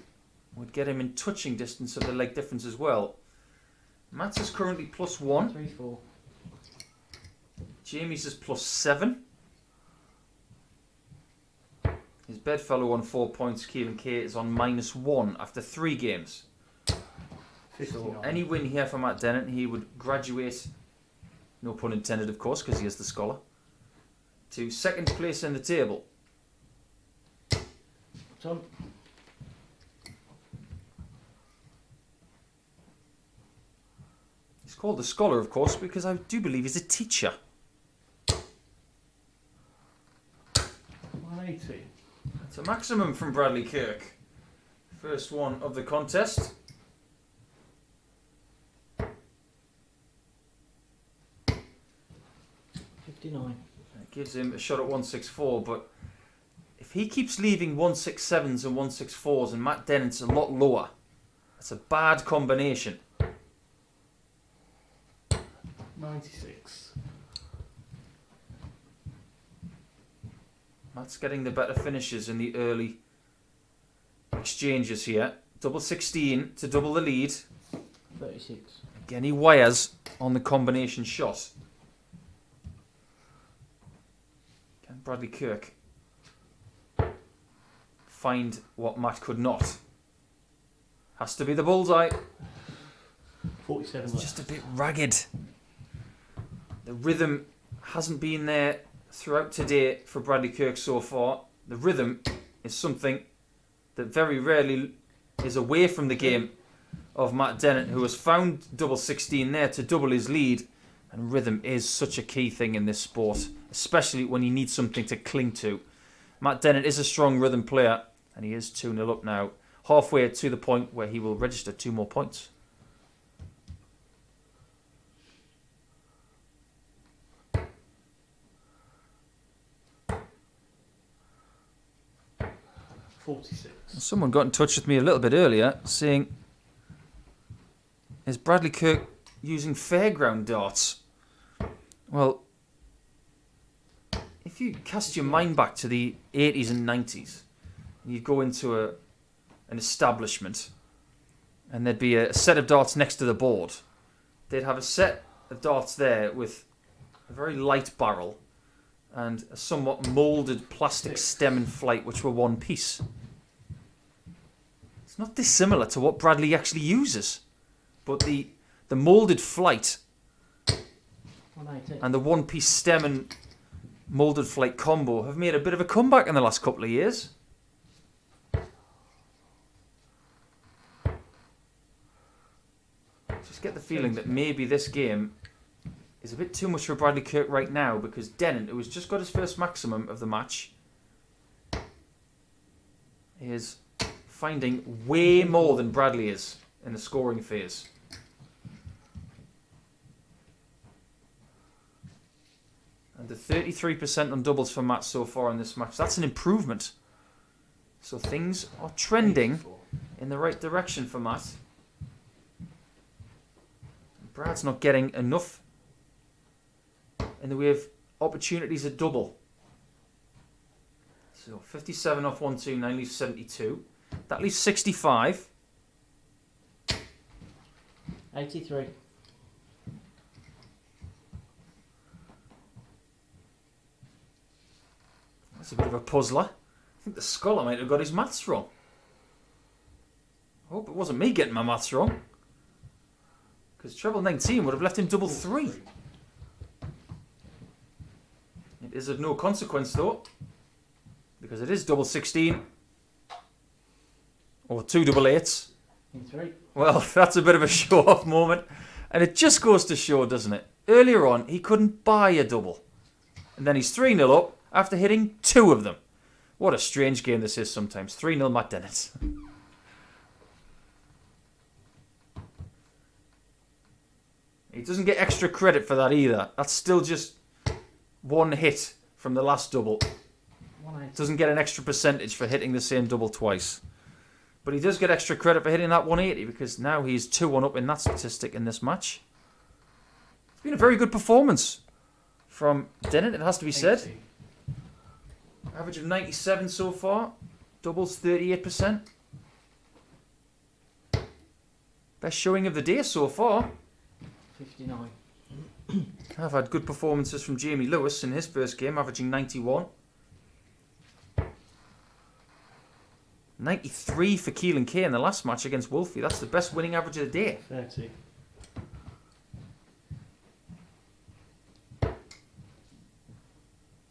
would get him in touching distance of the leg difference as well. Matt's is currently +1. 34. Jamie's is +7. His bedfellow on 4 points, Keelan K, is on -1 after 3 games. 59. So any win here for Matt Dennant, he would graduate, no pun intended of course, because he is the scholar, to second place in the table. Tom. He's called the scholar, of course, because I do believe he's a teacher. 180. It's a maximum from Bradley Kirk. First one of the contest. $59. It gives him a shot at 164, but if he keeps leaving 167s and 164s and Matt Dennant's a lot lower, that's a bad combination. 96. Matt's getting the better finishes in the early exchanges here. Double 16 to double the lead. 36. Again, he wires on the combination shot. Can Bradley Kirk find what Matt could not? Has to be the bullseye. 47 It's left. just a bit ragged. The rhythm hasn't been there throughout today for Bradley Kirk so far. The rhythm is something that very rarely is away from the game of Matt Dennant, who has found double 16 there to double his lead. And rhythm is such a key thing in this sport, especially when you need something to cling to. Matt Dennant is a strong rhythm player, and he is 2-0 up now, halfway to the point where he will register 2 more points. $46. Someone got in touch with me a little bit earlier saying is Bradley Kirk using fairground darts? Well, if you cast your mind back to the 80s and 90s, you go into an establishment and there'd be a set of darts next to the board. They'd have a set of darts there with a very light barrel and a somewhat moulded plastic stem and flight, which were one piece. It's not dissimilar to what Bradley actually uses, but the moulded flight 180. and the one-piece stem and moulded flight combo have made a bit of a comeback in the last couple of years. Just get the feeling that maybe this game is a bit too much for Bradley Kirk right now, because Dennant, who has just got his first maximum of the match, is finding way more than Bradley is in the scoring phase. And the 33% on doubles for Matt so far in this match, that's an improvement. So things are trending in the right direction for Matt. Brad's not getting enough in the way of opportunities at double. So 57 off 129 leaves 72. That leaves 65. 83. That's a bit of a puzzler. I think the scholar might have got his maths wrong. I hope it wasn't me getting my maths wrong, because treble 19 would have left him double 3. It is of no consequence though, because it is double 16 or 2 double 8s. In 3. Well, that's a bit of a show-off moment, and it just goes to show, doesn't it? Earlier on, he couldn't buy a double, and then he's 3-0 up after hitting 2 of them. What a strange game this is sometimes. 3-0 Matt Dennant. He doesn't get extra credit for that either. That's still just one hit from the last double. 180. Doesn't get an extra percentage for hitting the same double twice. But he does get extra credit for hitting that 180, because now he's 2-1 up in that statistic in this match. It's been a very good performance from Dennant, it has to be said. 80. Average of 97 so far. Doubles 38%. Best showing of the day so far. 59. I've had good performances from Jamie Lewis in his first game, averaging 91. 93 for Keelan K in the last match against Wolfie. That's the best winning average of the day. 30.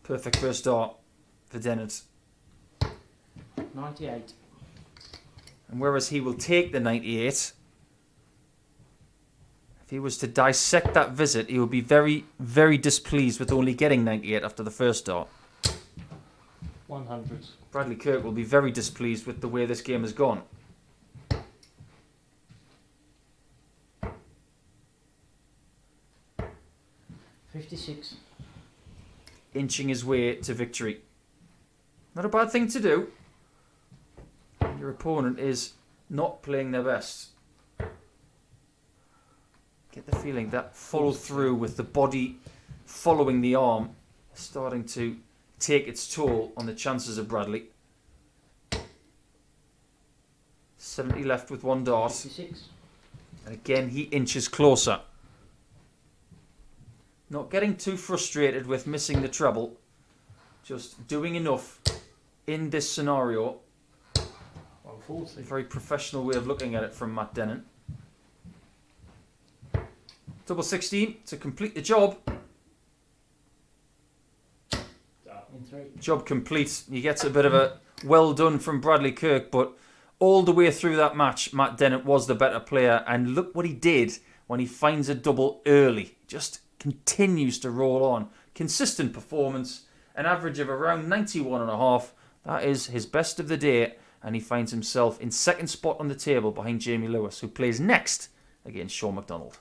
Perfect first start for Dennant. 98. And whereas he will take the 98, if he was to dissect that visit, he would be very, very displeased with only getting 98 after the first start. 100. Bradley Kirk will be very displeased with the way this game has gone. $56. Inching his way to victory. Not a bad thing to do. Your opponent is not playing their best. Get the feeling that follow through with the body following the arm starting to take its toll on the chances of Bradley. 70 left with one dart. 56. And again, he inches closer. Not getting too frustrated with missing the treble. Just doing enough in this scenario. 140. A very professional way of looking at it from Matt Dennant. Double 16 to complete the job. In 3. Job complete. He gets a bit of a well done from Bradley Kirk, but all the way through that match, Matt Dennant was the better player, and look what he did when he finds a double early. Just continues to roll on. Consistent performance, an average of around 91.5. That is his best of the day, and he finds himself in second spot on the table behind Jamie Lewis, who plays next against Shaun McDonald.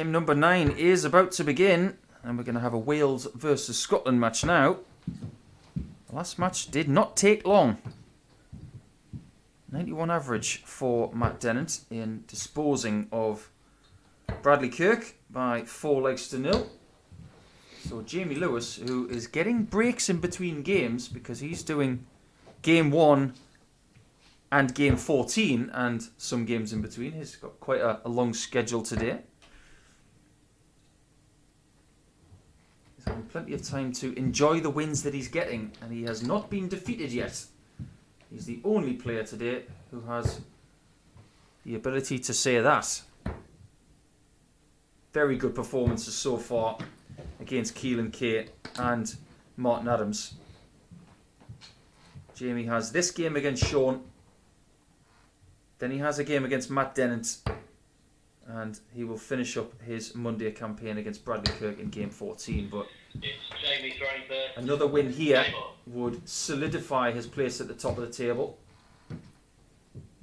Game number 9 is about to begin, and we're going to have a Wales versus Scotland match now. The last match did not take long. 91 average for Matt Dennant in disposing of Bradley Kirk by 4-0. So Jamie Lewis, who is getting breaks in between games because he's doing game 1 and game 14 and some games in between. He's got quite a long schedule today. He's having plenty of time to enjoy the wins that he's getting, and he has not been defeated yet. He's the only player today who has the ability to say that. Very good performances so far against Keelan, Kate and Martin Adams. Jamie has this game against Shaun. Then he has a game against Matt Dennant. And he will finish up his Monday campaign against Bradley Kirk in game 14. But It's Jamie throwing first. another win here Game on. would solidify his place at the top of the table,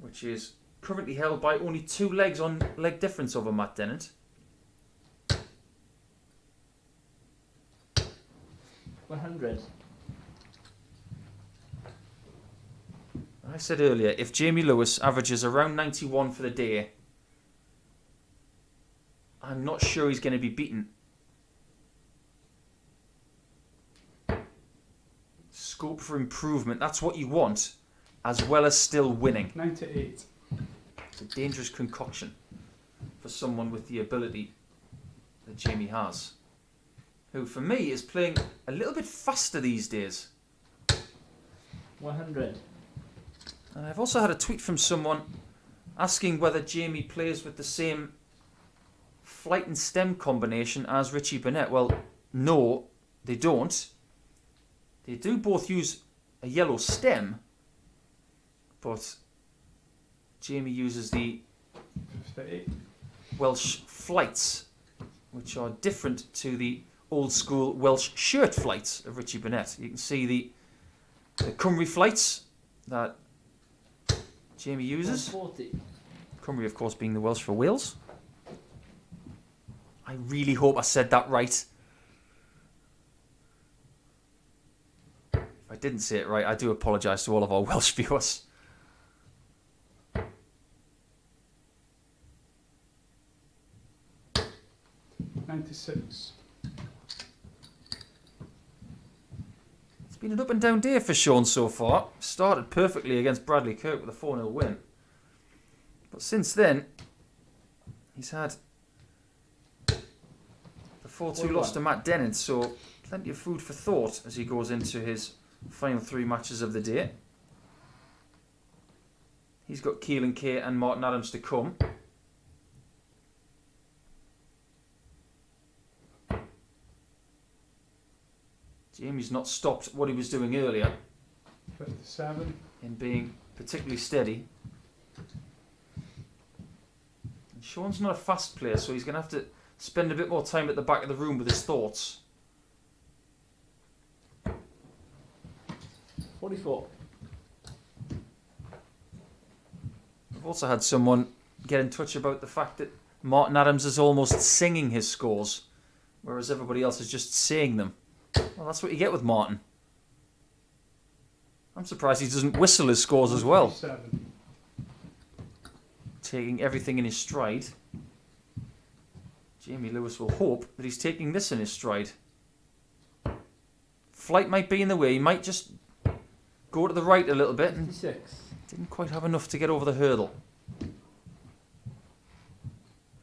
which is currently held by only 2 legs on leg difference over Matt Dennant. 100. I said earlier, if Jamie Lewis averages around 91 for the day, I'm not sure he's going to be beaten. Scope for improvement, that's what you want, as well as still winning. 98. It's a dangerous concoction for someone with the ability that Jamie has, who for me is playing a little bit faster these days. 100. And I've also had a tweet from someone asking whether Jamie plays with the same flight and stem combination as Richie Burnett. Well, no, they don't. They do both use a yellow stem, but Jamie uses the 58. Welsh flights, which are different to the old school Welsh shirt flights of Richie Burnett. You can see the Cymru flights that Jamie uses. 140. Cymru, of course, being the Welsh for Wales. I really hope I said that right. If I didn't say it right, I do apologise to all of our Welsh viewers. $96. It's been an up and down day for Shaun so far. Started perfectly against Bradley Kirk with a 4-0 win. But since then, he's had the 4-2 loss to Matt Dennant, so plenty of food for thought as he goes into his final 3 matches of the day. He's got Keelan, Kate and Martin Adams to come. Jamie's not stopped what he was doing earlier 57. in being particularly steady. And Shaun's not a fast player, so he's going to have to spend a bit more time at the back of the room with his thoughts. 44. I've also had someone get in touch about the fact that Martin Adams is almost singing his scores, whereas everybody else is just saying them. Well, that's what you get with Martin. I'm surprised he doesn't whistle his scores as well. 57. Taking everything in his stride. Jamie Lewis will hope that he's taking this in his stride. Flight might be in the way. He might just go to the right a little bit and 56. didn't quite have enough to get over the hurdle.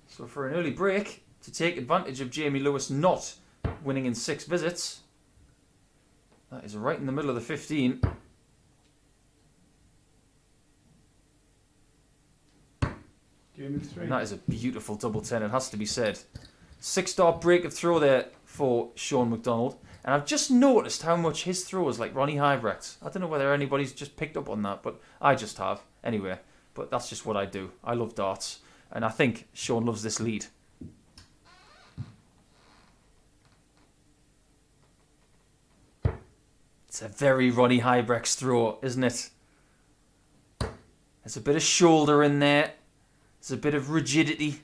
So for an early break, to take advantage of Jamie Lewis not winning in 6 visits, that is right in the middle of the 15. Game in 3. And that is a beautiful double 10, it has to be said. 6-star break of throw there for Shaun McDonald. And I've just noticed how much his throw is like Ronnie Hybrecht's. I don't know whether anybody's just picked up on that, but I just have. Anyway, but that's just what I do. I love darts. And I think Shaun loves this lead. It's a very Ronnie Hybrecht's throw, isn't it? There's a bit of shoulder in there. There's a bit of rigidity.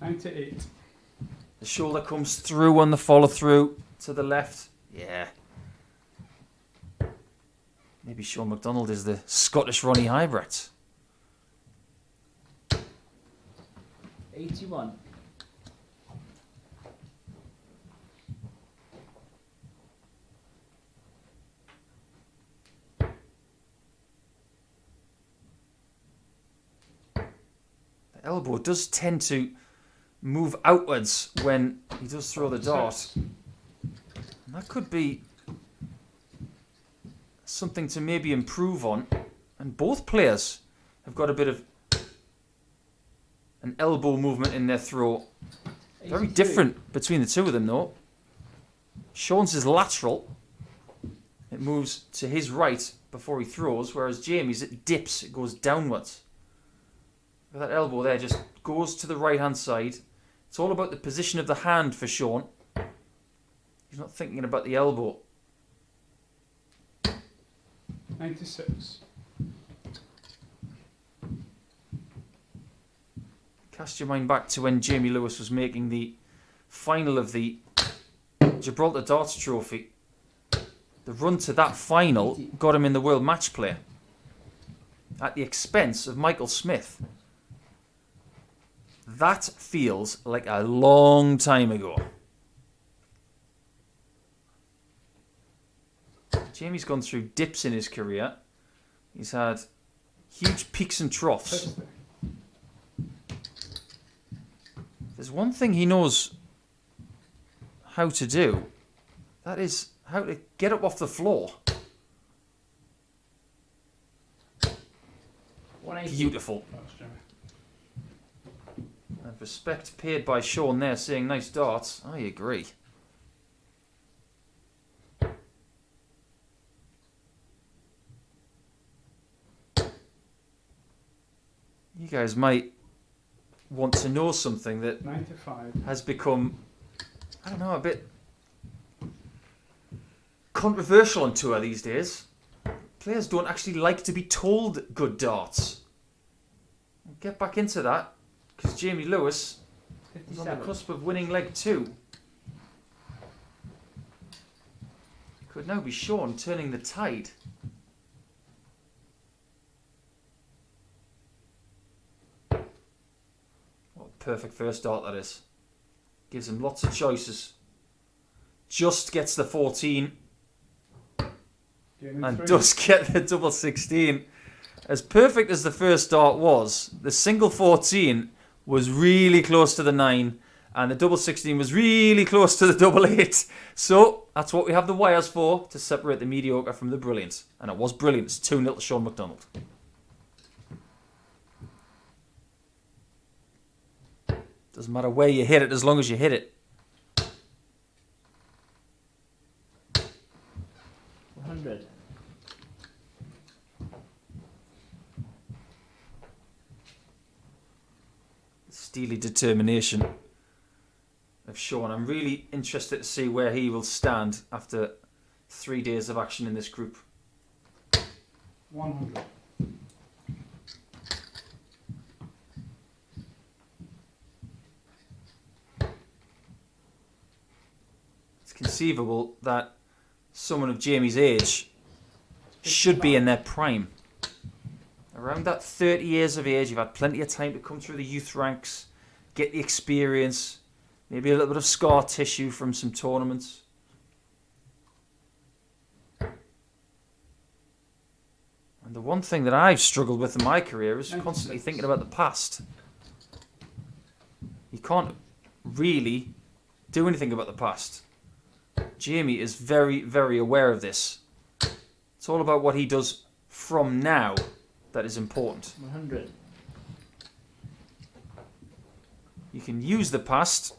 98. The shoulder comes through on the follow through to the left. Yeah. Maybe Shaun McDonald is the Scottish Ronnie hybrid. 81. The elbow does tend to move outwards when he does throw the dart. And that could be something to maybe improve on. And both players have got a bit of an elbow movement in their throw. Very 82. different between the two of them though. Shaun's is lateral. It moves to his right before he throws, whereas Jamie's, it dips, it goes downwards. That elbow there just goes to the right hand side. It's all about the position of the hand for Shaun. He's not thinking about the elbow. 96. Cast your mind back to when Jamie Lewis was making the final of the Gibraltar Darts Trophy. The run to that final got him in the World Match Play at the expense of Michael Smith. That feels like a long time ago. Jamie's gone through dips in his career. He's had huge peaks and troughs. 50. There's one thing he knows how to do. That is how to get up off the floor. 180. Beautiful. Thanks, Jimmy. And respect paid by Shaun there, saying nice darts. I agree. You guys might want to know something that 95. has become, I don't know, a bit controversial on tour these days. Players don't actually like to be told good darts. We'll get back into that, because Jamie Lewis is on the 57. cusp of winning leg 2. Could now be Shaun turning the tide. What a perfect first dart that is. Gives him lots of choices. Just gets the 14 and does get the double 16. As perfect as the first dart was, the single 14 was really close to the 9 and the double 16 was really close to the double 8. So that's what we have the wires for, to separate the mediocre from the brilliant. And it was brilliant. It's 2-0 to Shaun McDonald. Doesn't matter where you hit it as long as you hit it. 100. Steely determination of Shaun. I'm really interested to see where he will stand after 3 days of action in this group. 100. It's conceivable that someone of Jamie's age should be in their prime. Around that 30 years of age, you've had plenty of time to come through the youth ranks, get the experience, maybe a little bit of scar tissue from some tournaments. And the one thing that I've struggled with in my career is constantly thinking about the past. You can't really do anything about the past. Jamie is very, very aware of this. It's all about what he does from now that is important. 100. You can use the past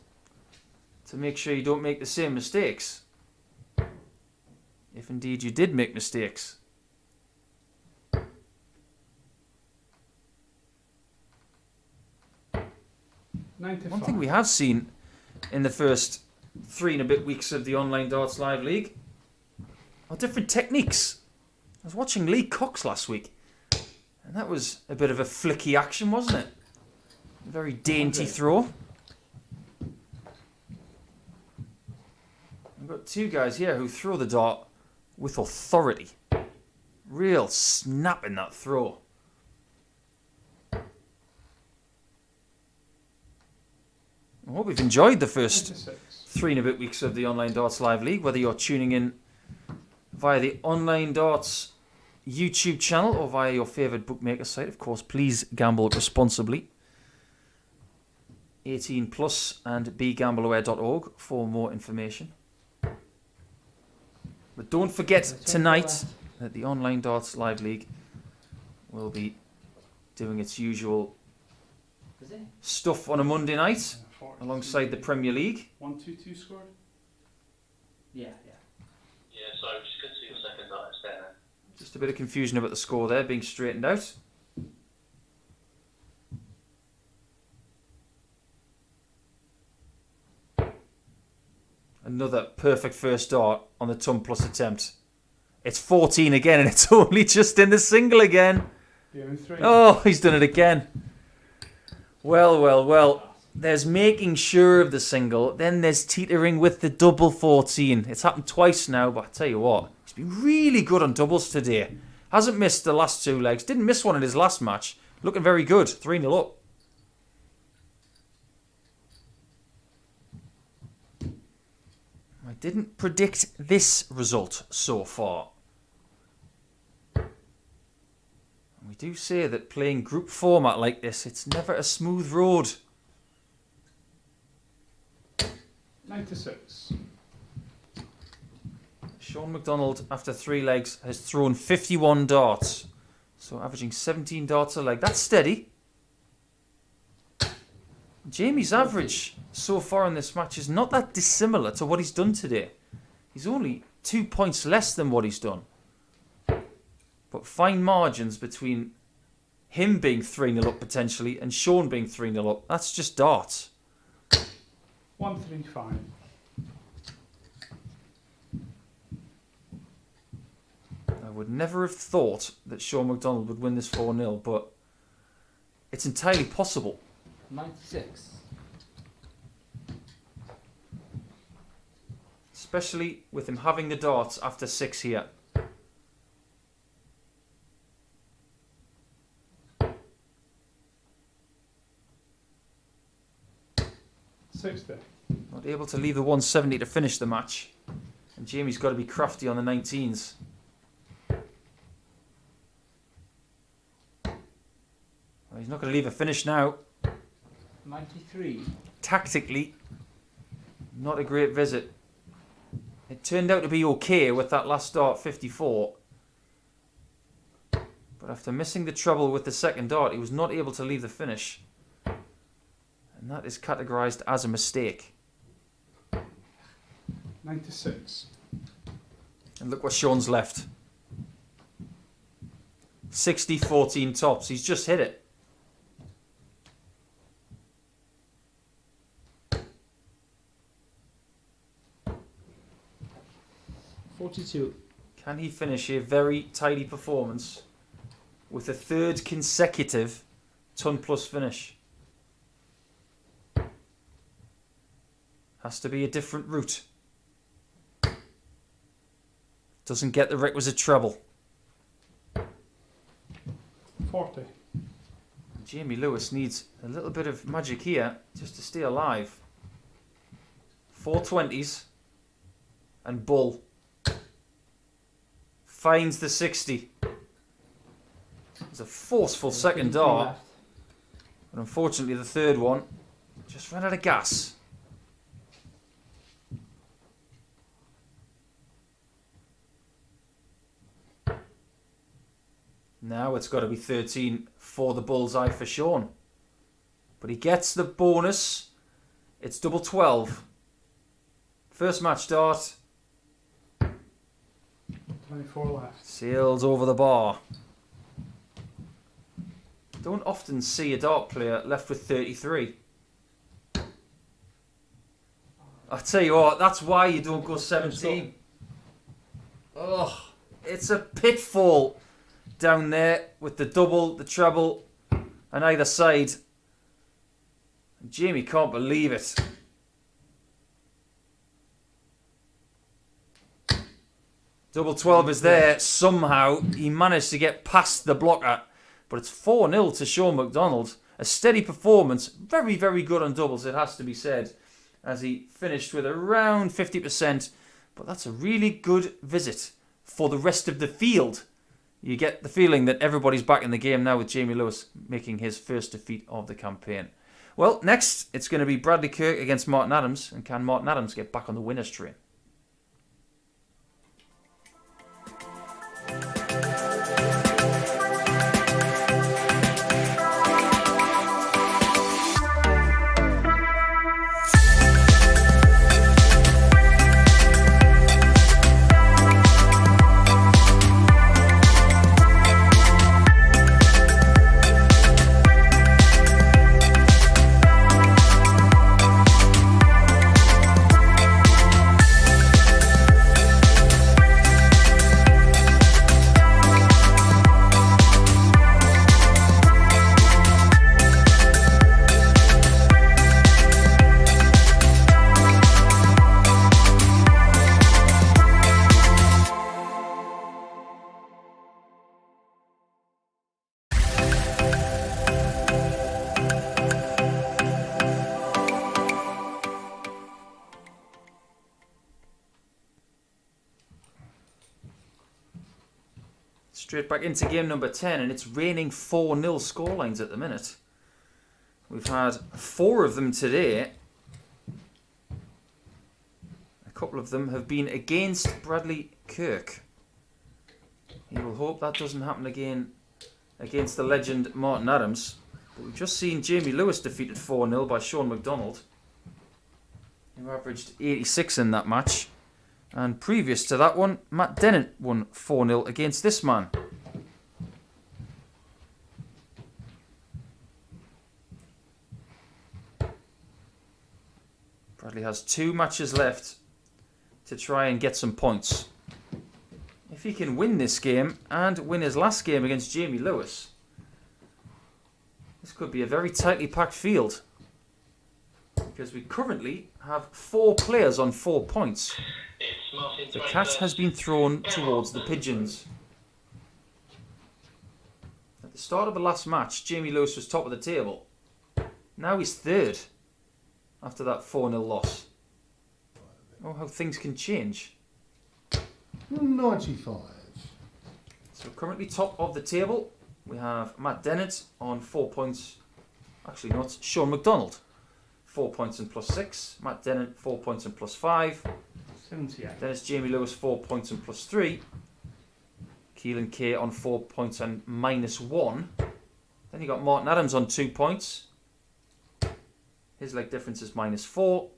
to make sure you don't make the same mistakes. If indeed you did make mistakes. 95. One thing we have seen in the first 3 and a bit weeks of the Online Darts Live League are different techniques. I was watching Lee Cox last week, and that was a bit of a flicky action, wasn't it? A very dainty 100. throw. We've got two guys here who throw the dart with authority. Real snap in that throw. I hope you've enjoyed the first 96. 3 and a bit weeks of the Online Darts Live League, whether you're tuning in via the Online Darts YouTube channel or via your favourite bookmaker site. Of course, please gamble responsibly. 18 plus and begambleaware.org for more information. But don't forget tonight that the Online Darts Live League will be doing its usual Is it? stuff on a Monday night 42. alongside the Premier League. 1-2-2 scored. Yeah. Yeah, so just couldn't see the second dart there. Just a bit of confusion about the score there being straightened out. Another perfect first dart on the ton plus attempt. It's 14 again and it's only just in the single again. Game 3. Oh, he's done it again. Well. There's making sure of the single, then there's teetering with the double 14. It's happened twice now, but I tell you what, he's been really good on doubles today. Hasn't missed the last 2 legs, didn't miss one in his last match. Looking very good, 3-0 up. I didn't predict this result so far. We do say that playing group format like this, it's never a smooth road. 96. Shaun McDonald, after 3 legs, has thrown 51 darts. So averaging 17 darts a leg. That's steady. Jamie's average so far in this match is not that dissimilar to what he's done today. He's only 2 points less than what he's done. But fine margins between him being 3-0 up potentially and Shaun being 3-0 up. That's just darts. 135. I would never have thought that Shaun McDonald would win this 4-0, but it's entirely possible. 96. Especially with him having the darts after 6 here. Not able to leave the 170 to finish the match. And Jamie's got to be crafty on the 19s. Well, he's not going to leave a finish now. 93. Tactically, not a great visit. It turned out to be okay with that last dart, 54. But after missing the treble with the second dart, he was not able to leave the finish. And that is categorised as a mistake. 96. And look what Shaun's left. 60-14 tops. He's just hit it. $42. Can he finish a very tidy performance with a 3rd consecutive ton plus finish? Has to be a different route. Doesn't get the requisite treble. 40. Jamie Lewis needs a little bit of magic here just to stay alive. 4 20s and bull. Finds the 60. It's a forceful second dart, but unfortunately the third one just ran out of gas. Now it's got to be 13 for the bullseye for Shaun. But he gets the bonus. It's double 12. First match dart. 24 left. Sails over the bar. Don't often see a dart player left with 33. I tell you what, that's why you don't go 17. Oh, it's a pitfall down there with the double, the treble, on either side. Jamie can't believe it. Double 12 is there. Somehow he managed to get past the blocker. But it's 4-0 to Shaun McDonald. A steady performance. Very, very good on doubles, it has to be said. As he finished with around 50%. But that's a really good visit for the rest of the field. You get the feeling that everybody's back in the game now with Jamie Lewis making his first defeat of the campaign. Well, next it's going to be Bradley Kirk against Martin Adams. And can Martin Adams get back on the winner's train? Straight back into game number 10, and it's raining 4-0 scorelines at the minute. We've had 4 of them today. A couple of them have been against Bradley Kirk. He will hope that doesn't happen again against the legend Martin Adams. But we've just seen Jamie Lewis defeated 4-0 by Shaun McDonald, who averaged 86 in that match. And previous to that one, Matt Dennant won 4-0 against this man. Bradley has 2 matches left to try and get some points. If he can win this game and win his last game against Jamie Lewis, this could be a very tightly packed field. Because we currently have 4 players on 4 points. The cat has been thrown towards the pigeons. At the start of the last match, Jamie Lewis was top of the table. Now he's 3rd after that 4-0 loss. Oh, how things can change. 95. So currently top of the table, we have Matt Dennant on 4 points. Actually, no, it's Shaun McDonald. 4 points and +6. Matt Dennant, 4 points and +5. 78. Then it's Jamie Lewis, 4 points and +3. Keelan K on 4 points and -1. Then you got Martin Adams on 2 points. His leg difference is -4.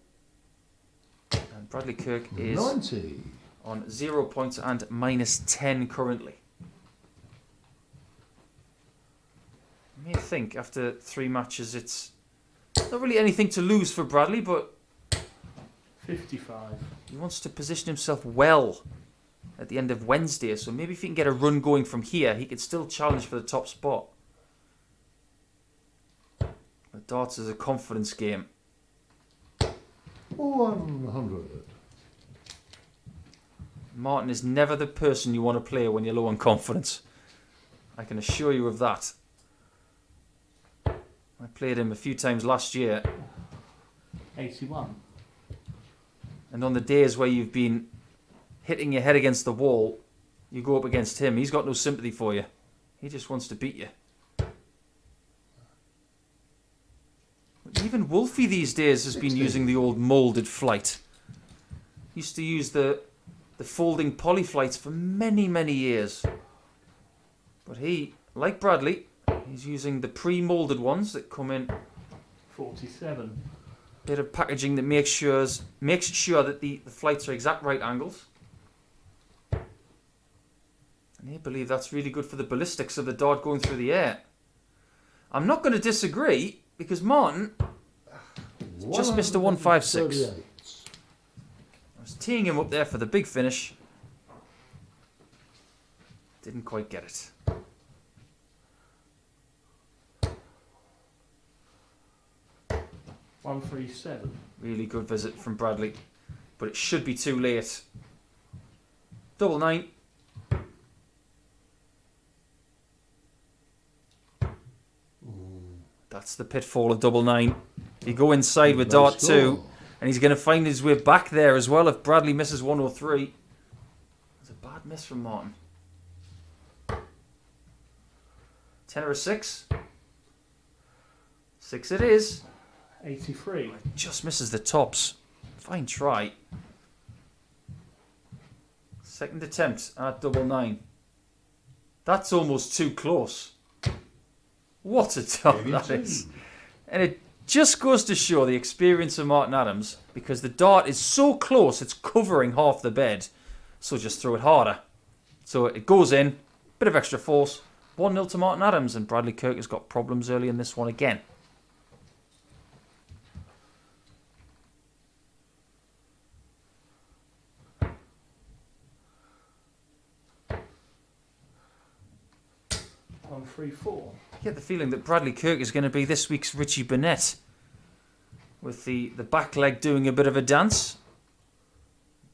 And Bradley Kirk is 90. on 0 points and -10 currently. You may think after 3 matches it's not really anything to lose for Bradley, but 55. he wants to position himself well at the end of Wednesday, so maybe if he can get a run going from here, he could still challenge for the top spot. But darts is a confidence game. 100. Martin is never the person you want to play when you're low on confidence. I can assure you of that. I played him a few times last year, 81. and on the days where you've been hitting your head against the wall, you go up against him. He's got no sympathy for you. He just wants to beat you. Even Wolfie these days has been 60. using the old moulded flight. Used to use the folding poly flights for many, many years. But he, like Bradley, he's using the pre-moulded ones that come in 47. bit of packaging that makes sure that the flights are exact right angles. And I believe that's really good for the ballistics of the dart going through the air. I'm not going to disagree, because Martin just missed a 156. 138. I was teeing him up there for the big finish. Didn't quite get it. $137. Really good visit from Bradley, but it should be too late Double 9. That's the pitfall of double 9. You go inside with Low dart 2, score. and he's going to find his way back there as well if Bradley misses 103. It's a bad miss from Martin. 10 or a 6? 6 it is. 83. Just misses the tops. Fine try. Second attempt at double 9. That's almost too close. What a top that is. And it just goes to show the experience of Martin Adams, because the dart is so close it's covering half the bed. So just throw it harder. So it goes in, bit of extra force. 1-0 to Martin Adams, and Bradley Kirk has got problems early in this one again. On 3-4. I get the feeling that Bradley Kirk is going to be this week's Richie Burnett, with the back leg doing a bit of a dance.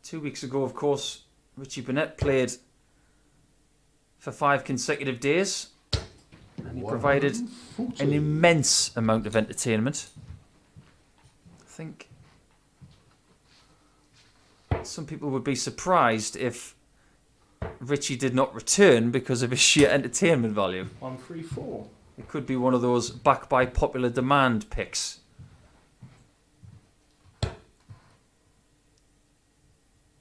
2 weeks ago, of course, Richie Burnett played for 5 consecutive days, and he provided 140. an immense amount of entertainment. I think some people would be surprised if Richie did not return because of his sheer entertainment value. 1-3-4. It could be one of those back by popular demand picks.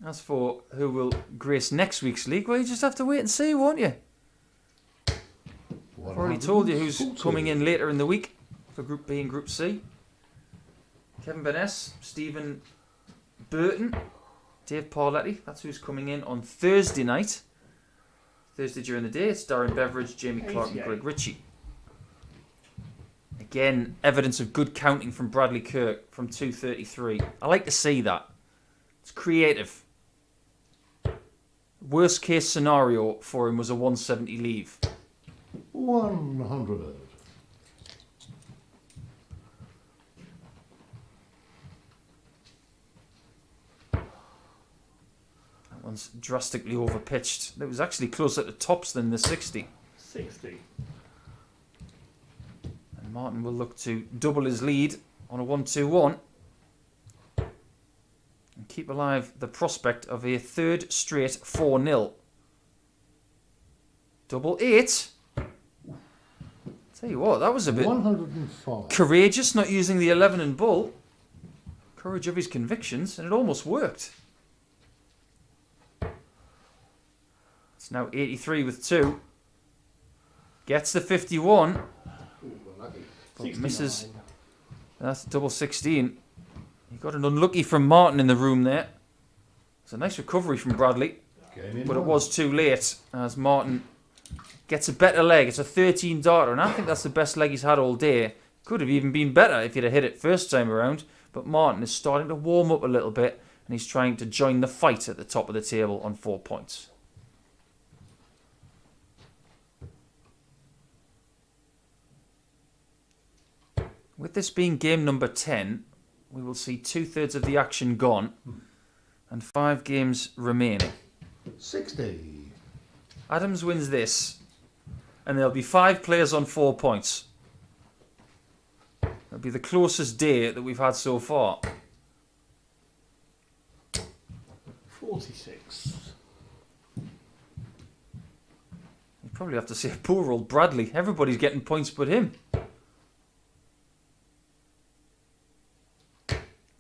As for who will grace next week's league, well, you just have to wait and see, won't you? I've already told you who's 140. coming in later in the week for Group B and Group C. Kevin Burness, Stephen Burton, Dave Parletti. That's who's coming in on Thursday night. Thursday during the day, it's Darren Beveridge, Jamie Clark and 88. Greg Ritchie. Again, evidence of good counting from Bradley Kirk from 233. I like to see that. It's creative. Worst case scenario for him was a 170 leave. 100. That one's drastically overpitched. It was actually closer to tops than the 60. 60. And Martin will look to double his lead on a 1-2-1 and keep alive the prospect of a third straight 4-0. Double 8. Tell you what, that was a bit 105. courageous, not using the 11 and bull. Courage of his convictions, and it almost worked. It's now 83 with 2. Gets the 51. But misses. That's double 16. He got an unlucky from Martin in the room there. It's a nice recovery from Bradley, Game in but it one. was too late as Martin gets a better leg. It's a 13 darter, and I think that's the best leg he's had all day. Could have even been better if he'd have hit it first time around, but Martin is starting to warm up a little bit, and he's trying to join the fight at the top of the table on 4 points. With this being game number 10, we will see 2/3 of the action gone and 5 games remaining. 60. Adams wins this, and there'll be 5 players on 4 points. That'll be the closest day that we've had so far. 46. You probably have to say poor old Bradley. Everybody's getting points but him.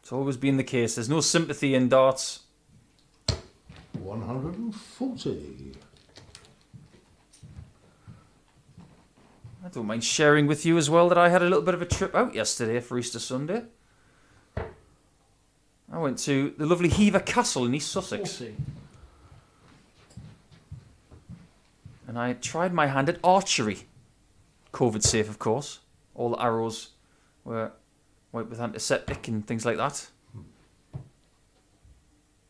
It's always been the case. There's no sympathy in darts. 140. I don't mind sharing with you as well that I had a little bit of a trip out yesterday for Easter Sunday. I went to the lovely Hever Castle in East Sussex. 40. And I tried my hand at archery. COVID safe, of course. All the arrows were wiped with antiseptic and things like that.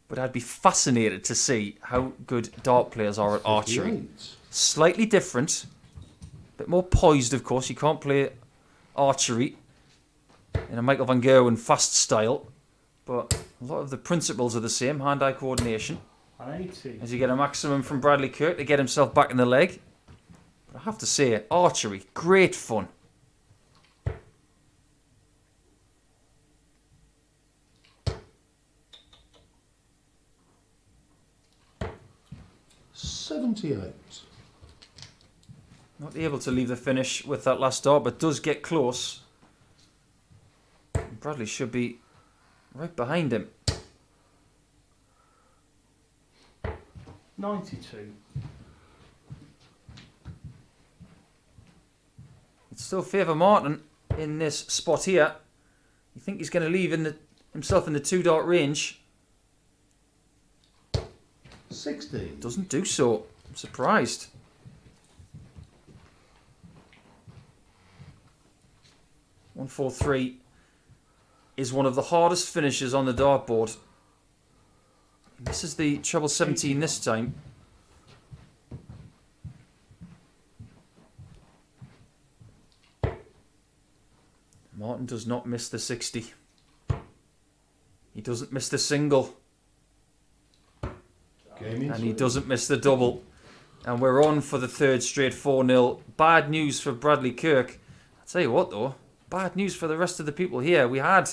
But I'd be fascinated to see how good dart players are at archery. 58. Slightly different. A bit more poised, of course. You can't play archery in a Michael van Gerwen fast style. But a lot of the principles are the same. Hand-eye coordination. An 80. As you get a maximum from Bradley Kirk to get himself back in the leg. But I have to say, archery, great fun. $78. Not able to leave the finish with that last dart, but does get close. Bradley should be right behind him. 92. I'd still favour Martin in this spot here. You think he's going to leave himself in the 2-dart range? 60. Doesn't do so. I'm surprised. $143 is one of the hardest finishes on the dartboard. This is the treble 17 this time. Martin does not miss the 60. He doesn't miss the single. And he doesn't miss the double. And we're on for the third straight 4-0. Bad news for Bradley Kirk. I'll tell you what though, bad news for the rest of the people here. We had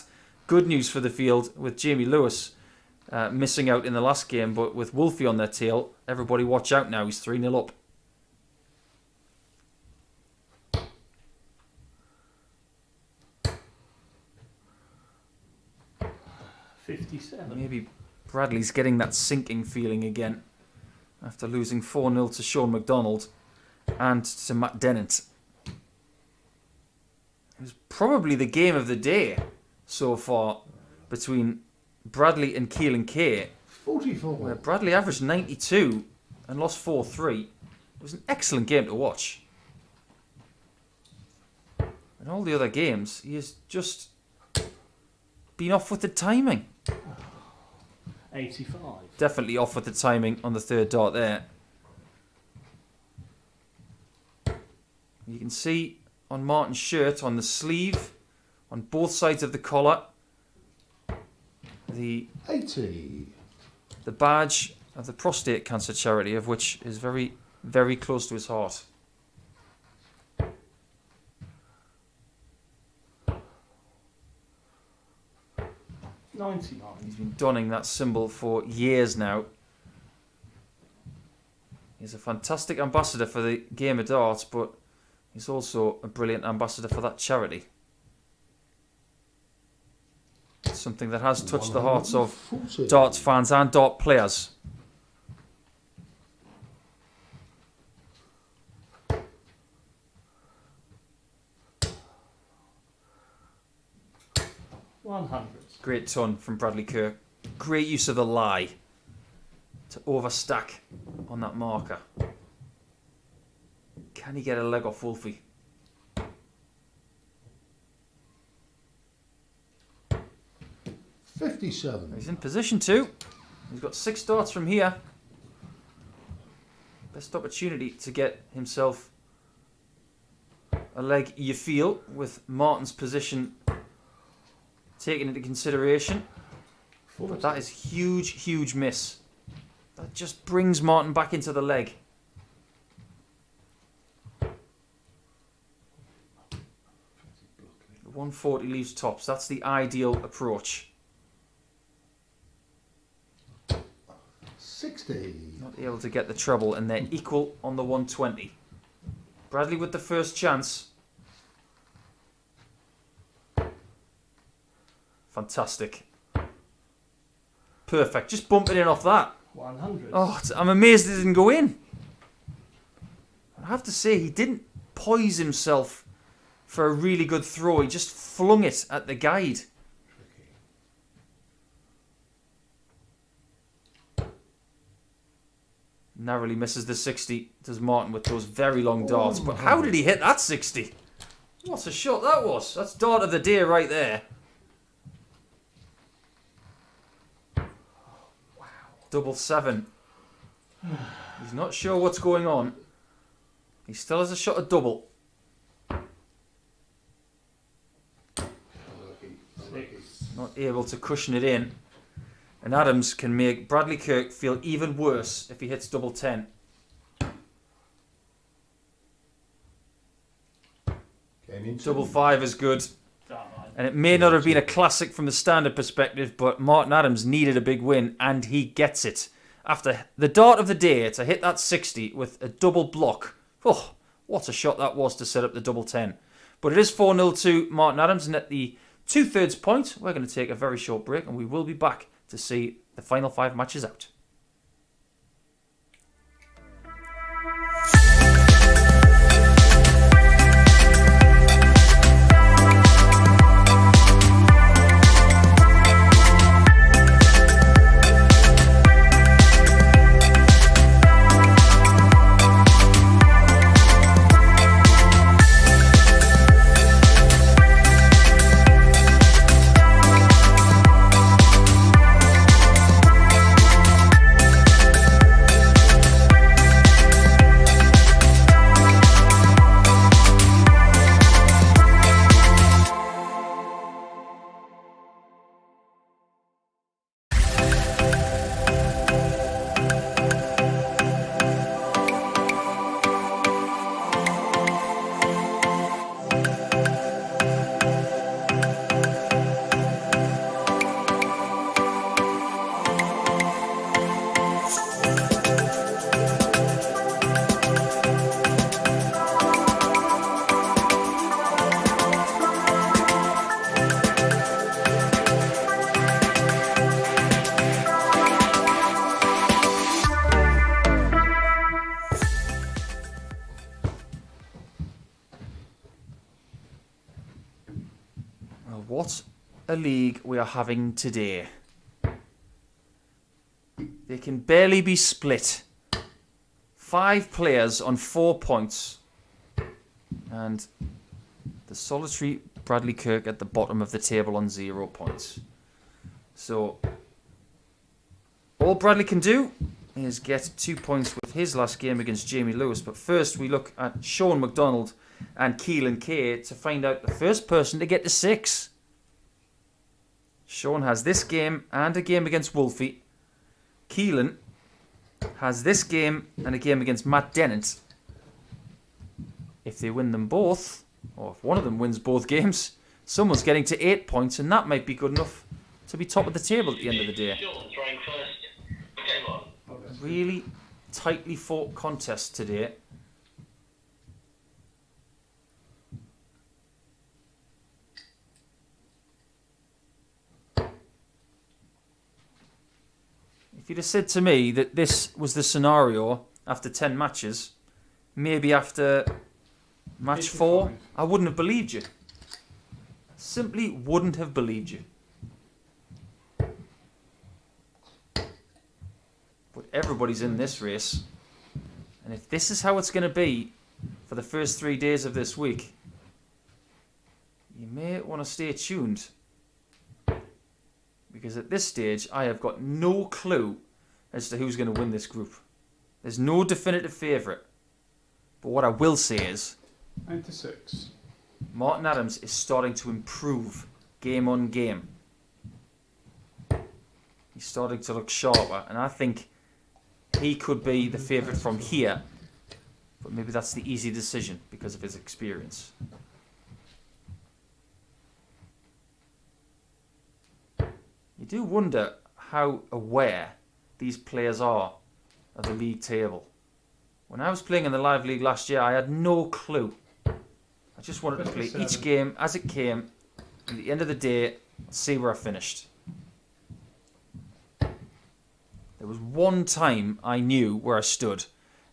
good news for the field with Jamie Lewis missing out in the last game, but with Wolfie on their tail, everybody watch out now. He's 3-0 up. 57. Maybe Bradley's getting that sinking feeling again after losing 4-0 to Shaun McDonald and to Matt Dennant. It was probably the game of the day so far between Bradley and Keelan K, 44. where Bradley averaged 92 and lost 4-3. It was an excellent game to watch. In all the other games, he has just been off with the timing. 85. Definitely off with the timing on the third dart there. You can see on Martin's shirt, on the sleeve, on both sides of the collar, the 80. badge of the prostate cancer charity, of which is very, very close to his heart. He's 99. been donning that symbol for years now. He's a fantastic ambassador for the game of darts, but he's also a brilliant ambassador for that charity. It's something that has touched the hearts of 140. darts fans and dart players. $100. Great ton from Bradley Kirk. Great use of the lie to overstack on that marker. Can he get a leg off Wolfie? $57. He's in position too. He's got 6 darts from here. Best opportunity to get himself a leg, you feel, with Martin's position taken into consideration. But that is huge, huge miss. That just brings Martin back into the leg. The 140 leaves tops. That's the ideal approach. 60. Not able to get the treble, and they're equal on the 120. Bradley with the first chance. Fantastic. Perfect. Just bump it in off that. 100. Oh, I'm amazed it didn't go in. I have to say, he didn't poise himself for a really good throw. He just flung it at the guide. Narrowly misses the 60, does Martin, with those very long darts. But how did he hit that 60? What a shot that was. That's dart of the day right there. Double 7. He's not sure what's going on. He still has a shot at double. Not able to cushion it in. And Adams can make Bradley Kirk feel even worse if he hits double 10. Came in Double two. 5 is good. Damn right. And it may not have been a classic from the standard perspective, but Martin Adams needed a big win, and he gets it. After the dart of the day to hit that 60 with a double block. Oh, what a shot that was to set up the double 10. But it is 4-0 to Martin Adams, and at the 2/3 point, we're going to take a very short break, and we will be back to see the final 5 matches out. What a league we are having today. They can barely be split. 5 players on 4 points. And the solitary Bradley Kirk at the bottom of the table on 0 points. So, all Bradley can do is get 2 points with his last game against Jamie Lewis. But first we look at Shaun McDonald and Keelan K to find out the first person to get to 6. Shaun has this game and a game against Wolfie. Keelan has this game and a game against Matt Dennant. If they win them both, or if one of them wins both games, someone's getting to 8 points, and that might be good enough to be top of the table at the end of the day. Shaun throwing first. Game on. Really tightly fought contest today. If you'd have said to me that this was the scenario after 10 matches, maybe after match 4, 85. I wouldn't have believed you. Simply wouldn't have believed you. But everybody's in this race. And if this is how it's going to be for the first 3 days of this week, you may want to stay tuned. Because at this stage, I have got no clue as to who's going to win this group. There's no definitive favourite. But what I will say is, 96. Martin Adams is starting to improve game on game. He's starting to look sharper, and I think he could be the favourite from here. But maybe that's the easy decision because of his experience. You do wonder how aware these players are of the league table. When I was playing in the live league last year, I had no clue. I just wanted to play each game as it came. At the end of the day, see where I finished. There was one time I knew where I stood,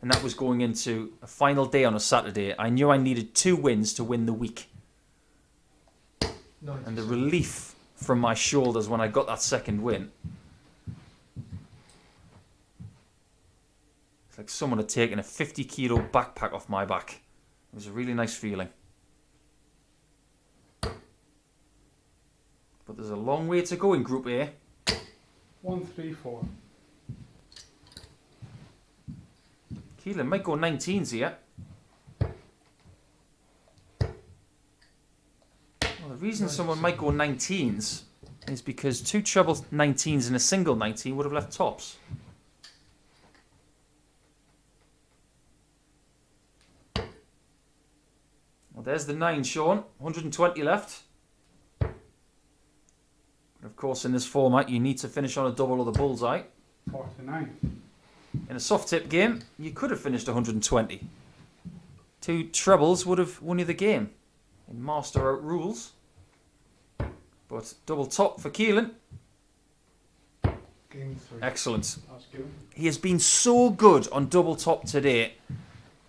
and that was going into a final day on a Saturday. I knew I needed 2 wins to win the week. And the relief from my shoulders when I got that second win. It's like someone had taken a 50-kilo backpack off my back. It was a really nice feeling. But there's a long way to go in Group A. 134. Keelan might go 19s here. Well, the reason someone might go 19s is because 2 treble 19s and a single 19 would have left tops. Well, there's the 9, Shaun. 120 left. But of course, in this format, you need to finish on a double or the bullseye. 49. In a soft tip game, you could have finished 120. 2 trebles would have won you the game. In master out rules. But double top for Keelan. Game 3. Excellent. That's good. He has been so good on double top today.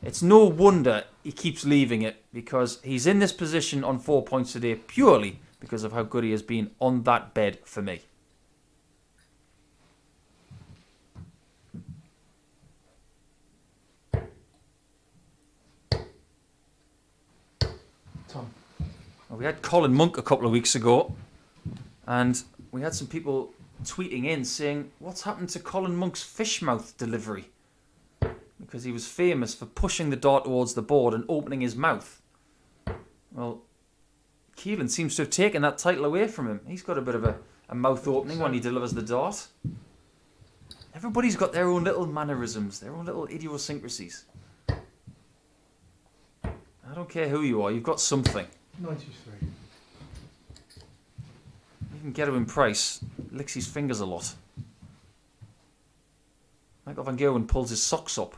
It's no wonder he keeps leaving it, because he's in this position on 4 points today purely because of how good he has been on that bed for me. Tom. Well, we had Colin Monk a couple of weeks ago, and we had some people tweeting in saying, what's happened to Colin Monk's fish mouth delivery? Because he was famous for pushing the dart towards the board and opening his mouth. Well, Keelan seems to have taken that title away from him. He's got a bit of a mouth opening when he delivers the dart. Everybody's got their own little mannerisms, their own little idiosyncrasies. I don't care who you are, you've got something. 93. Even Girvin Price licks his fingers a lot. Michael van Gerwen pulls his socks up.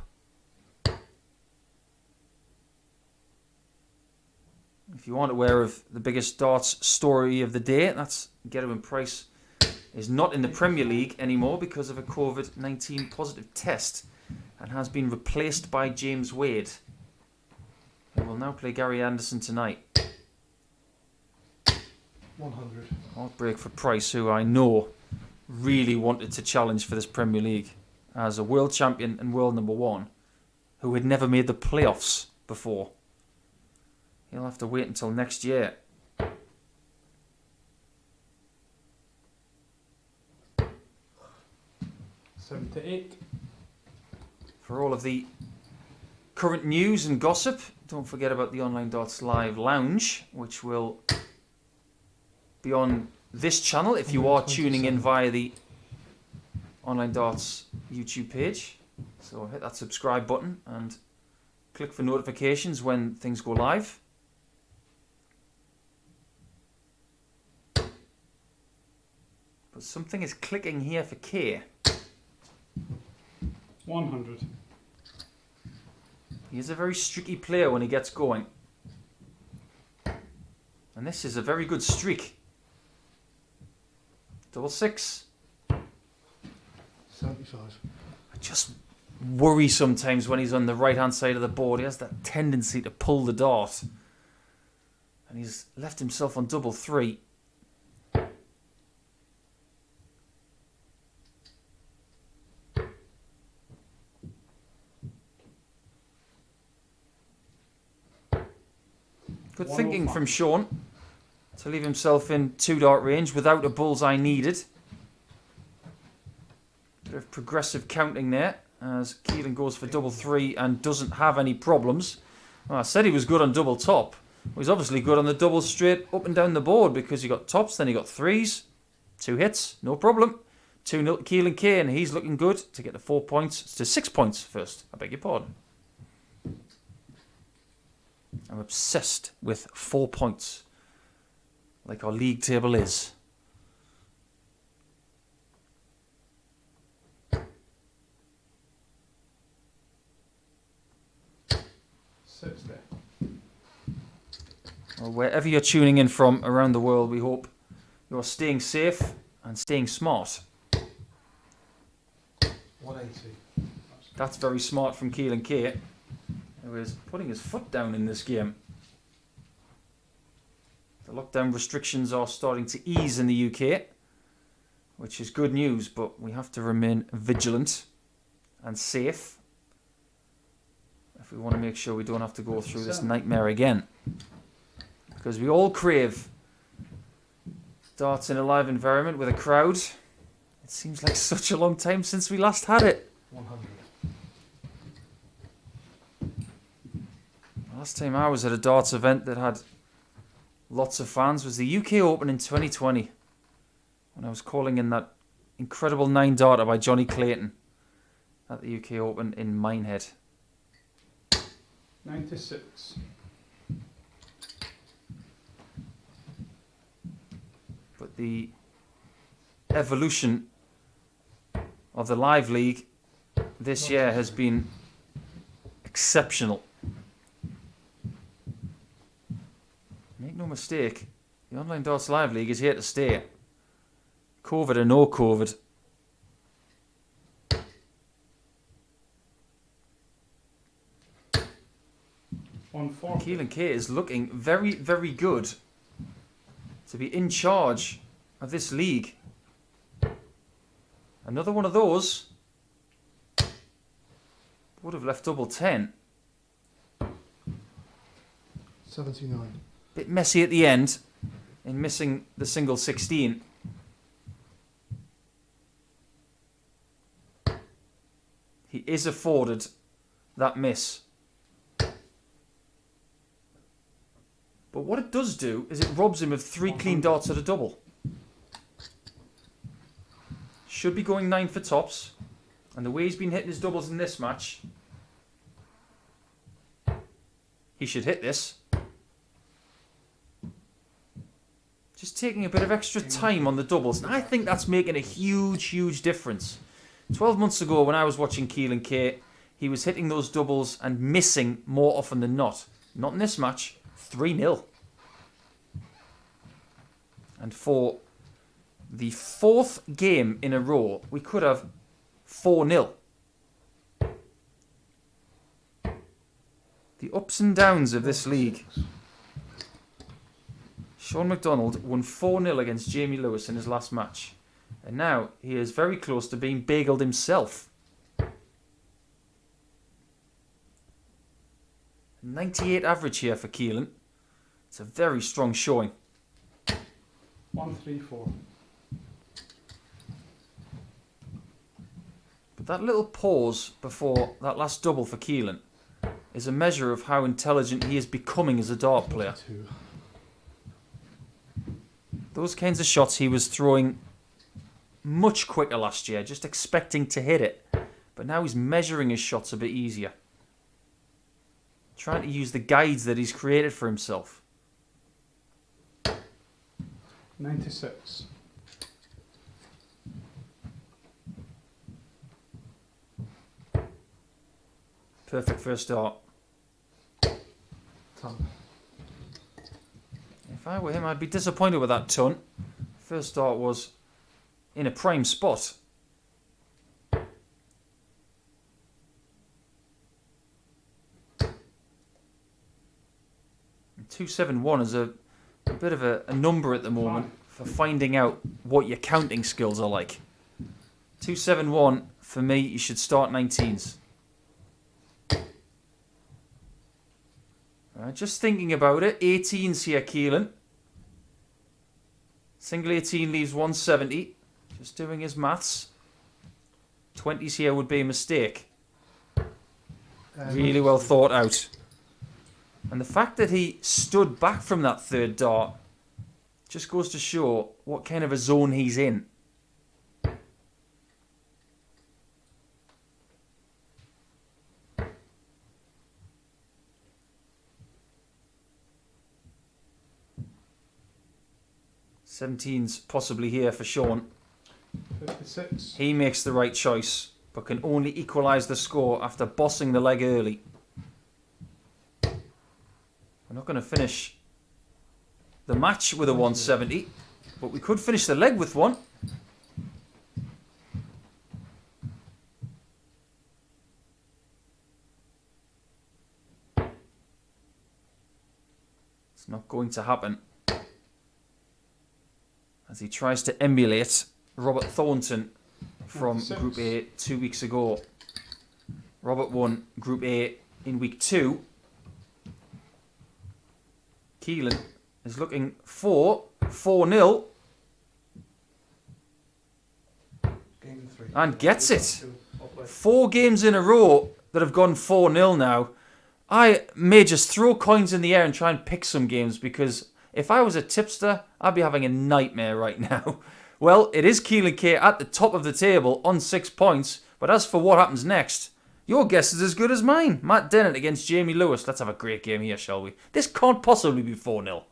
If you aren't aware of the biggest darts story of the day, that's Girvin Price is not in the Premier League anymore because of a COVID-19 positive test and has been replaced by James Wade, who will now play Gary Anderson tonight. 100. Heartbreak for Price, who I know really wanted to challenge for this Premier League as a world champion and world number 1, who had never made the playoffs before. He'll have to wait until next year. $78. For all of the current news and gossip, don't forget about the Online Darts Live Lounge, which will be on this channel if you are tuning in via the Online Darts YouTube page. So hit that subscribe button and click for notifications when things go live. But something is clicking here for K. 100. He is a very streaky player when he gets going. And this is a very good streak. Double 6. 75. I just worry sometimes when he's on the right hand side of the board. He has that tendency to pull the dart. And he's left himself on double 3. Good thinking from Shaun to leave himself in 2 dart range without a bullseye needed. Bit of progressive counting there as Keelan goes for double 3 and doesn't have any problems. Well, I said he was good on double top. Well, he's obviously good on the double straight up and down the board because he got tops, then he got 3s. 2 hits, no problem. 2-0 to Keelan K, and he's looking good to get the 4 points to 6 points first. I beg your pardon. I'm obsessed with 4 points, like our league table is. Well, wherever you're tuning in from around the world, we hope you're staying safe and staying smart. 180. That's very smart from Keelan K, who is putting his foot down in this game. The lockdown restrictions are starting to ease in the UK, which is good news, but we have to remain vigilant and safe if we want to make sure we don't have to go through this nightmare again. Because we all crave darts in a live environment with a crowd. It seems like such a long time since we last had it. 100. Last time I was at a darts event that had lots of fans was the UK Open in 2020. when I was calling in that incredible 9-darter by Johnny Clayton at the UK Open in Minehead. 96. But the evolution of the Live League this year has been exceptional. Make no mistake, the Online Darts Live League is here to stay. COVID or no COVID. Keelan K is looking very, very good to be in charge of this league. Another one of those would have left double 10. 79. Bit messy at the end in missing the single 16. He is afforded that miss. But what it does do is it robs him of 3 clean darts at a double. Should be going 9 for tops. And the way he's been hitting his doubles in this match, he should hit this. Just taking a bit of extra time on the doubles. And I think that's making a huge, huge difference. 12 months ago when I was watching Keelan K, he was hitting those doubles and missing more often than not. Not in this match. 3-0. And for the 4th game in a row, we could have 4-0. The ups and downs of this league. Shaun McDonald won 4-0 against Jamie Lewis in his last match. And now he is very close to being bageled himself. 98 average here for Keelan. It's a very strong showing. 134. But that little pause before that last double for Keelan is a measure of how intelligent he is becoming as a dart player. 42. Those kinds of shots he was throwing much quicker last year, just expecting to hit it. But now he's measuring his shots a bit easier. Trying to use the guides that he's created for himself. 96. Perfect first start. 10. If I were him, I'd be disappointed with that ton. First start was in a prime spot. And 271 is a bit of a number at the moment for finding out what your counting skills are like. 271, for me, you should start 19s. Just thinking about it, 18s here, Keelan. Single 18 leaves 170. Just doing his maths. 20s here would be a mistake. Really well thought out. And the fact that he stood back from that third dart just goes to show what kind of a zone he's in. Seventeen's possibly here for Shaun. 56. He makes the right choice, but can only equalise the score after bossing the leg early. We're not going to finish the match with a 170, but we could finish the leg with one. It's not going to happen, as he tries to emulate Robert Thornton from 96. Group A 2 weeks ago. Robert won Group A in week 2. Keelan is looking for 4-0 and gets it. 4 games in a row that have gone 4-0 now. I may just throw coins in the air and try and pick some games, because if I was a tipster, I'd be having a nightmare right now Well, it is Keelan K at the top of the table on 6 points. But as for what happens next, your guess is as good as mine. Matt Dennant against Jamie Lewis. Let's have a great game here, shall we? This can't possibly be 4-0.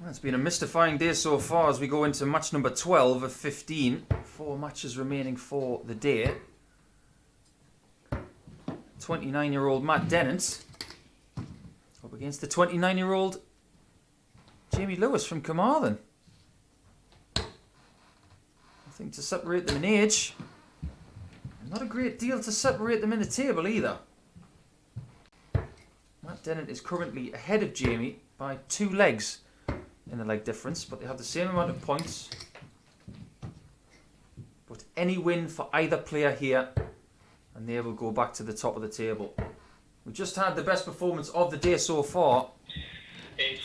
It's been a mystifying day so far as we go into match number 12 of 15. 4 matches remaining for the day. 29-year-old Matt Dennant up against the 29-year-old Jamie Lewis from Carmarthen. Nothing to separate them in age. Not a great deal to separate them in the table either. Matt Dennant is currently ahead of Jamie by 2 legs in the leg difference, but they have the same amount of points. But any win for either player here, and they will go back to the top of the table. We just had the best performance of the day so far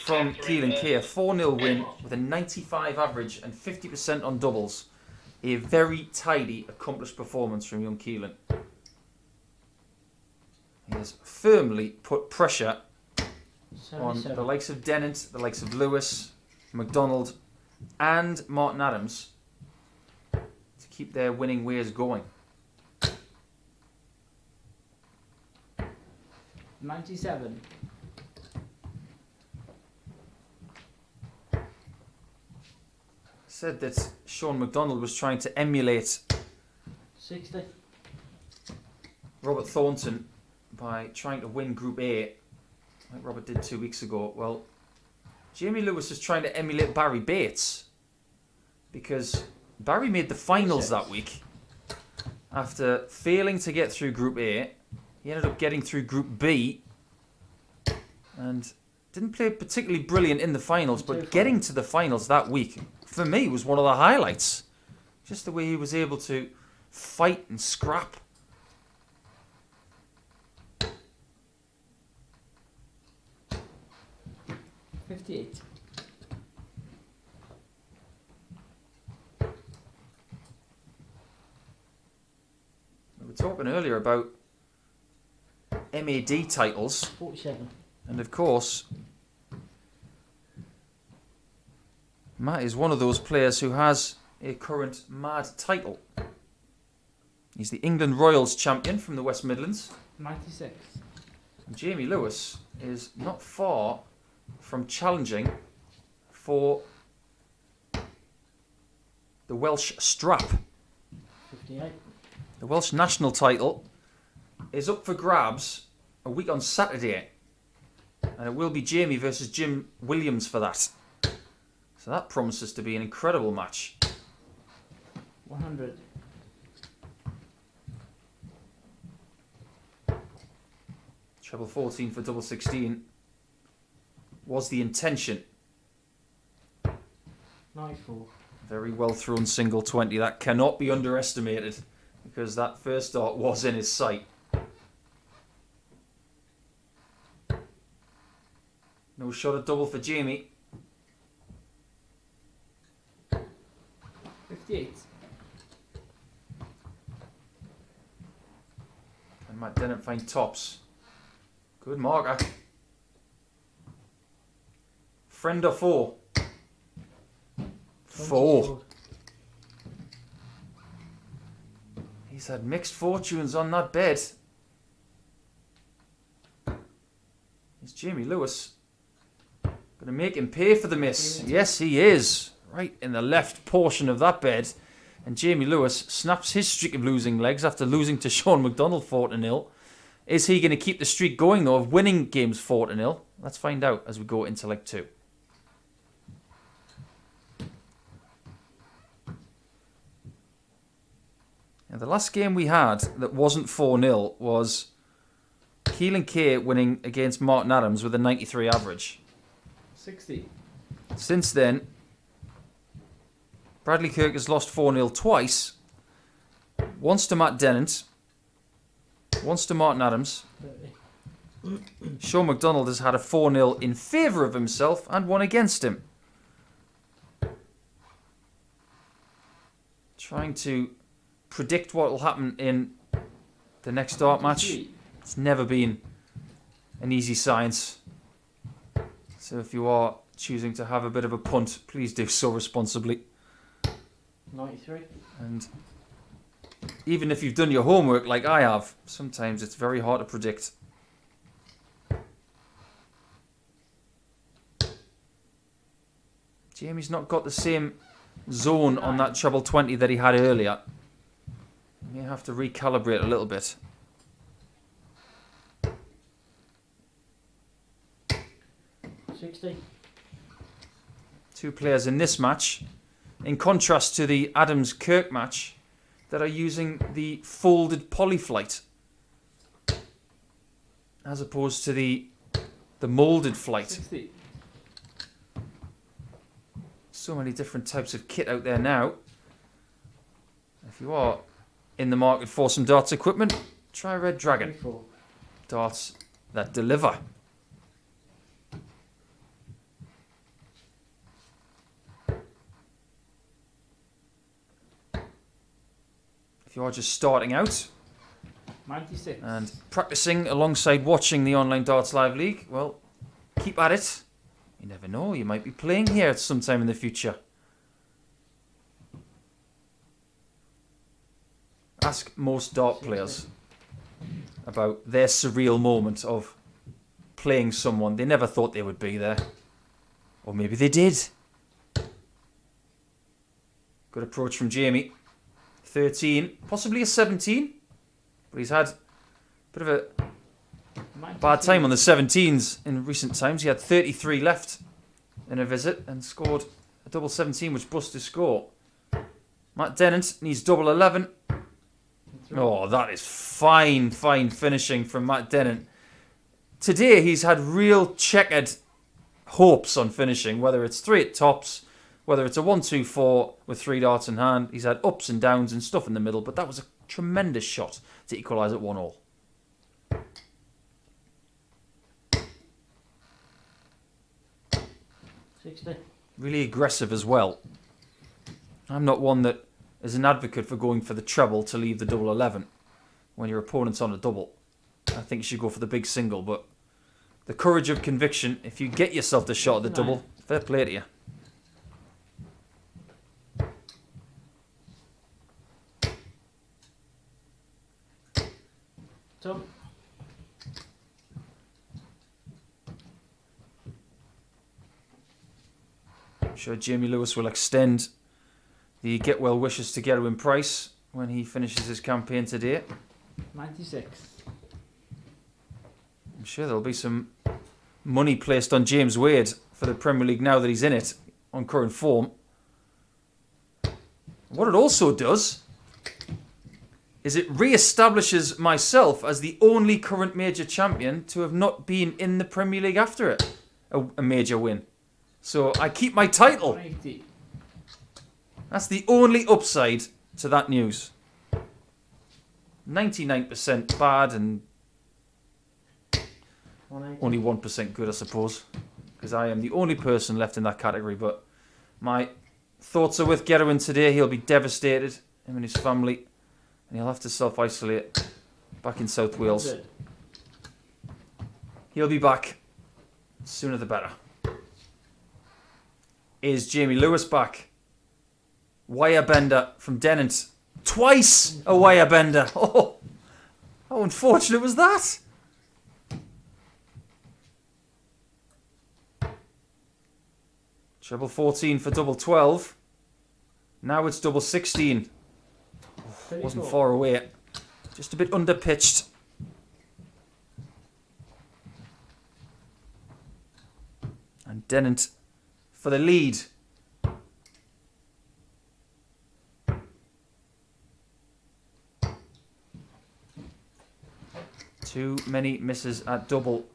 from Keelan K. A 4-0 win with a 95 average and 50% on doubles. A very tidy, accomplished performance from young Keelan. He has firmly put pressure on the likes of Dennant, the likes of Lewis, McDonald and Martin Adams to keep their winning ways going. 97. Said that Shaun McDonald was trying to emulate 60. Robert Thornton by trying to win Group A, like Robert did 2 weeks ago. Well, Jamie Lewis is trying to emulate Barry Bates, because Barry made the finals that week after failing to get through Group A. He ended up getting through Group B and didn't play particularly brilliant in the finals, but getting to the finals that week, for me, was one of the highlights. Just the way he was able to fight and scrap. $58. We were talking earlier about MAD titles, 47. and of course, Matt is one of those players who has a current MAD title. He's the England Royals champion from the West Midlands. 96. And Jamie Lewis is not far from challenging for the Welsh strap. 58. The Welsh national title is up for grabs a week on Saturday. And it will be Jamie versus Jim Williams for that. So that promises to be an incredible match. 100. Treble 14 for double 16 was the intention. 94. Very well thrown single 20. That cannot be underestimated because that first dart was in his sight. No shot at double for Jamie. 58. And Matt Dennant find tops. Good marker. Friend or four? 4. He's had mixed fortunes on that bed. It's Jamie Lewis. Gonna make him pay for the miss. Yes, he is. Right in the left portion of that bed. And Jamie Lewis snaps his streak of losing legs after losing to Shaun McDonald 4-0. Is he going to keep the streak going though of winning games 4-0? Let's find out as we go into leg 2. And the last game we had that wasn't 4-0 was Keelan K winning against Martin Adams with a 93 average. 60. Since then, Bradley Kirk has lost 4-0 twice. Once to Matt Dennant, once to Martin Adams. 30. Shaun McDonald has had a 4-0 in favour of himself and one against him. Trying to predict what will happen in the next dart match. 93. It's never been an easy science. So if you are choosing to have a bit of a punt, please do so responsibly. 93. And even if you've done your homework like I have, sometimes it's very hard to predict. Jamie's not got the same zone on that treble 20 that he had earlier. He may have to recalibrate a little bit. $60. Two players in this match, in contrast to the Adams-Kirk match, that are using the folded polyflight as opposed to the moulded flight. 60. So many different types of kit out there now. If you are in the market for some darts equipment, try Red Dragon. 34. Darts that deliver. If you are just starting out 96. and practicing alongside watching the Online Darts Live League, well, keep at it. You never know, you might be playing here at some time in the future. Ask most dart players about their surreal moment of playing someone they never thought they would be there. Or maybe they did. Good approach from Jamie. 13, possibly a 17, but he's had a bit of a bad time on the 17s in recent times. He had 33 left in a visit and scored a double 17, which busted his score. Matt Dennant needs double 11. Oh, that is fine finishing from Matt Dennant. Today he's had real checkered hopes on finishing, whether it's 3 at tops, whether it's a 1-2-4 with 3 darts in hand. He's had ups and downs and stuff in the middle, but that was a tremendous shot to equalise at 1-1. $60. Really aggressive as well. I'm not one that is an advocate for going for the treble to leave the double 11 when your opponent's on a double. I think you should go for the big single, but the courage of conviction, if you get yourself the shot at the double, fair play to you. Tom. I'm sure Jamie Lewis will extend the get well wishes to Gerwin Price when he finishes his campaign today. 96. I'm sure there'll be some money placed on James Wade for the Premier League now that he's in it on current form. What it also does is it re-establishes myself as the only current major champion to have not been in the Premier League after it, a major win. So I keep my title. 180. That's the only upside to that news. 99% bad and 180. only 1% good, I suppose. Because I am the only person left in that category. But my thoughts are with Girvin today. He'll be devastated, him and his family. And he'll have to self-isolate back in South Wales. 100. He'll be back. Sooner the better. Is Jamie Lewis back? Wire bender from Dennant. Twice a wire bender. Oh, how unfortunate was that? Treble 14 for double 12. Now it's double 16. Wasn't 34. far away. Just a bit underpitched. And Dennant for the lead. Too many misses at double.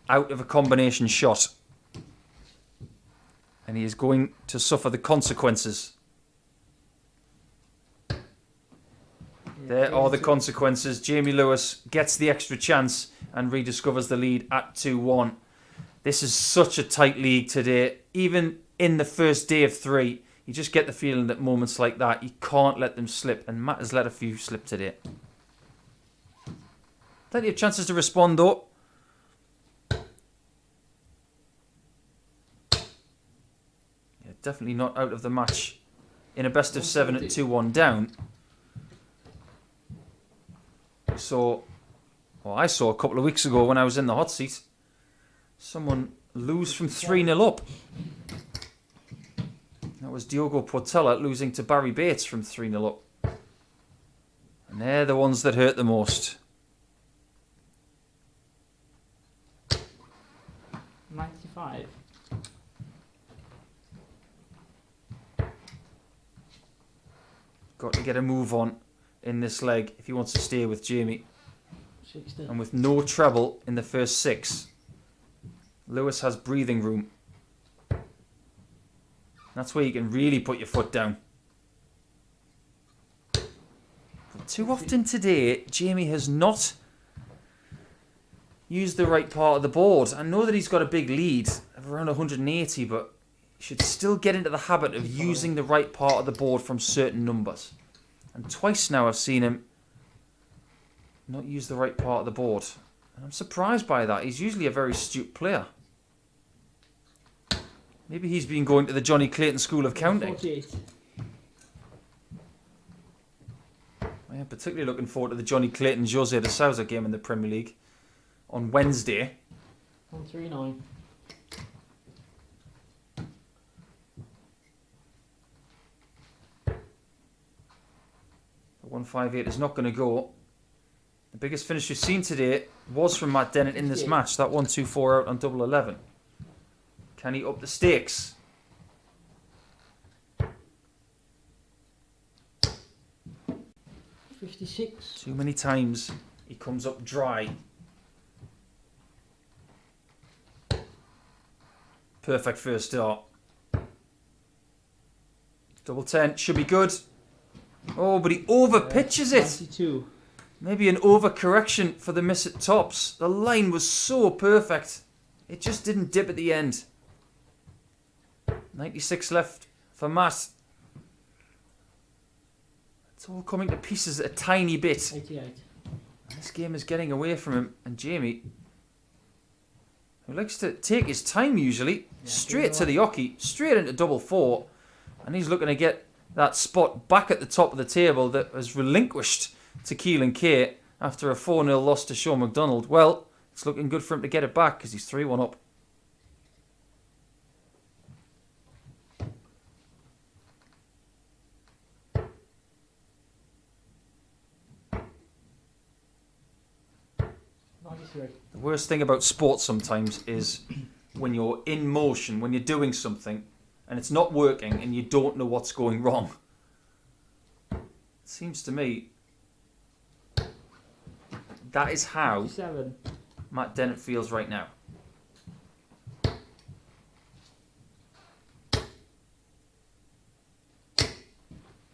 Out of a combination shot. And he is going to suffer the consequences. There are the consequences. Jamie Lewis gets the extra chance and rediscovers the lead at 2-1. This is such a tight league today. Even in the first day of 3, you just get the feeling that moments like that, you can't let them slip. And Matt has let a few slip today. Plenty of chances to respond though. Yeah, definitely not out of the match in a best of 7 at 2-1 down. I saw a couple of weeks ago when I was in the hot seat, someone lose from 3-0 up. That was Diogo Portela losing to Barry Bates from 3-0 up. And they're the ones that hurt the most. 95. Got to get a move on in this leg if he wants to stay with Jamie. 60. And with no treble in the first 6, Lewis has breathing room. That's where you can really put your foot down. But too often today, Jamie has not used the right part of the board. I know that he's got a big lead of around 180, but he should still get into the habit of using the right part of the board from certain numbers. And twice now I've seen him not use the right part of the board. And I'm surprised by that. He's usually a very astute player. Maybe he's been going to the Johnny Clayton School of Counting. 48. I am particularly looking forward to the Johnny Clayton Jose de Sousa game in the Premier League on Wednesday. 139. The 158 is not going to go. The biggest finish we've seen today was from Matt Dennant in this match. That 1-2-4 out on double 11. Can he up the stakes? $56. Too many times he comes up dry. Perfect first start. Double 10 should be good. Oh, but he over pitches it. 92. Maybe an overcorrection for the miss at tops. The line was so perfect. It just didn't dip at the end. 96 left for Matt. It's all coming to pieces a tiny bit. 88. This game is getting away from him. And Jamie, who likes to take his time usually, straight to the hockey, straight into double 4. And he's looking to get that spot back at the top of the table that was relinquished to Keelan K after a 4-0 loss to Shaun McDonald. Well, it's looking good for him to get it back because he's 3-1 up. 93. The worst thing about sports sometimes is when you're in motion, when you're doing something and it's not working and you don't know what's going wrong. It seems to me that is how 57. Matt Dennant feels right now.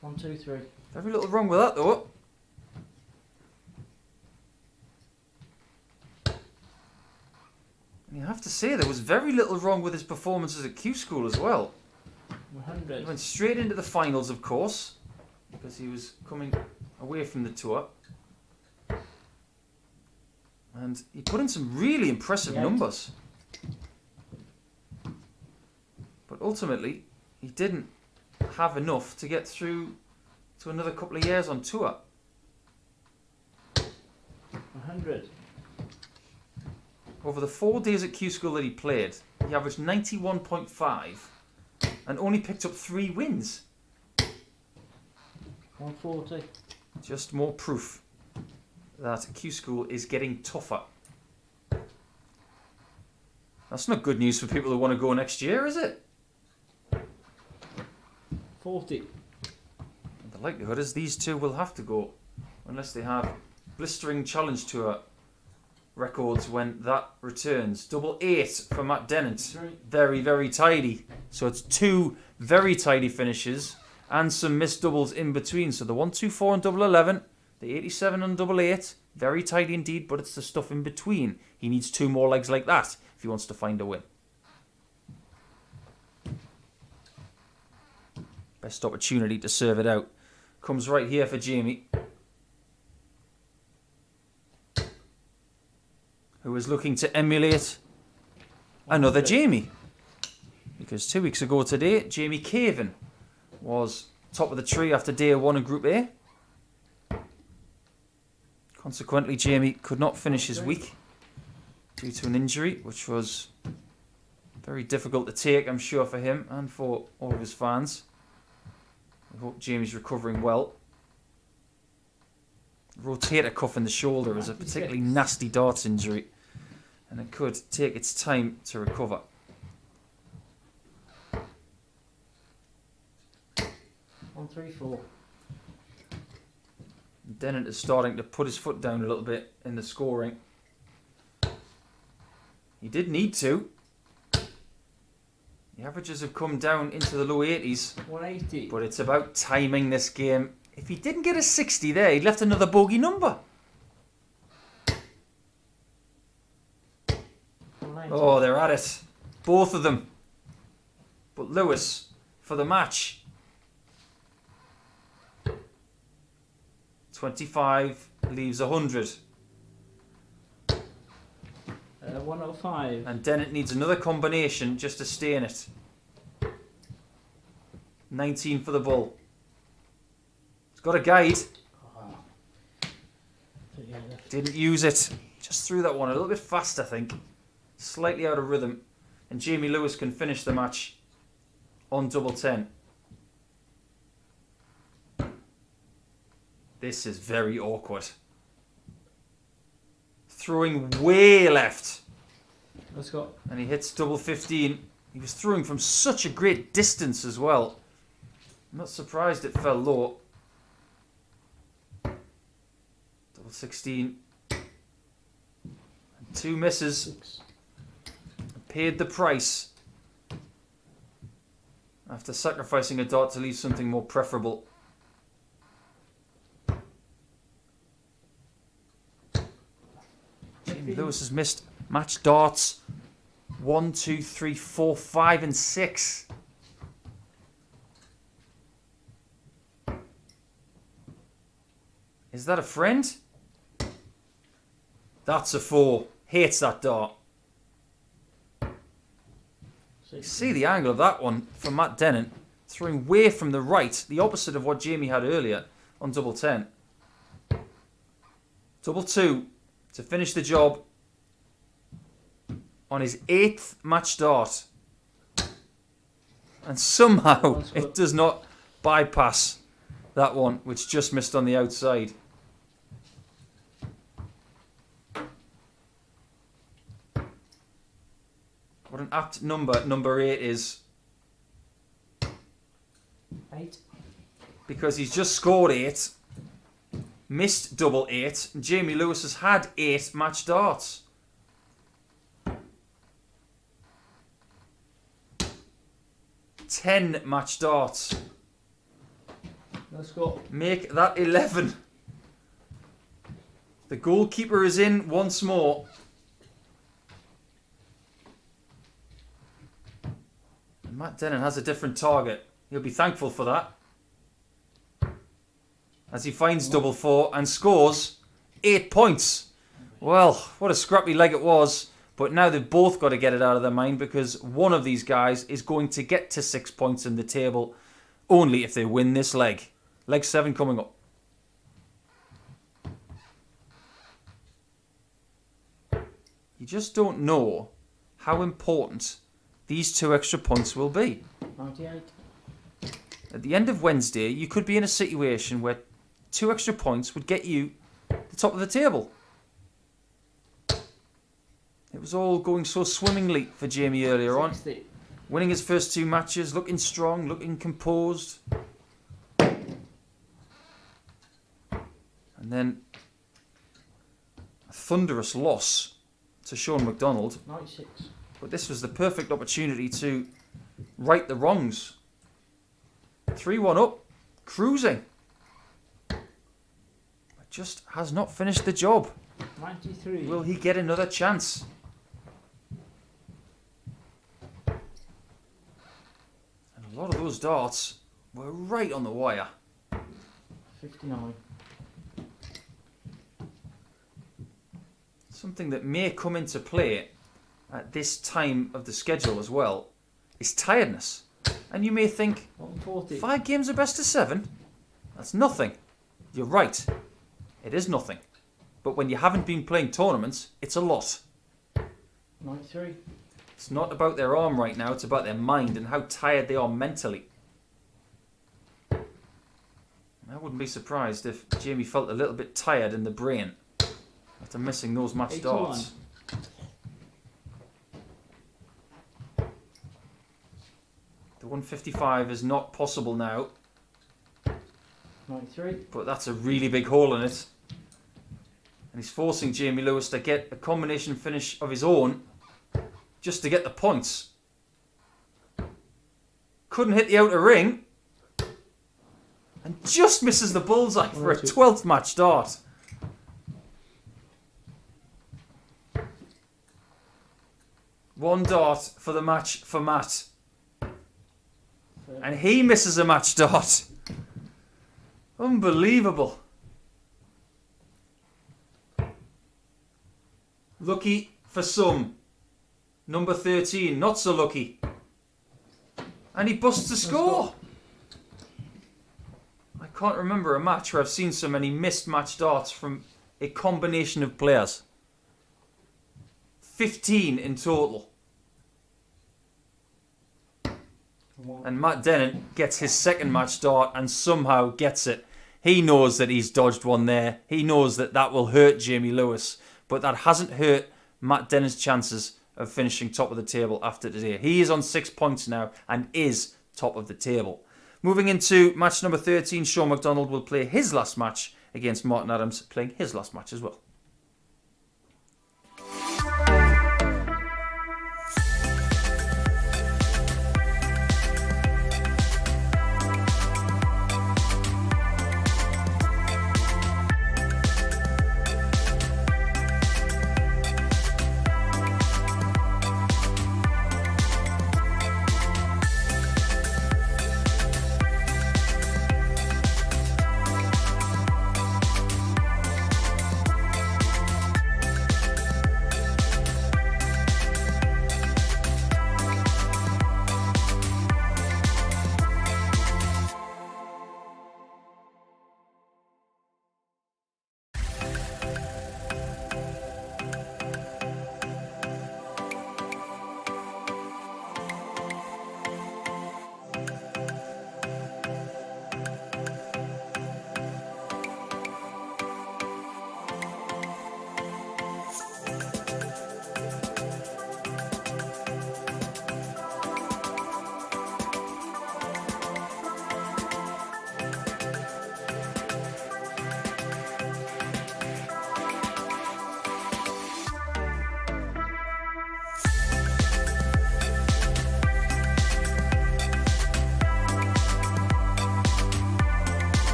One, two, three. Very little wrong with that though. You have to say there was very little wrong with his performances at Q School as well. 100. He went straight into the finals, of course, because he was coming away from the tour. And he put in some really impressive numbers. But ultimately, he didn't have enough to get through to another couple of years on tour. 100. Over the 4 days at Q School that he played, he averaged 91.5 and only picked up 3 wins. 140. Just more proof that Q School is getting tougher. That's not good news for people who want to go next year, is it? 40. And the likelihood is these two will have to go unless they have blistering Challenge Tour records when that returns. 88 for Matt Dennant. Very, very tidy. So it's 2 very tidy finishes and some missed doubles in between. So the 124 and double 11, the 87 and double 8, very tidy indeed, but it's the stuff in between. He needs 2 more legs like that if he wants to find a win. Best opportunity to serve it out comes right here for Jamie, who is looking to emulate another Jamie. Because 2 weeks ago today, Jamie Kirvin was top of the tree after day 1 in Group A. Consequently, Jamie could not finish his week due to an injury, which was very difficult to take, I'm sure, for him and for all of his fans. I hope Jamie's recovering well. Rotator cuff in the shoulder is a particularly nasty darts injury, and it could take its time to recover. One, three, four. Dennant is starting to put his foot down a little bit in the scoring. He did need to. The averages have come down into the low 80s. 180. But it's about timing this game. If he didn't get a 60 there, he'd left another bogey number. 190. Oh, they're at it. Both of them. But Lewis for the match. 25 leaves 100. 105. And Dennant needs another combination just to stay in it. 19 for the bull. He's got a guide. Didn't use it. Just threw that one a little bit fast, I think. Slightly out of rhythm. And Jamie Lewis can finish the match on double 10. This is very awkward. Throwing way left. Let's go. And he hits double 15. He was throwing from such a great distance as well. I'm not surprised it fell low. Double 16. And 2 misses. 6. Paid the price. After sacrificing a dart to leave something more preferable. Jamie Lewis has missed match darts 1, 2, 3, 4, 5 and 6. Is that a friend? That's a 4. Hates that dart. See the angle of that one for Matt Dennant. Throwing way from the right, the opposite of what Jamie had earlier on double 10. Double 2 to finish the job on his 8th match dart. And somehow it does not bypass that one, which just missed on the outside. apt number. Number 8 is 8. because he's just scored 8, missed double 8. Jamie Lewis has had 8 match darts. Ten match darts. Let's go. Make that 11. The goalkeeper is in once more. And Matt Dennant has a different target. He'll be thankful for that. As he finds double 4 and scores 8 points. Well, what a scrappy leg it was. But now they've both got to get it out of their mind because one of these guys is going to get to 6 points in the table only if they win this leg. Leg 7 coming up. You just don't know how important these 2 extra points will be. 98. At the end of Wednesday, you could be in a situation where 2 extra points would get you the top of the table. It was all going so swimmingly for Jamie earlier on. 60. Winning his first 2 matches, looking strong, looking composed. And then a thunderous loss to Shaun McDonald. 96. But this was the perfect opportunity to right the wrongs. 3-1 up, cruising. But just has not finished the job. 93. Will he get another chance? And a lot of those darts were right on the wire. 59. Something that may come into play at this time of the schedule as well is tiredness. And you may think, 140. 5 games of best of 7? That's nothing. You're right. It is nothing. But when you haven't been playing tournaments, it's a lot. 93. It's not about their arm right now, it's about their mind and how tired they are mentally. I wouldn't be surprised if Jamie felt a little bit tired in the brain after missing those match 81. darts. The 155 is not possible now, 93. but that's a really big hole in it. And he's forcing Jamie Lewis to get a combination finish of his own just to get the points. Couldn't hit the outer ring. And just misses the bullseye for a 12th match dart. One dart for the match for Matt. And he misses a match dart. Unbelievable. Lucky for some. Number 13, not so lucky. And he busts a score. I can't remember a match where I've seen so many missed match darts from a combination of players. 15 in total. And Matt Dennant gets his second match dart and somehow gets it. He knows that he's dodged one there. He knows that that will hurt Jamie Lewis. But that hasn't hurt Matt Dennant's chances of finishing top of the table after today. He is on 6 points now and is top of the table. Moving into match number 13, Shaun McDonald will play his last match against Martin Adams, playing his last match as well.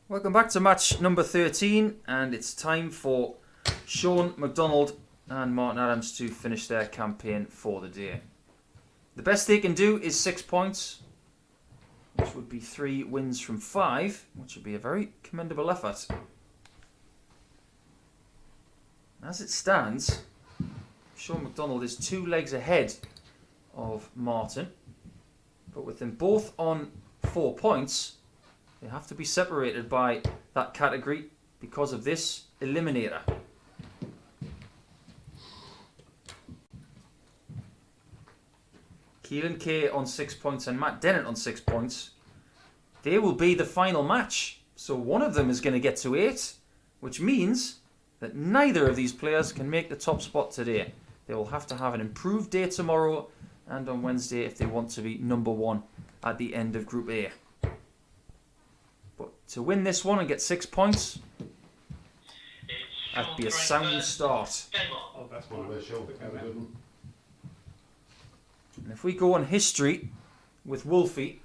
Welcome back to match number 13, and it's time for Shaun, McDonald and Martin Adams to finish their campaign for the day. The best they can do is 6 points, which would be 3 wins from 5, which would be a very commendable effort. As it stands, Shaun McDonald is 2 legs ahead of Martin, but with them both on 4 points, they have to be separated by that category because of this eliminator. Keelan K on 6 points and Matt Dennant on 6 points. They will be the final match. So one of them is going to get to 8, which means that neither of these players can make the top spot today. They will have to have an improved day tomorrow and on Wednesday if they want to be number 1 at the end of Group A. But to win this one and get 6 points, that'd be a sound start. Oh, that's One of one. their shoulder kind of good one. And if we go on history with Wolfie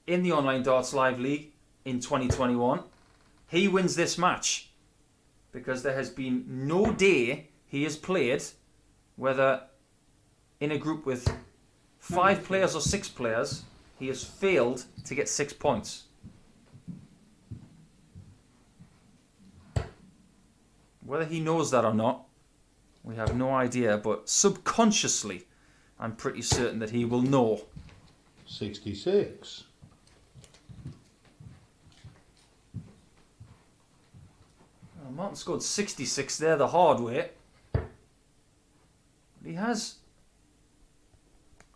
in the Online Darts Live League in 2021, he wins this match because there has been no day he has played, whether in a group with 5 players or 6 players, he has failed to get 6 points. Whether he knows that or not, we have no idea, but subconsciously, I'm pretty certain that he will know. 66. Well, Martin scored 66 there the hard way. But he has,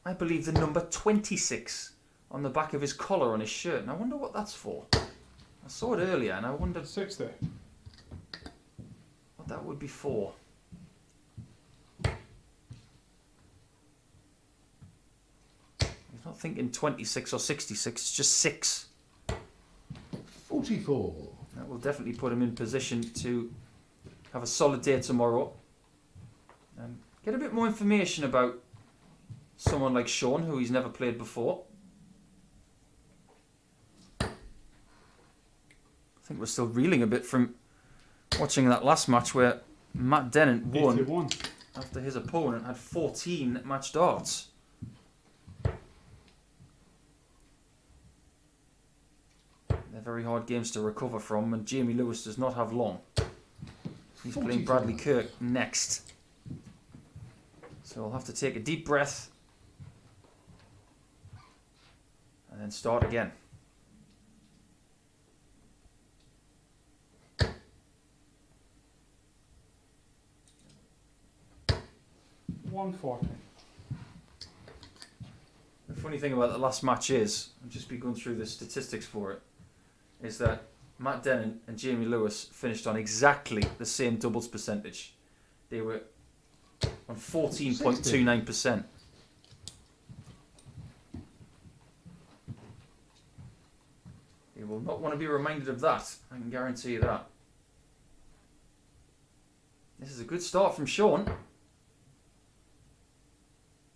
I believe, the number 26 on the back of his collar on his shirt. And I wonder what that's for. I saw it earlier and I wondered 60. what that would be for. He's not thinking 26 or 66, it's just 6. 44. That will definitely put him in position to have a solid day tomorrow and get a bit more information about someone like Shaun, who he's never played before. I think we're still reeling a bit from watching that last match where Matt Dennant won 81. after his opponent had 14 match darts. They're very hard games to recover from, and Jamie Lewis does not have long. He's playing 45. Bradley Kirk next. So we'll have to take a deep breath and then start again. $140. The funny thing about the last match is, I've just been going through the statistics for it, is that Matt Dennant and Jamie Lewis finished on exactly the same doubles percentage. They were on 14.29%. You will not want to be reminded of that, I can guarantee you that. This is a good start from Shaun.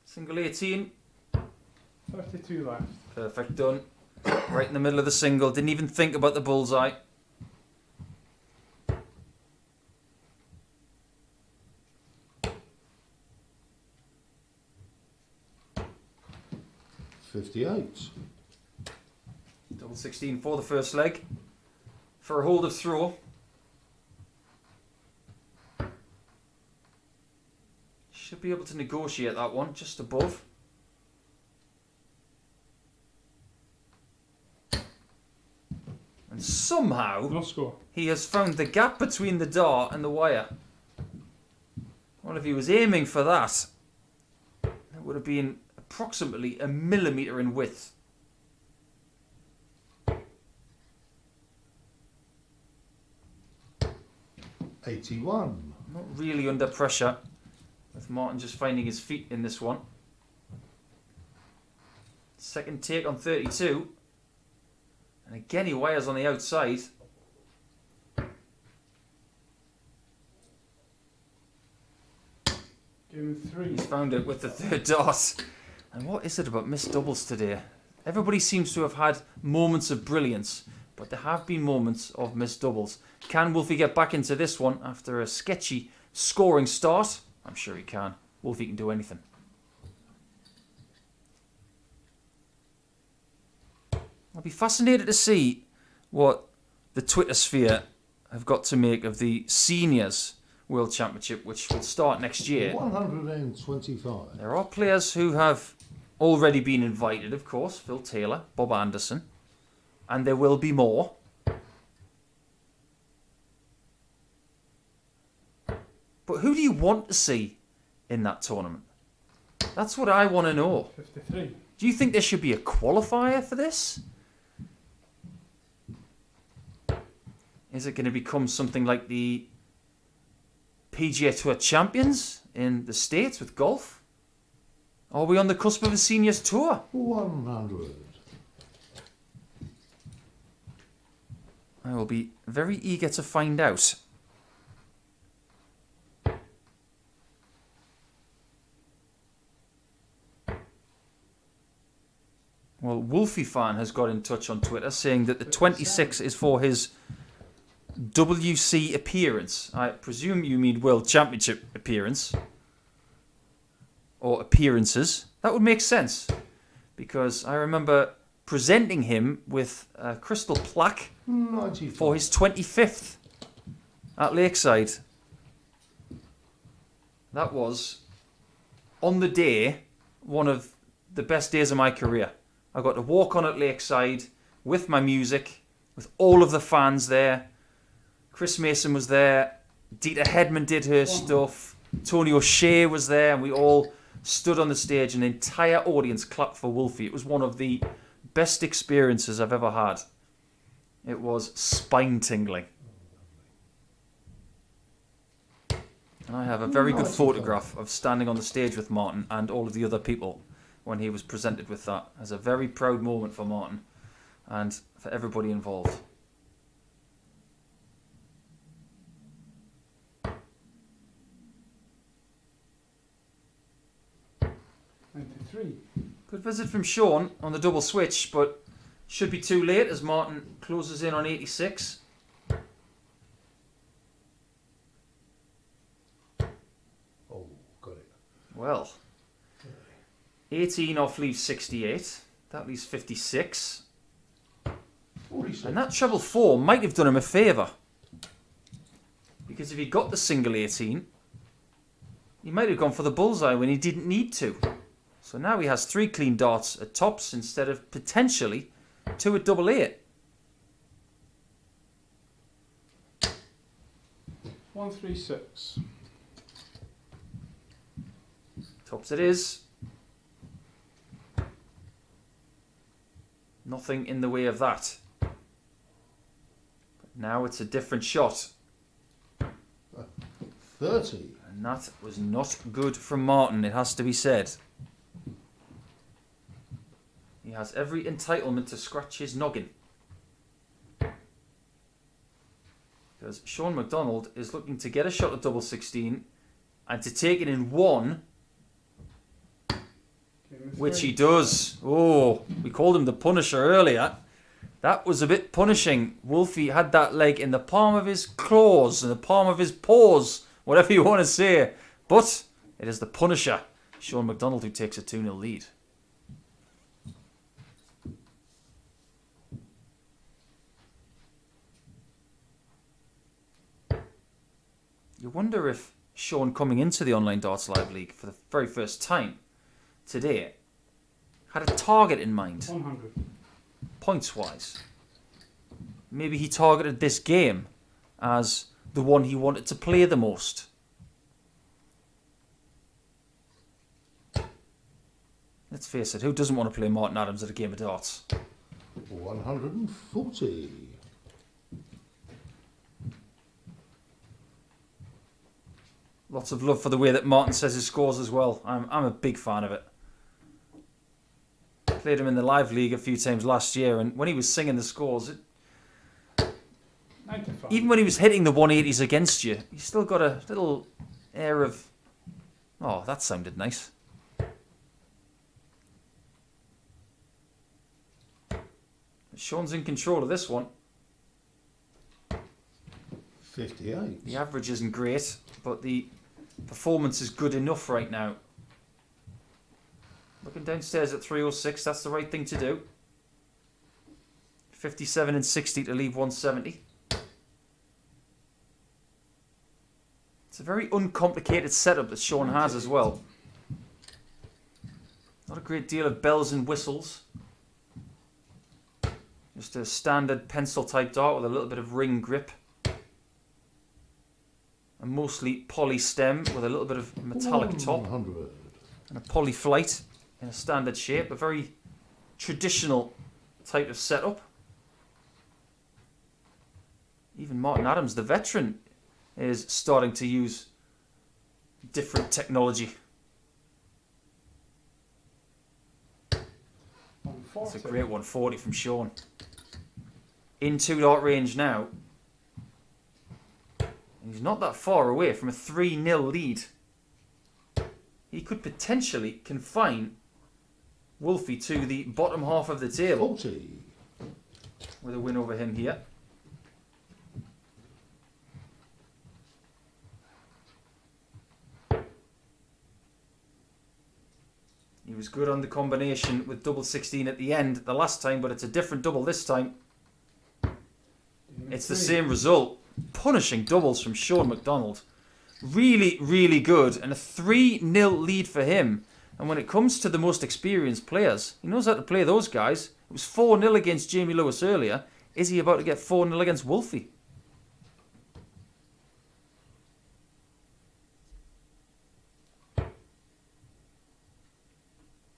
Single 18. 32 left. Perfect, done. Right in the middle of the single. Didn't even think about the bullseye. $58. Double 16 for the first leg. For a hold of throw. Should be able to negotiate that one just above. And somehow No score. he has found the gap between the dart and the wire. Well, if he was aiming for that, it would have been approximately a millimetre in width. $81. Not really under pressure, with Martin just finding his feet in this one. Second take on 32. And again he wires on the outside. Give him 3. He's found it with the third dart. And what is it about missed doubles today? Everybody seems to have had moments of brilliance, but there have been moments of missed doubles. Can Wolfie get back into this one after a sketchy scoring start? I'm sure he can. Wolfie can do anything. I'll be fascinated to see what the Twitter sphere have got to make of the Seniors World Championship, which will start next year. 125. There are players who have already been invited, of course. Phil Taylor, Bob Anderson. And there will be more. But who do you want to see in that tournament? That's what I want to know. 53. Do you think there should be a qualifier for this? Is it going to become something like the PGA Tour Champions in the States with golf? Are we on the cusp of a Seniors Tour? 100. I will be very eager to find out. Well, Wolfie fan has got in touch on Twitter saying that the 26 is for his WC appearance. I presume you mean World Championship appearance. Or appearances. That would make sense. Because I remember presenting him with a crystal plaque 95. for his 25th at Lakeside. That was, on the day, one of the best days of my career. I got to walk on at Lakeside with my music, with all of the fans there. Chris Mason was there. Dita Hedman did her stuff. Tony O'Shea was there, and we all stood on the stage, and the entire audience clapped for Wolfie. It was one of the best experiences I've ever had. It was spine-tingling. And I have a very good photograph of standing on the stage with Martin and all of the other people when he was presented with that. As a very proud moment for Martin and for everybody involved. Good visit from Shaun on the double switch, but should be too late as Martin closes in on 86. Oh, got it. Well, 18 off leaves 68. That leaves 56. 46. And that treble 4 might have done him a favour. Because if he got the single 18, he might have gone for the bullseye when he didn't need to. So now he has 3 clean darts at tops instead of potentially 2 at double 8. 136. Tops it is. Nothing in the way of that. But now it's a different shot. 30. And that was not good from Martin, it has to be said. He has every entitlement to scratch his noggin. Because Shaun McDonald is looking to get a shot at double 16 and to take it in one, which he does. Oh, we called him the Punisher earlier. That was a bit punishing. Wolfie had that leg in the palm of his claws, in the palm of his paws, whatever you want to say. But it is the Punisher, Shaun McDonald, who takes a 2-0 lead. You wonder if Shaun, coming into the Online Darts Live League for the very first time today, had a target in mind, 100. points-wise. Maybe he targeted this game as the one he wanted to play the most. Let's face it, who doesn't want to play Martin Adams at a game of darts? 140. Lots of love for the way that Martin says his scores as well. I'm a big fan of it. Played him in the live league a few times last year, and when he was singing the scores, 95. even when he was hitting the 180s against you, he still got a little air of, oh, that sounded nice. Shaun's in control of this one. 58. The average isn't great, but the performance is good enough right now. Looking downstairs at 306, that's the right thing to do. 57 and 60 to leave 170. It's a very uncomplicated setup that Shaun has as well. Not a great deal of bells and whistles. Just a standard pencil type dart with a little bit of ring grip. And mostly poly stem with a little bit of metallic top. 100. And a poly flight in a standard shape. A very traditional type of setup. Even Martin Adams, the veteran, is starting to use different technology. That's a great 140 from Shaun. In 2-dart range now. And he's not that far away from a 3-0 lead. He could potentially confine Wolfie to the bottom half of the table 40. with a win over him here. He was good on the combination with double 16 at the end the last time, but it's a different double this time. It's the same result. Punishing doubles from Shaun McDonald. Really, really good. And a 3-0 lead for him. And when it comes to the most experienced players, he knows how to play those guys. It was 4-0 against Jamie Lewis earlier. Is he about to get 4-0 against Wolfie?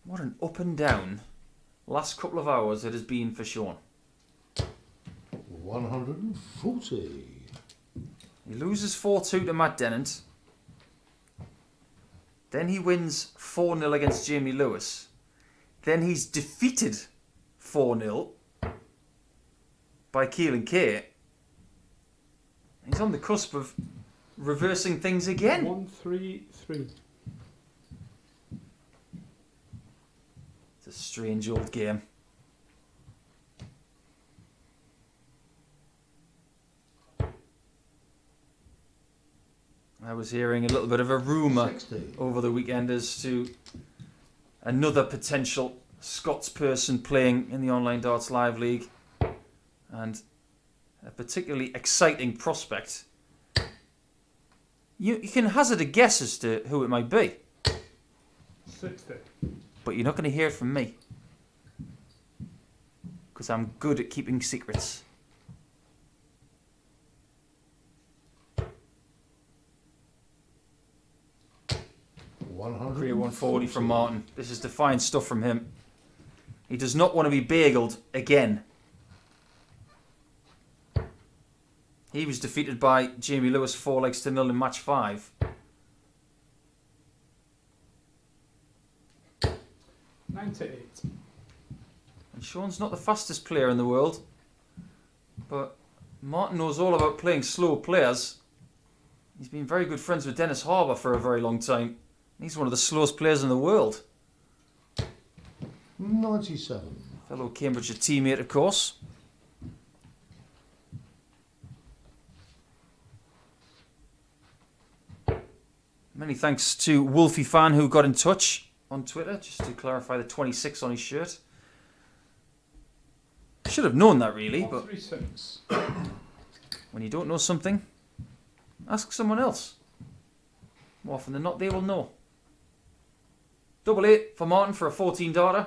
What an up and down last couple of hours it has been for Shaun. 140. He loses 4-2 to Matt Dennant. Then he wins 4-0 against Jamie Lewis. Then he's defeated 4-0 by Keelan. He's on the cusp of reversing things again. 133. It's a strange old game. I was hearing a little bit of a rumour 60. over the weekend as to another potential Scots person playing in the Online Darts Live League, and a particularly exciting prospect. You can hazard a guess as to who it might be, 60. but you're not going to hear it from me because I'm good at keeping secrets. 140 from Martin. This is defiant stuff from him. He does not want to be bageled again. He was defeated by Jamie Lewis 4-0 in match 5. 98. And Shaun's not the fastest player in the world, but Martin knows all about playing slow players. He's been very good friends with Dennis Harbour for a very long time. He's one of the slowest players in the world. 97. Fellow Cambridgeshire teammate, of course. Many thanks to Wolfie fan who got in touch on Twitter just to clarify the 26 on his shirt. I should have known that really, but 136. when you don't know something, ask someone else. More often than not, they will know. 8 for Martin for a 14-darter.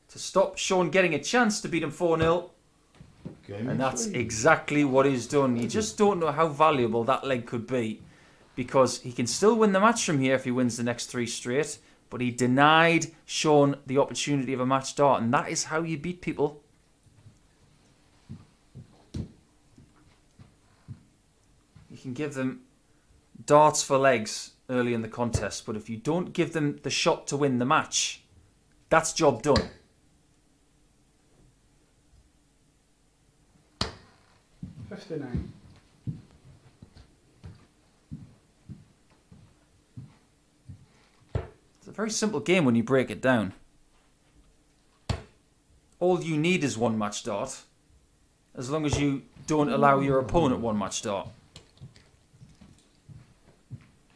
To stop Shaun getting a chance to beat him 4-0. And that's exactly what he's done. You just don't know how valuable that leg could be, because he can still win the match from here if he wins the next 3 straight, but he denied Shaun the opportunity of a match dart, and that is how you beat people. You can give them darts for legs early in the contest, but if you don't give them the shot to win the match, that's job done. 59. It's a very simple game when you break it down. All you need is one match dart, as long as you don't allow your opponent one match start.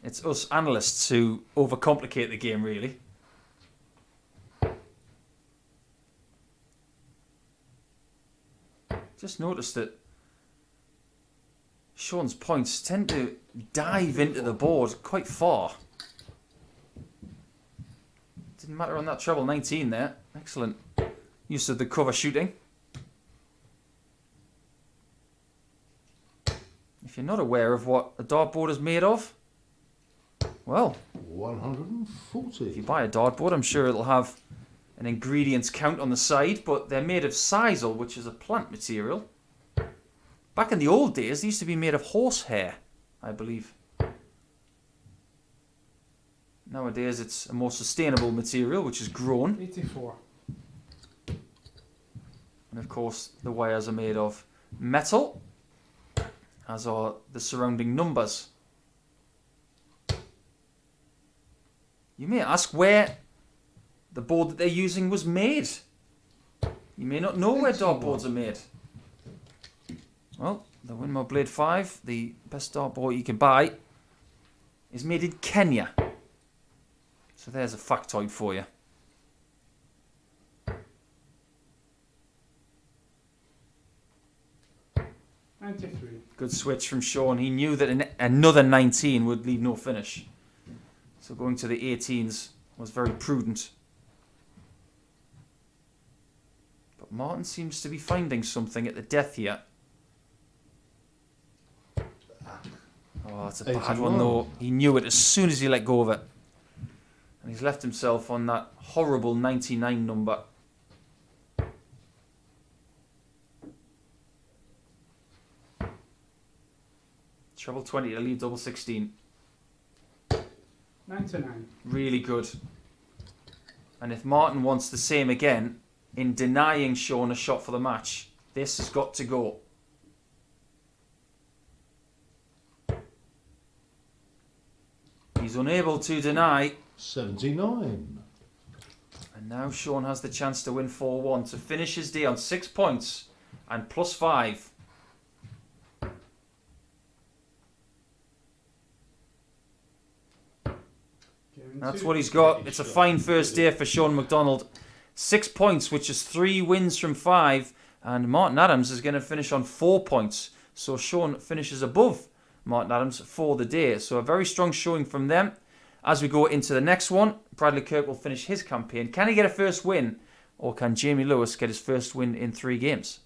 It's us analysts who overcomplicate the game, really. Just noticed that Shaun's points tend to dive into the board quite far. Didn't matter on that treble 19 there. Excellent use of the cover shooting. If you're not aware of what a dartboard is made of, well, 140. if you buy a dartboard, I'm sure it'll have an ingredients count on the side, but they're made of sisal, which is a plant material. Back in the old days, they used to be made of horsehair, I believe. Nowadays, it's a more sustainable material, which is grown. 84. And of course, the wires are made of metal, as are the surrounding numbers. You may ask where the board that they're using was made. You may not know where dartboards are made. Well, the Winmore Blade 5, the best dartboard you can buy, is made in Kenya. So there's a factoid for you. Good switch from Shaun. He knew that another 19 would leave no finish. So going to the 18s was very prudent. But Martin seems to be finding something at the death here. Oh, that's a bad one though. He knew it as soon as he let go of it. And he's left himself on that horrible 99 number. Treble 20 to leave double 16. 99. Really good. And if Martin wants the same again, in denying Shaun a shot for the match, this has got to go. He's unable to deny. 79. And now Shaun has the chance to win 4-1 to finish his day on 6 points and +5. That's what he's got. It's a fine first day for Shaun McDonald. 6 points, which is 3 wins from 5. And Martin Adams is going to finish on 4 points. So Shaun finishes above Martin Adams for the day. So a very strong showing from them. As we go into the next one, Bradley Kirk will finish his campaign. Can he get a first win? Or can Jamie Lewis get his first win in 3 games?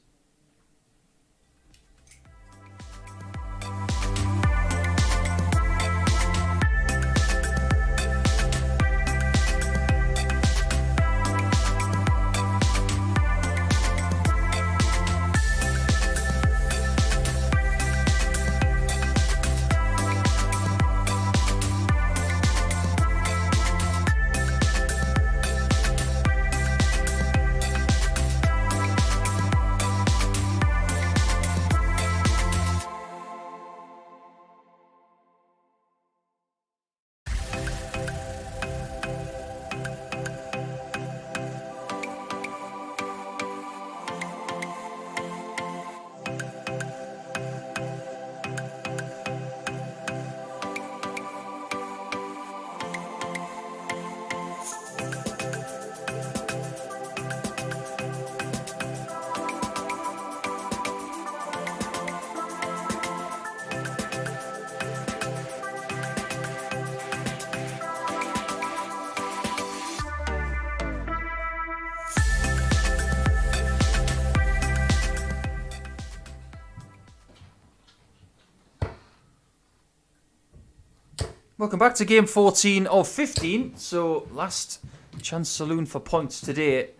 Welcome back to game 14 of 15. So last chance saloon for points today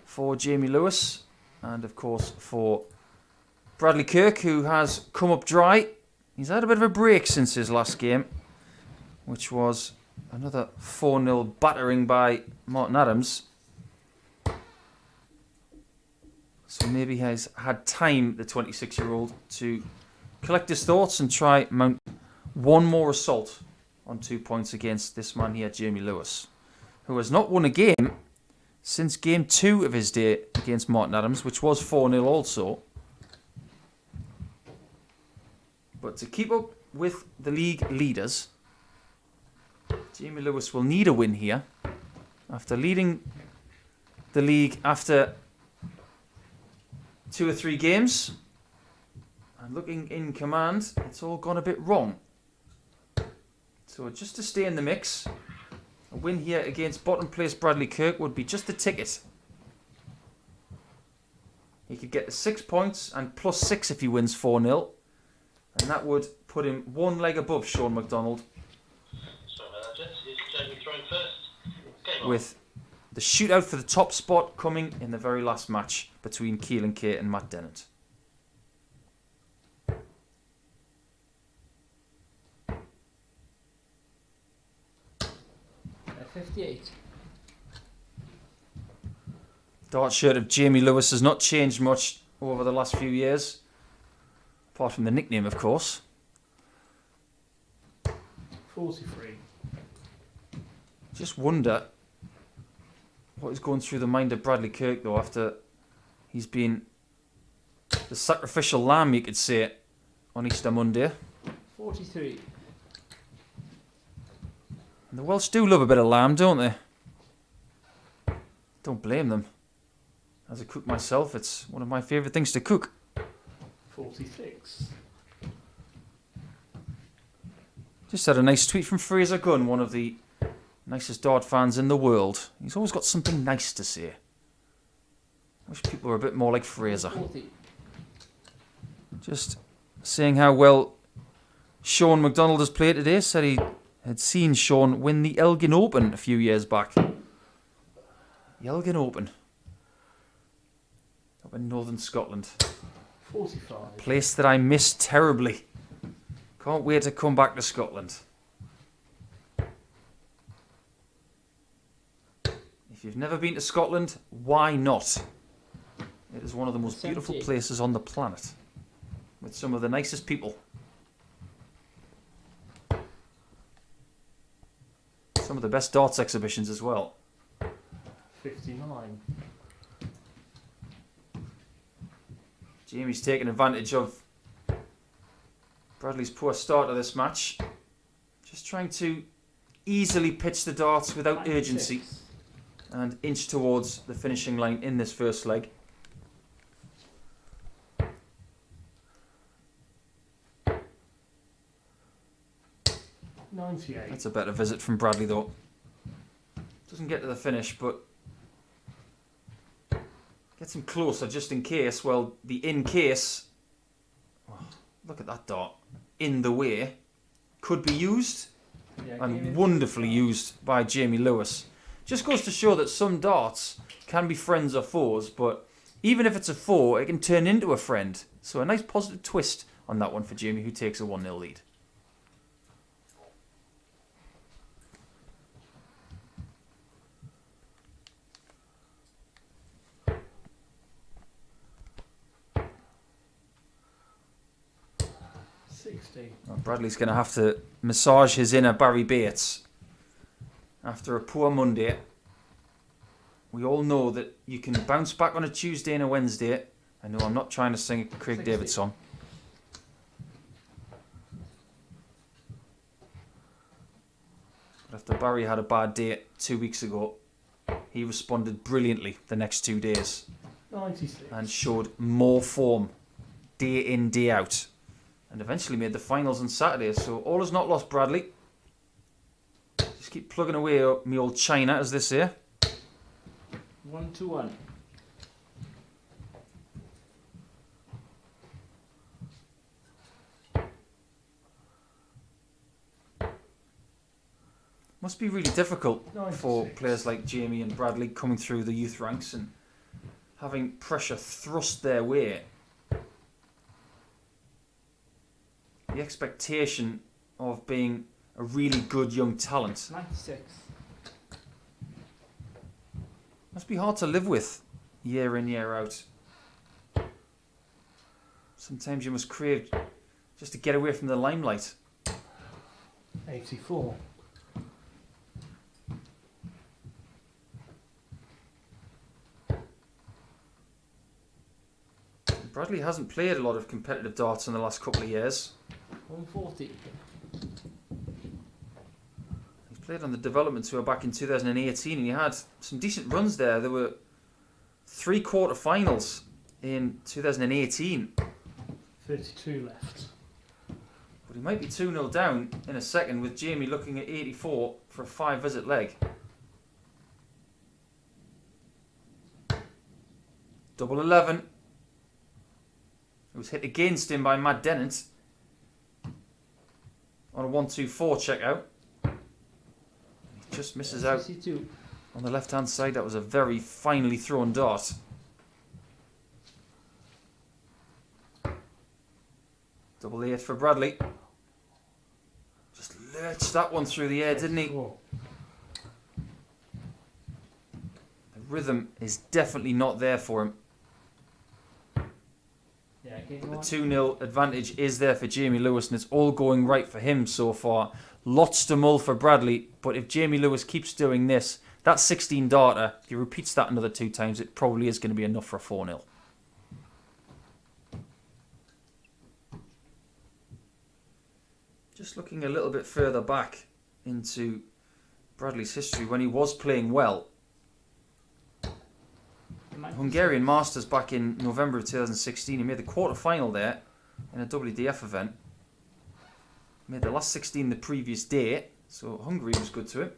for Jamie Lewis and of course for Bradley Kirk, who has come up dry. He's had a bit of a break since his last game, which was another 4-0 battering by Martin Adams. So maybe he has had time, the 26-year-old, to collect his thoughts and try mount one more assault on 2 points against this man here, Jamie Lewis, who has not won a game since game 2 of his day against Martin Adams, which was 4-0 also. But to keep up with the league leaders, Jamie Lewis will need a win here. After leading the league after 2 or 3 games, and looking in command, it's all gone a bit wrong. So just to stay in the mix, a win here against bottom place Bradley Kirk would be just a ticket. He could get the 6 points and +6 if he wins 4-0. And that would put him 1 leg above Shaun McDonald. Sorry about that, gents. Is Jamie throwing first? Game on. With the shootout for the top spot coming in the very last match between Keelan K and Matt Dennant. 58. Dart shirt of Jamie Lewis has not changed much over the last few years. Apart from the nickname, of course. 43. Just wonder what is going through the mind of Bradley Kirk, though, after he's been the sacrificial lamb, you could say, on Easter Monday. 43. And the Welsh do love a bit of lamb, don't they? Don't blame them. As a cook myself, it's one of my favourite things to cook. 46. Just had a nice tweet from Fraser Gunn, one of the nicest dart fans in the world. He's always got something nice to say. I wish people were a bit more like Fraser. 40. Just saying how well Shaun McDonald has played today. Said he had seen Shaun win the Elgin Open a few years back. The Elgin Open. Up in northern Scotland. 45. Place that I miss terribly. Can't wait to come back to Scotland. If you've never been to Scotland, why not? It is one of the most beautiful 78. places on the planet. With some of the nicest people. Some of the best darts exhibitions as well. 59. Jamie's taking advantage of Bradley's poor start to this match. Just trying to easily pitch the darts without 96. urgency and inch towards the finishing line in this first leg. $98. That's a better visit from Bradley though. Doesn't get to the finish, but gets him closer just in case. Well, the in case, oh, look at that dart, in the way, could be used Yeah, and wonderfully used by Jamie Lewis. Just goes to show that some darts can be friends or foes, but even if it's a foe, it can turn into a friend. So a nice positive twist on that one for Jamie, who takes a 1-0 lead. Well, Bradley's going to have to massage his inner Barry Bates after a poor Monday. We all know that you can bounce back on a Tuesday and a Wednesday. I know I'm not trying to sing a Craig 60. David song. But after Barry had a bad day 2 weeks ago, he responded brilliantly the next 2 days 96. and showed more form day in, day out. And eventually made the finals on Saturday. So all is not lost, Bradley. Just keep plugging away at me old China, as they say. 1-1. Must be really difficult 96. for players like Jamie and Bradley coming through the youth ranks and having pressure thrust their way. The expectation of being a really good young talent 96. must be hard to live with year in, year out. Sometimes you must crave just to get away from the limelight. 84. Bradley hasn't played a lot of competitive darts in the last couple of years. 140. He played on the development tour back in 2018 and he had some decent runs there. There were 3 quarter-finals in 2018. 32 left. But he might be 2-0 down in a second with Jamie looking at 84 for a 5-visit leg. Double 11. It was hit against him by Matt Dennant on a 1-2-4 check out. He just misses out 62. on the left hand side. That was a very finely thrown dart. Double 8 for Bradley. Just lurched that one through the air, didn't he? Oh, The rhythm is definitely not there for him. Yeah, game The one. 2-0 advantage is there for Jamie Lewis, and it's all going right for him so far. Lots to mull for Bradley, but if Jamie Lewis keeps doing this, that 16 darter, if he repeats that another 2 times, it probably is going to be enough for a 4-0. Just looking a little bit further back into Bradley's history, when he was playing well, Hungarian Masters back in November of 2016, he made the quarter-final there in a WDF event. Made the last 16 the previous day, so Hungary was good to him.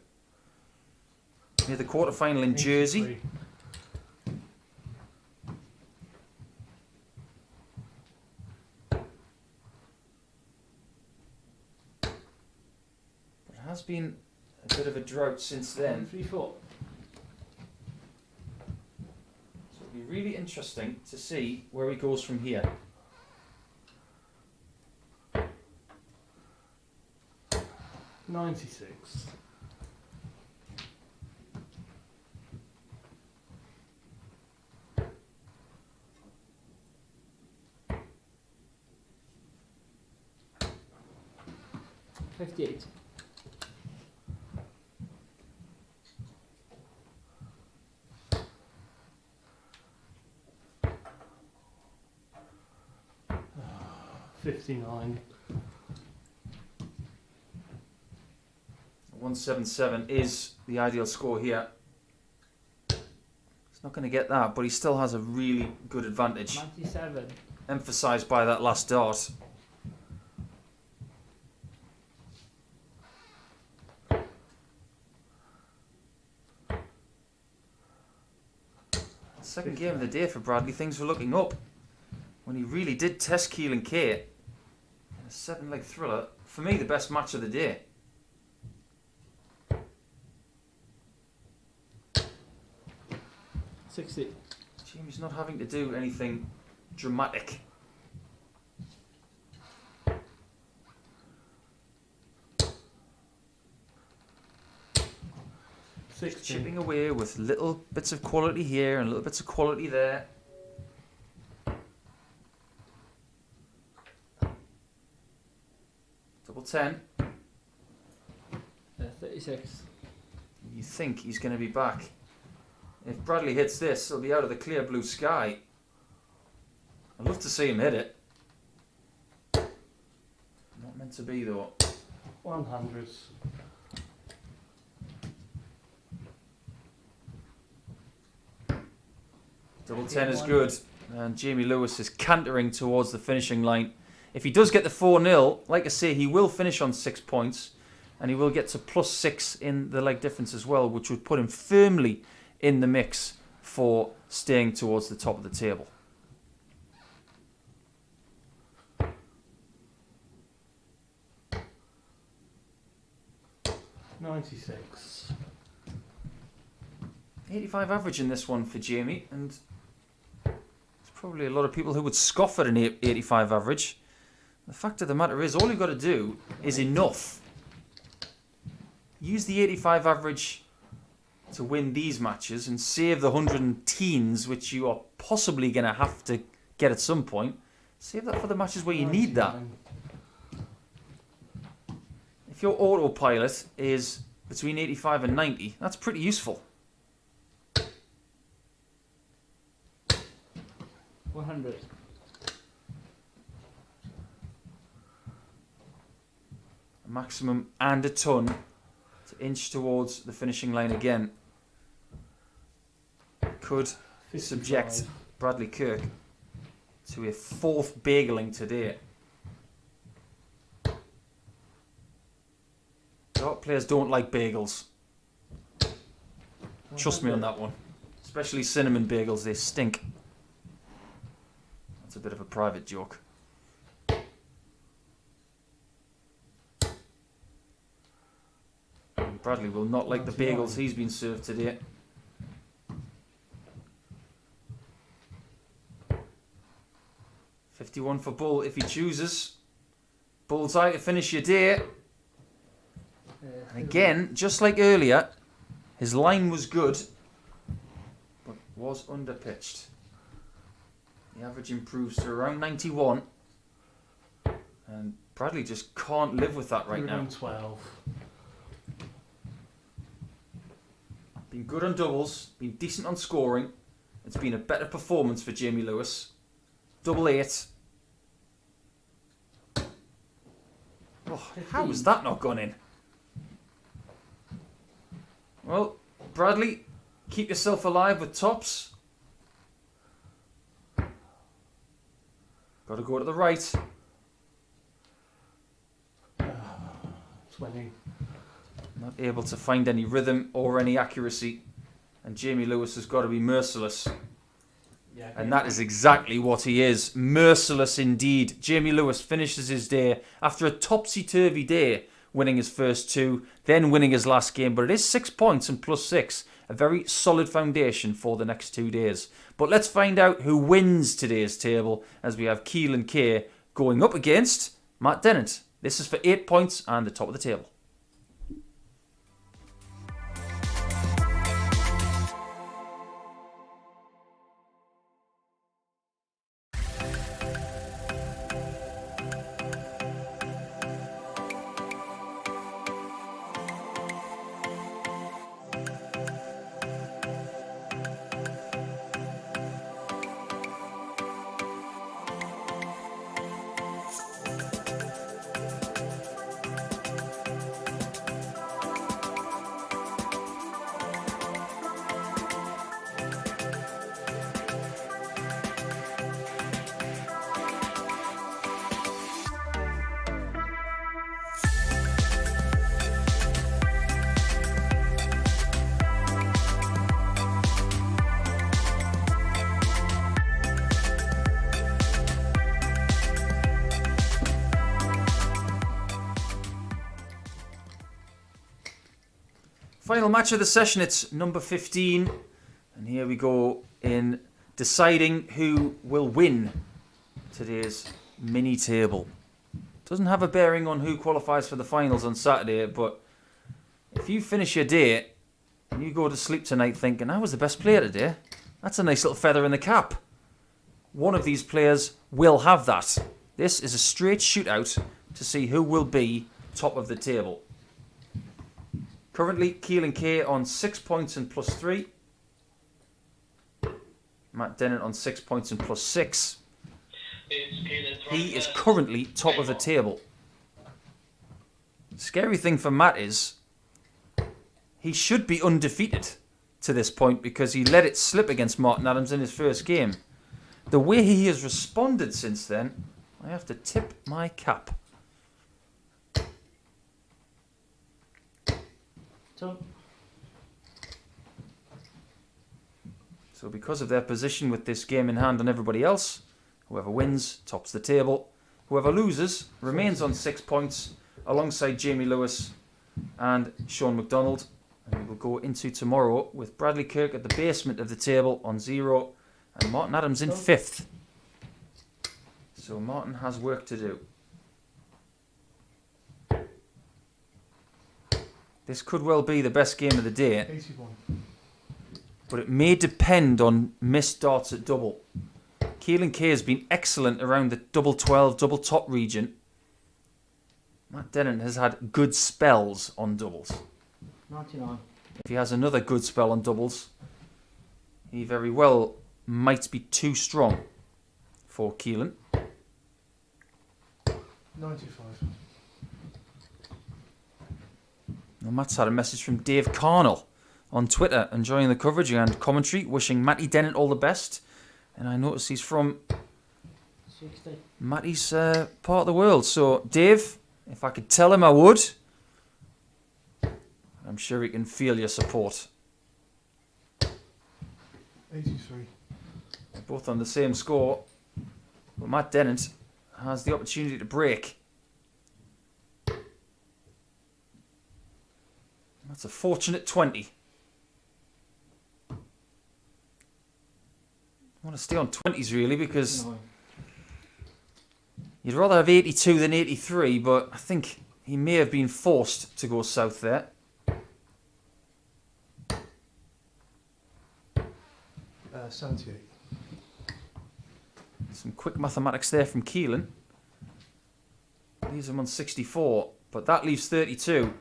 Made the quarter-final in Jersey. 83. But it has been a bit of a drought since then. 134. So it'll be really interesting to see where he goes from here. $96. $58. $59. 177 is the ideal score here. He's not going to get that, but he still has a really good advantage, 97. emphasised by that last dart. Second game of the day for Bradley, things were looking up when he really did test Keelan K in a 7-leg thriller. For me, the best match of the day. $60. Jamie's not having to do anything dramatic. Just chipping away with little bits of quality here and little bits of quality there. Double 10. 36. You think he's going to be back. If Bradley hits this, he'll be out of the clear blue sky. I'd love to see him hit it. Not meant to be though. 100. Double 10 is good. And Jamie Lewis is cantering towards the finishing line. If he does get the 4-0, like I say, he will finish on 6 points. And he will get to +6 in the leg difference as well, which would put him firmly in the mix for staying towards the top of the table. $96. 85 average in this one for Jamie, and there's probably a lot of people who would scoff at an 85 average. The fact of the matter is, all you've got to do is enough. Use the 85 average to win these matches and save the 100 teens, which you are possibly going to have to get at some point. Save that for the matches where you need that. 99. If your autopilot is between 85 and 90, that's pretty useful. 100. maximum and a ton to inch towards the finishing line again. Could 55. subject Bradley Kirk to a 4th bageling today. Dart players don't like bagels. Trust me on that one. Especially cinnamon bagels, they stink. That's a bit of a private joke. And Bradley will not like the bagels he's been served today. $51 for Bull if he chooses. Bullseye to finish your day. And again, just like earlier, his line was good, but was underpitched. The average improves to around 91. And Bradley just can't live with that right now. 12. Been good on doubles, been decent on scoring. It's been a better performance for Jamie Lewis. Double 8. Oh, how has that not gone in? Well, Bradley, keep yourself alive with tops. Got to go to the right. 20. Not able to find any rhythm or any accuracy. And Jamie Lewis has got to be merciless. Yeah, And that is exactly what he is. Merciless indeed. Jamie Lewis finishes his day after a topsy-turvy day, winning his first 2, then winning his last game. But it is 6 points and +6. A very solid foundation for the next 2 days. But let's find out who wins today's table as we have Keelan K going up against Matt Dennant. This is for 8 points and the top of the table. Final match of the session, it's number 15. And here we go in deciding who will win today's mini table. Doesn't have a bearing on who qualifies for the finals on Saturday, but if you finish your day and you go to sleep tonight thinking, I was the best player today, that's a nice little feather in the cap. One of these players will have that. This is a straight shootout to see who will be top of the table. Currently, Keelan K on 6 points and +3. Matt Dennant on 6 points and +6. He is currently top of the table. The scary thing for Matt is he should be undefeated to this point because he let it slip against Martin Adams in his first game. The way he has responded since then, I have to tip my cap. So because of their position with this game in hand on everybody else, whoever wins tops the table. Whoever loses remains on 6 points alongside Jamie Lewis and Shaun McDonald. And we will go into tomorrow with Bradley Kirk at the basement of the table on 0 and Martin Adams in 5th. So Martin has work to do. This could well be the best game of the day. 81. But it may depend on missed darts at double. Keelan K has been excellent around the double 12, double top region. Matt Dennant has had good spells on doubles. 99. If he has another good spell on doubles, he very well might be too strong for Keelan. 95. Well, Matt's had a message from Dave Carnell on Twitter, enjoying the coverage and commentary, wishing Matty Dennant all the best. And I notice he's from 60. Matty's part of the world. So, Dave, if I could tell him, I would. I'm sure he can feel your support. 83. They're both on the same score. But Matt Dennant has the opportunity to break. That's a fortunate 20. I want to stay on 20s really because No. you'd rather have 82 than 83, but I think he may have been forced to go south there. 78. Some quick mathematics there from Keelan. Leaves him on 64, but that leaves 32.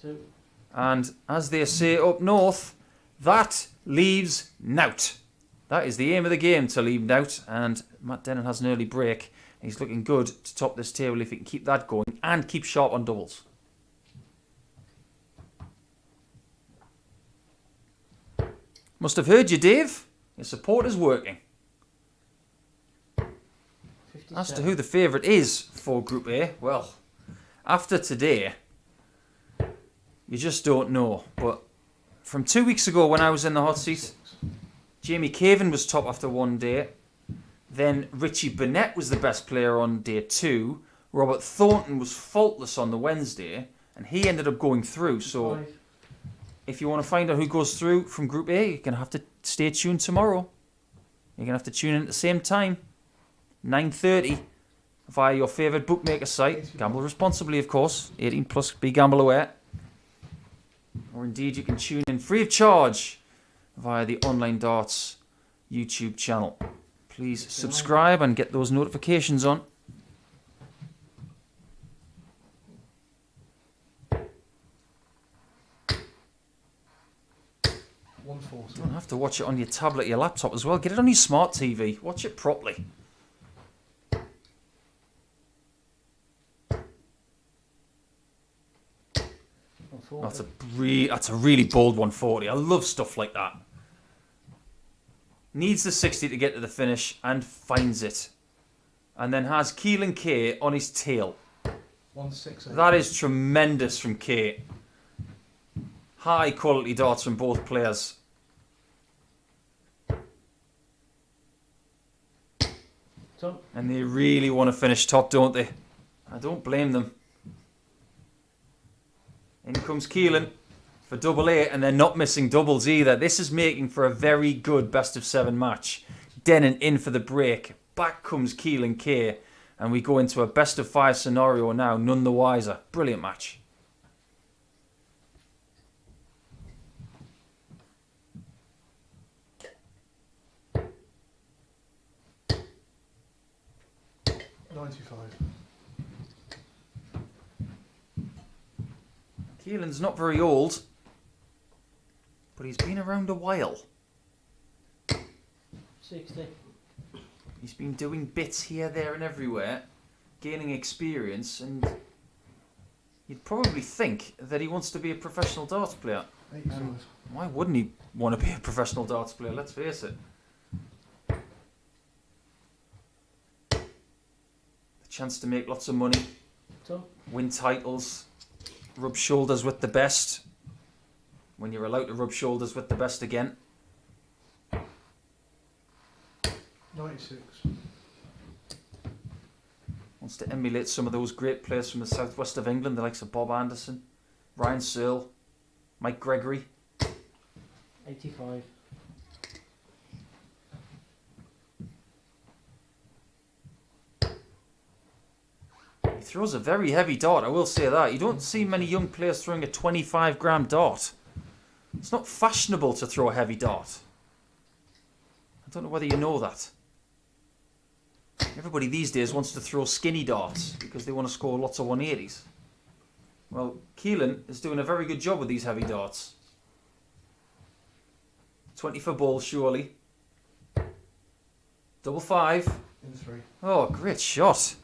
2. And as they say up north, that leaves nout. That is the aim of the game, to leave nout. And Matt Dennant has an early break. He's looking good to top this table if he can keep that going and keep sharp on doubles. Must have heard you, Dave. Your support is working. 57. As to who the favourite is for Group A, well, after today, you just don't know. But from 2 weeks ago when I was in the hot seat, Jamie Caven was top after one day. Then Richie Burnett was the best player on day 2. Robert Thornton was faultless on the Wednesday, and he ended up going through. So 5. if you want to find out who goes through from Group A, you're going to have to stay tuned tomorrow. You're going to have to tune in at the same time, 9:30, via your favourite bookmaker site. Gamble responsibly, of course. 18 plus, be gamble aware. Or indeed, you can tune in free of charge via the Online Darts YouTube channel. Please subscribe and get those notifications on. You don't have to watch it on your tablet, your laptop as well. Get it on your smart TV. Watch it properly. That's a really bold 140. I love stuff like that. Needs the 60 to get to the finish and finds it. And then has Keelan K on his tail. 168. That is tremendous from K. High quality darts from both players. Top. And they really want to finish top, don't they? I don't blame them. In comes Keelan for double A, and they're not missing doubles either. This is making for a very good best of 7 match. Dennant in for the break. Back comes Keelan K, and we go into a best of 5 scenario now, none the wiser. Brilliant match. Keelan's not very old, but he's been around a while. 60. He's been doing bits here, there and everywhere, gaining experience, and you'd probably think that he wants to be a professional darts player. 85. Why wouldn't he want to be a professional darts player? Let's face it. The chance to make lots of money, Top. win titles, rub shoulders with the best, when you're allowed to rub shoulders with the best again. 96. Wants to emulate some of those great players from the southwest of England, the likes of Bob Anderson, Ryan Searle, Mike Gregory. 85. He throws a very heavy dart, I will say that. You don't see many young players throwing a 25 gram dart. It's not fashionable to throw a heavy dart. I don't know whether you know that. Everybody these days wants to throw skinny darts because they want to score lots of 180s. Well, Keelan is doing a very good job with these heavy darts. 20 for ball, surely. Double 5. In 3. Oh, great shot.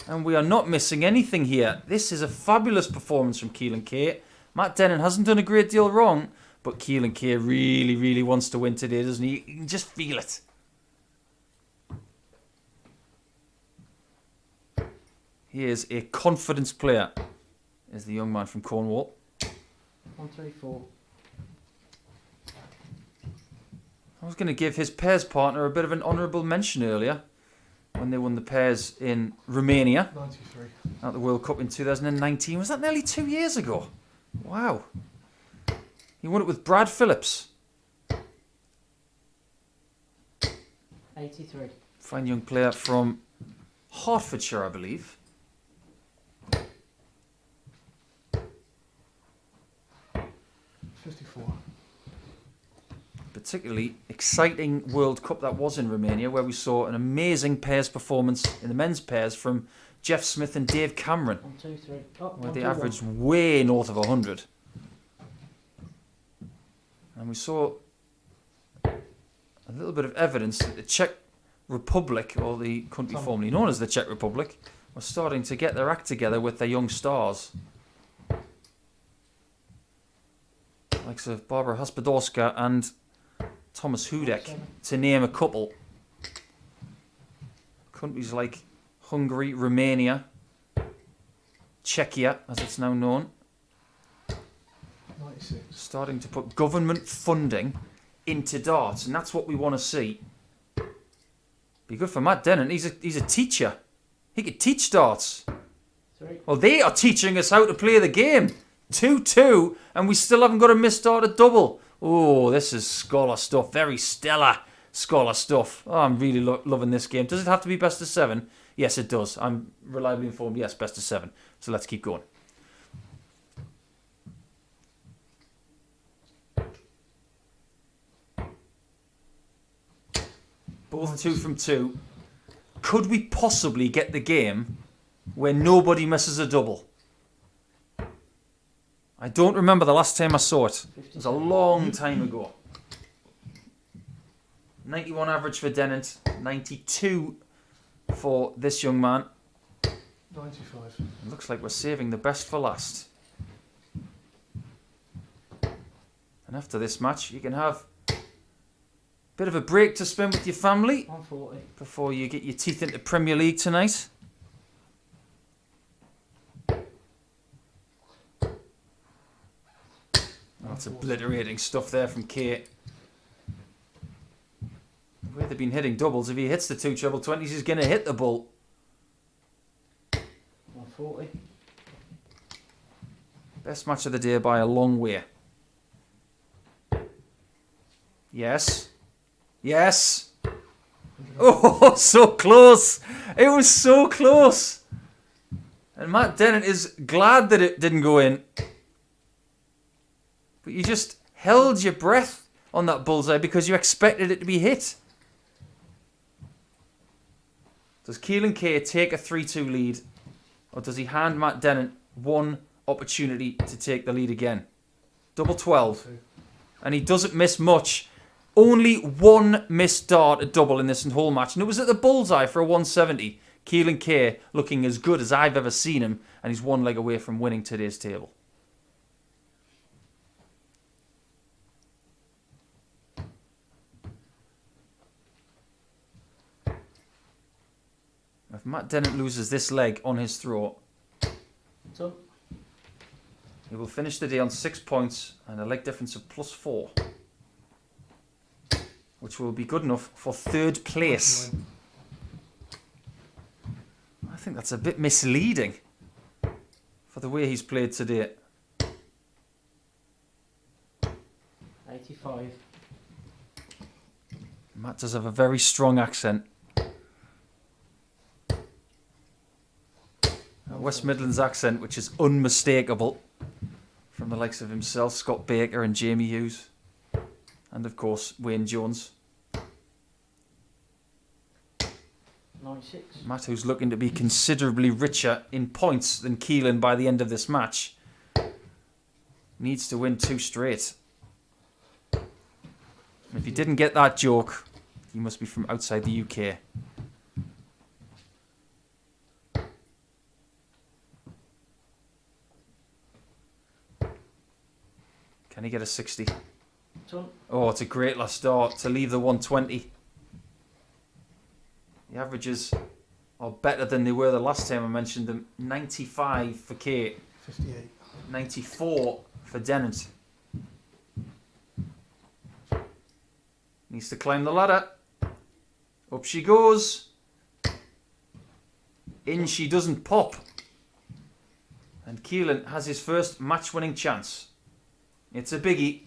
And we are not missing anything here. This is a fabulous performance from Keelan K. Matt Dennant hasn't done a great deal wrong, but Keelan K really, really wants to win today, doesn't he? You can just feel it. He is a confidence player, is the young man from Cornwall. 134. I was going to give his pairs partner a bit of an honourable mention earlier when they won the pairs in Romania 93. at the World Cup in 2019. Was that nearly 2 years ago? Wow. He won it with Brad Phillips. 83. Fine young player from Hertfordshire, I believe. $54. Particularly exciting World Cup that was in Romania, where we saw an amazing pairs performance in the men's pairs from Jeff Smith and Dave Cameron, 123. Oh, where they 121. averaged way north of 100. And we saw a little bit of evidence that the Czech Republic, or the country formerly known as the Czech Republic, was starting to get their act together with their young stars. Likes of Barbara Hospodorska and Thomas Hudek, to name a couple. Countries like Hungary, Romania, Czechia, as it's now known, 96. starting to put government funding into darts, and that's what we want to see. Be good for Matt Dennant. He's a teacher. He could teach darts. 3. Well, they are teaching us how to play the game. 2-2, and we still haven't got a missed dart at double. Oh, this is scholar stuff. Very stellar scholar stuff. Oh, I'm really loving this game. Does it have to be best of 7? Yes, it does. I'm reliably informed. Yes, best of 7. So let's keep going. Both 2 from 2. Could we possibly get the game where nobody misses a double? I don't remember the last time I saw it. It was a long time ago. 91 average for Dennant, 92 for this young man. 95. It looks like we're saving the best for last. And after this match, you can have a bit of a break to spend with your family 140. before you get your teeth into Premier League tonight. That's obliterating stuff there from Kate. The way they've been hitting doubles, if he hits the 2 treble 20s, he's going to hit the bull. 140. Best match of the day by a long way. Yes. Yes. Oh, so close. It was so close. And Matt Dennant is glad that it didn't go in. But you just held your breath on that bullseye because you expected it to be hit. Does Keelan K take a 3-2 lead, or does he hand Matt Dennant one opportunity to take the lead again? Double 12. And he doesn't miss much. Only one missed dart at double in this whole match, and it was at the bullseye for a 170. Keelan K looking as good as I've ever seen him, and he's one leg away from winning today's table. If Matt Dennant loses this leg on his throw, So, he will finish the day on 6 points and a leg difference of +4, which will be good enough for 3rd place. 99. I think that's a bit misleading for the way he's played today. 85. Matt does have a very strong accent. A West Midlands accent, which is unmistakable from the likes of himself, Scott Baker and Jamie Hughes. And of course, Wayne Jones. 96. Matt, who's looking to be considerably richer in points than Keelan by the end of this match, needs to win 2 straight. And if he didn't get that joke, he must be from outside the UK. you get a 60. Done. Oh, it's a great last start to leave the 120. The averages are better than they were the last time I mentioned them. 95 for Kate. 58. 94 for Dennant. Needs to climb the ladder. Up she goes. In she doesn't pop. And Keelan has his first match-winning chance. It's a biggie.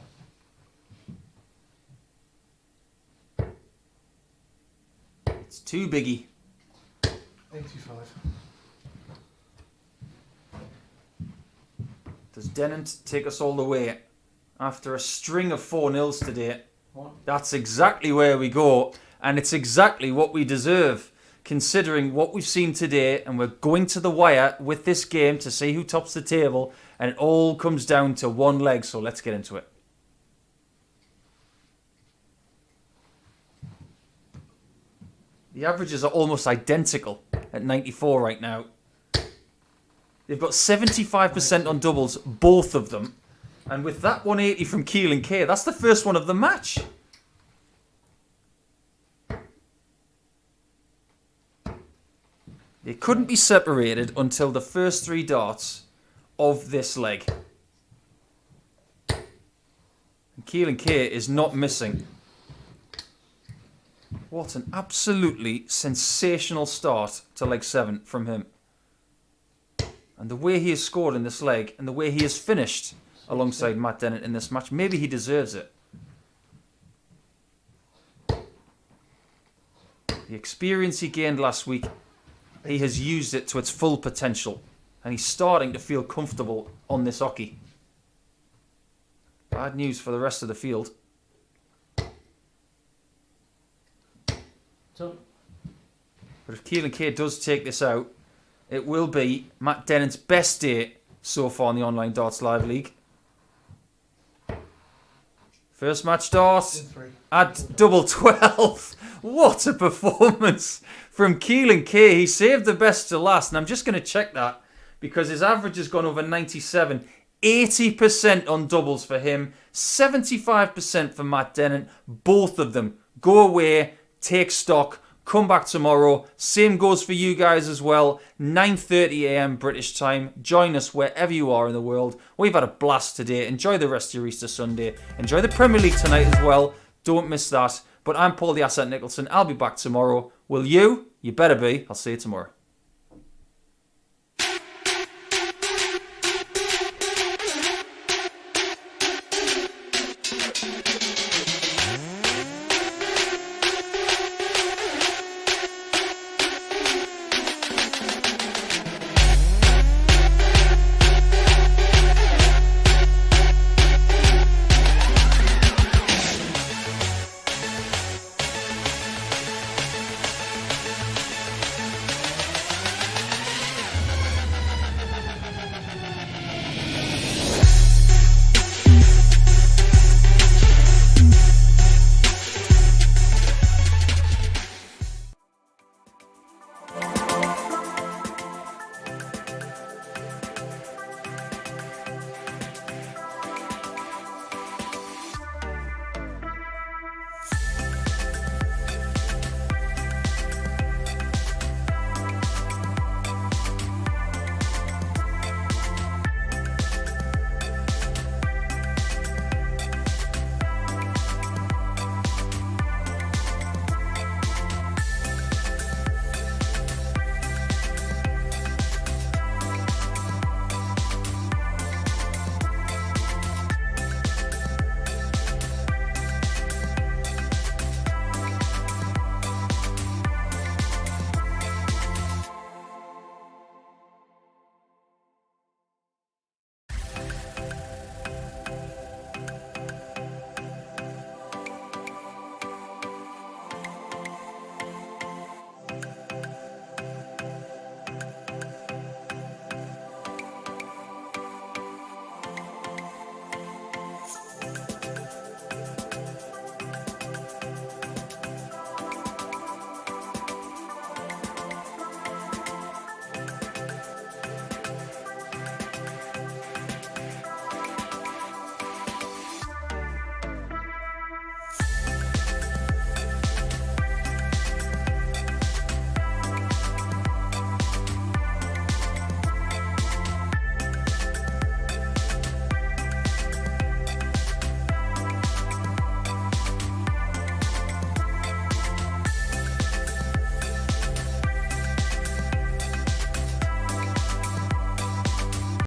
It's too biggie. 85. Does Dennant take us all the way after a string of 4-0s today? One. That's exactly where we go, and it's exactly what we deserve, considering what we've seen today, and we're going to the wire with this game to see who tops the table, and it all comes down to one leg, so let's get into it. The averages are almost identical at 94 right now. They've got 75% on doubles, both of them. And with that 180 from Keelan K, that's the first one of the match. They couldn't be separated until the first 3 darts of this leg. And Keelan K is not missing. What an absolutely sensational start to leg 7 from him. And the way he has scored in this leg and the way he has finished alongside Matt Dennant in this match, maybe he deserves it. The experience he gained last week, he has used it to its full potential. And he's starting to feel comfortable on this hockey. Bad news for the rest of the field. Done. But if Keelan K does take this out, it will be Matt Dennant's best day so far in the Online Darts Live League. First match dart 3. at double 12. What a performance from Keelan K. He saved the best to last, and I'm just going to check that because his average has gone over 97. 80% on doubles for him, 75% for Matt Dennant. Both of them go away, take stock, come back tomorrow. Same goes for you guys as well. 9:30 a.m. British time. Join us wherever you are in the world. We've had a blast today. Enjoy the rest of your Easter Sunday. Enjoy the Premier League tonight as well. Don't miss that. But I'm Paul the Asset Nicholson. I'll be back tomorrow. Will you? You better be. I'll see you tomorrow.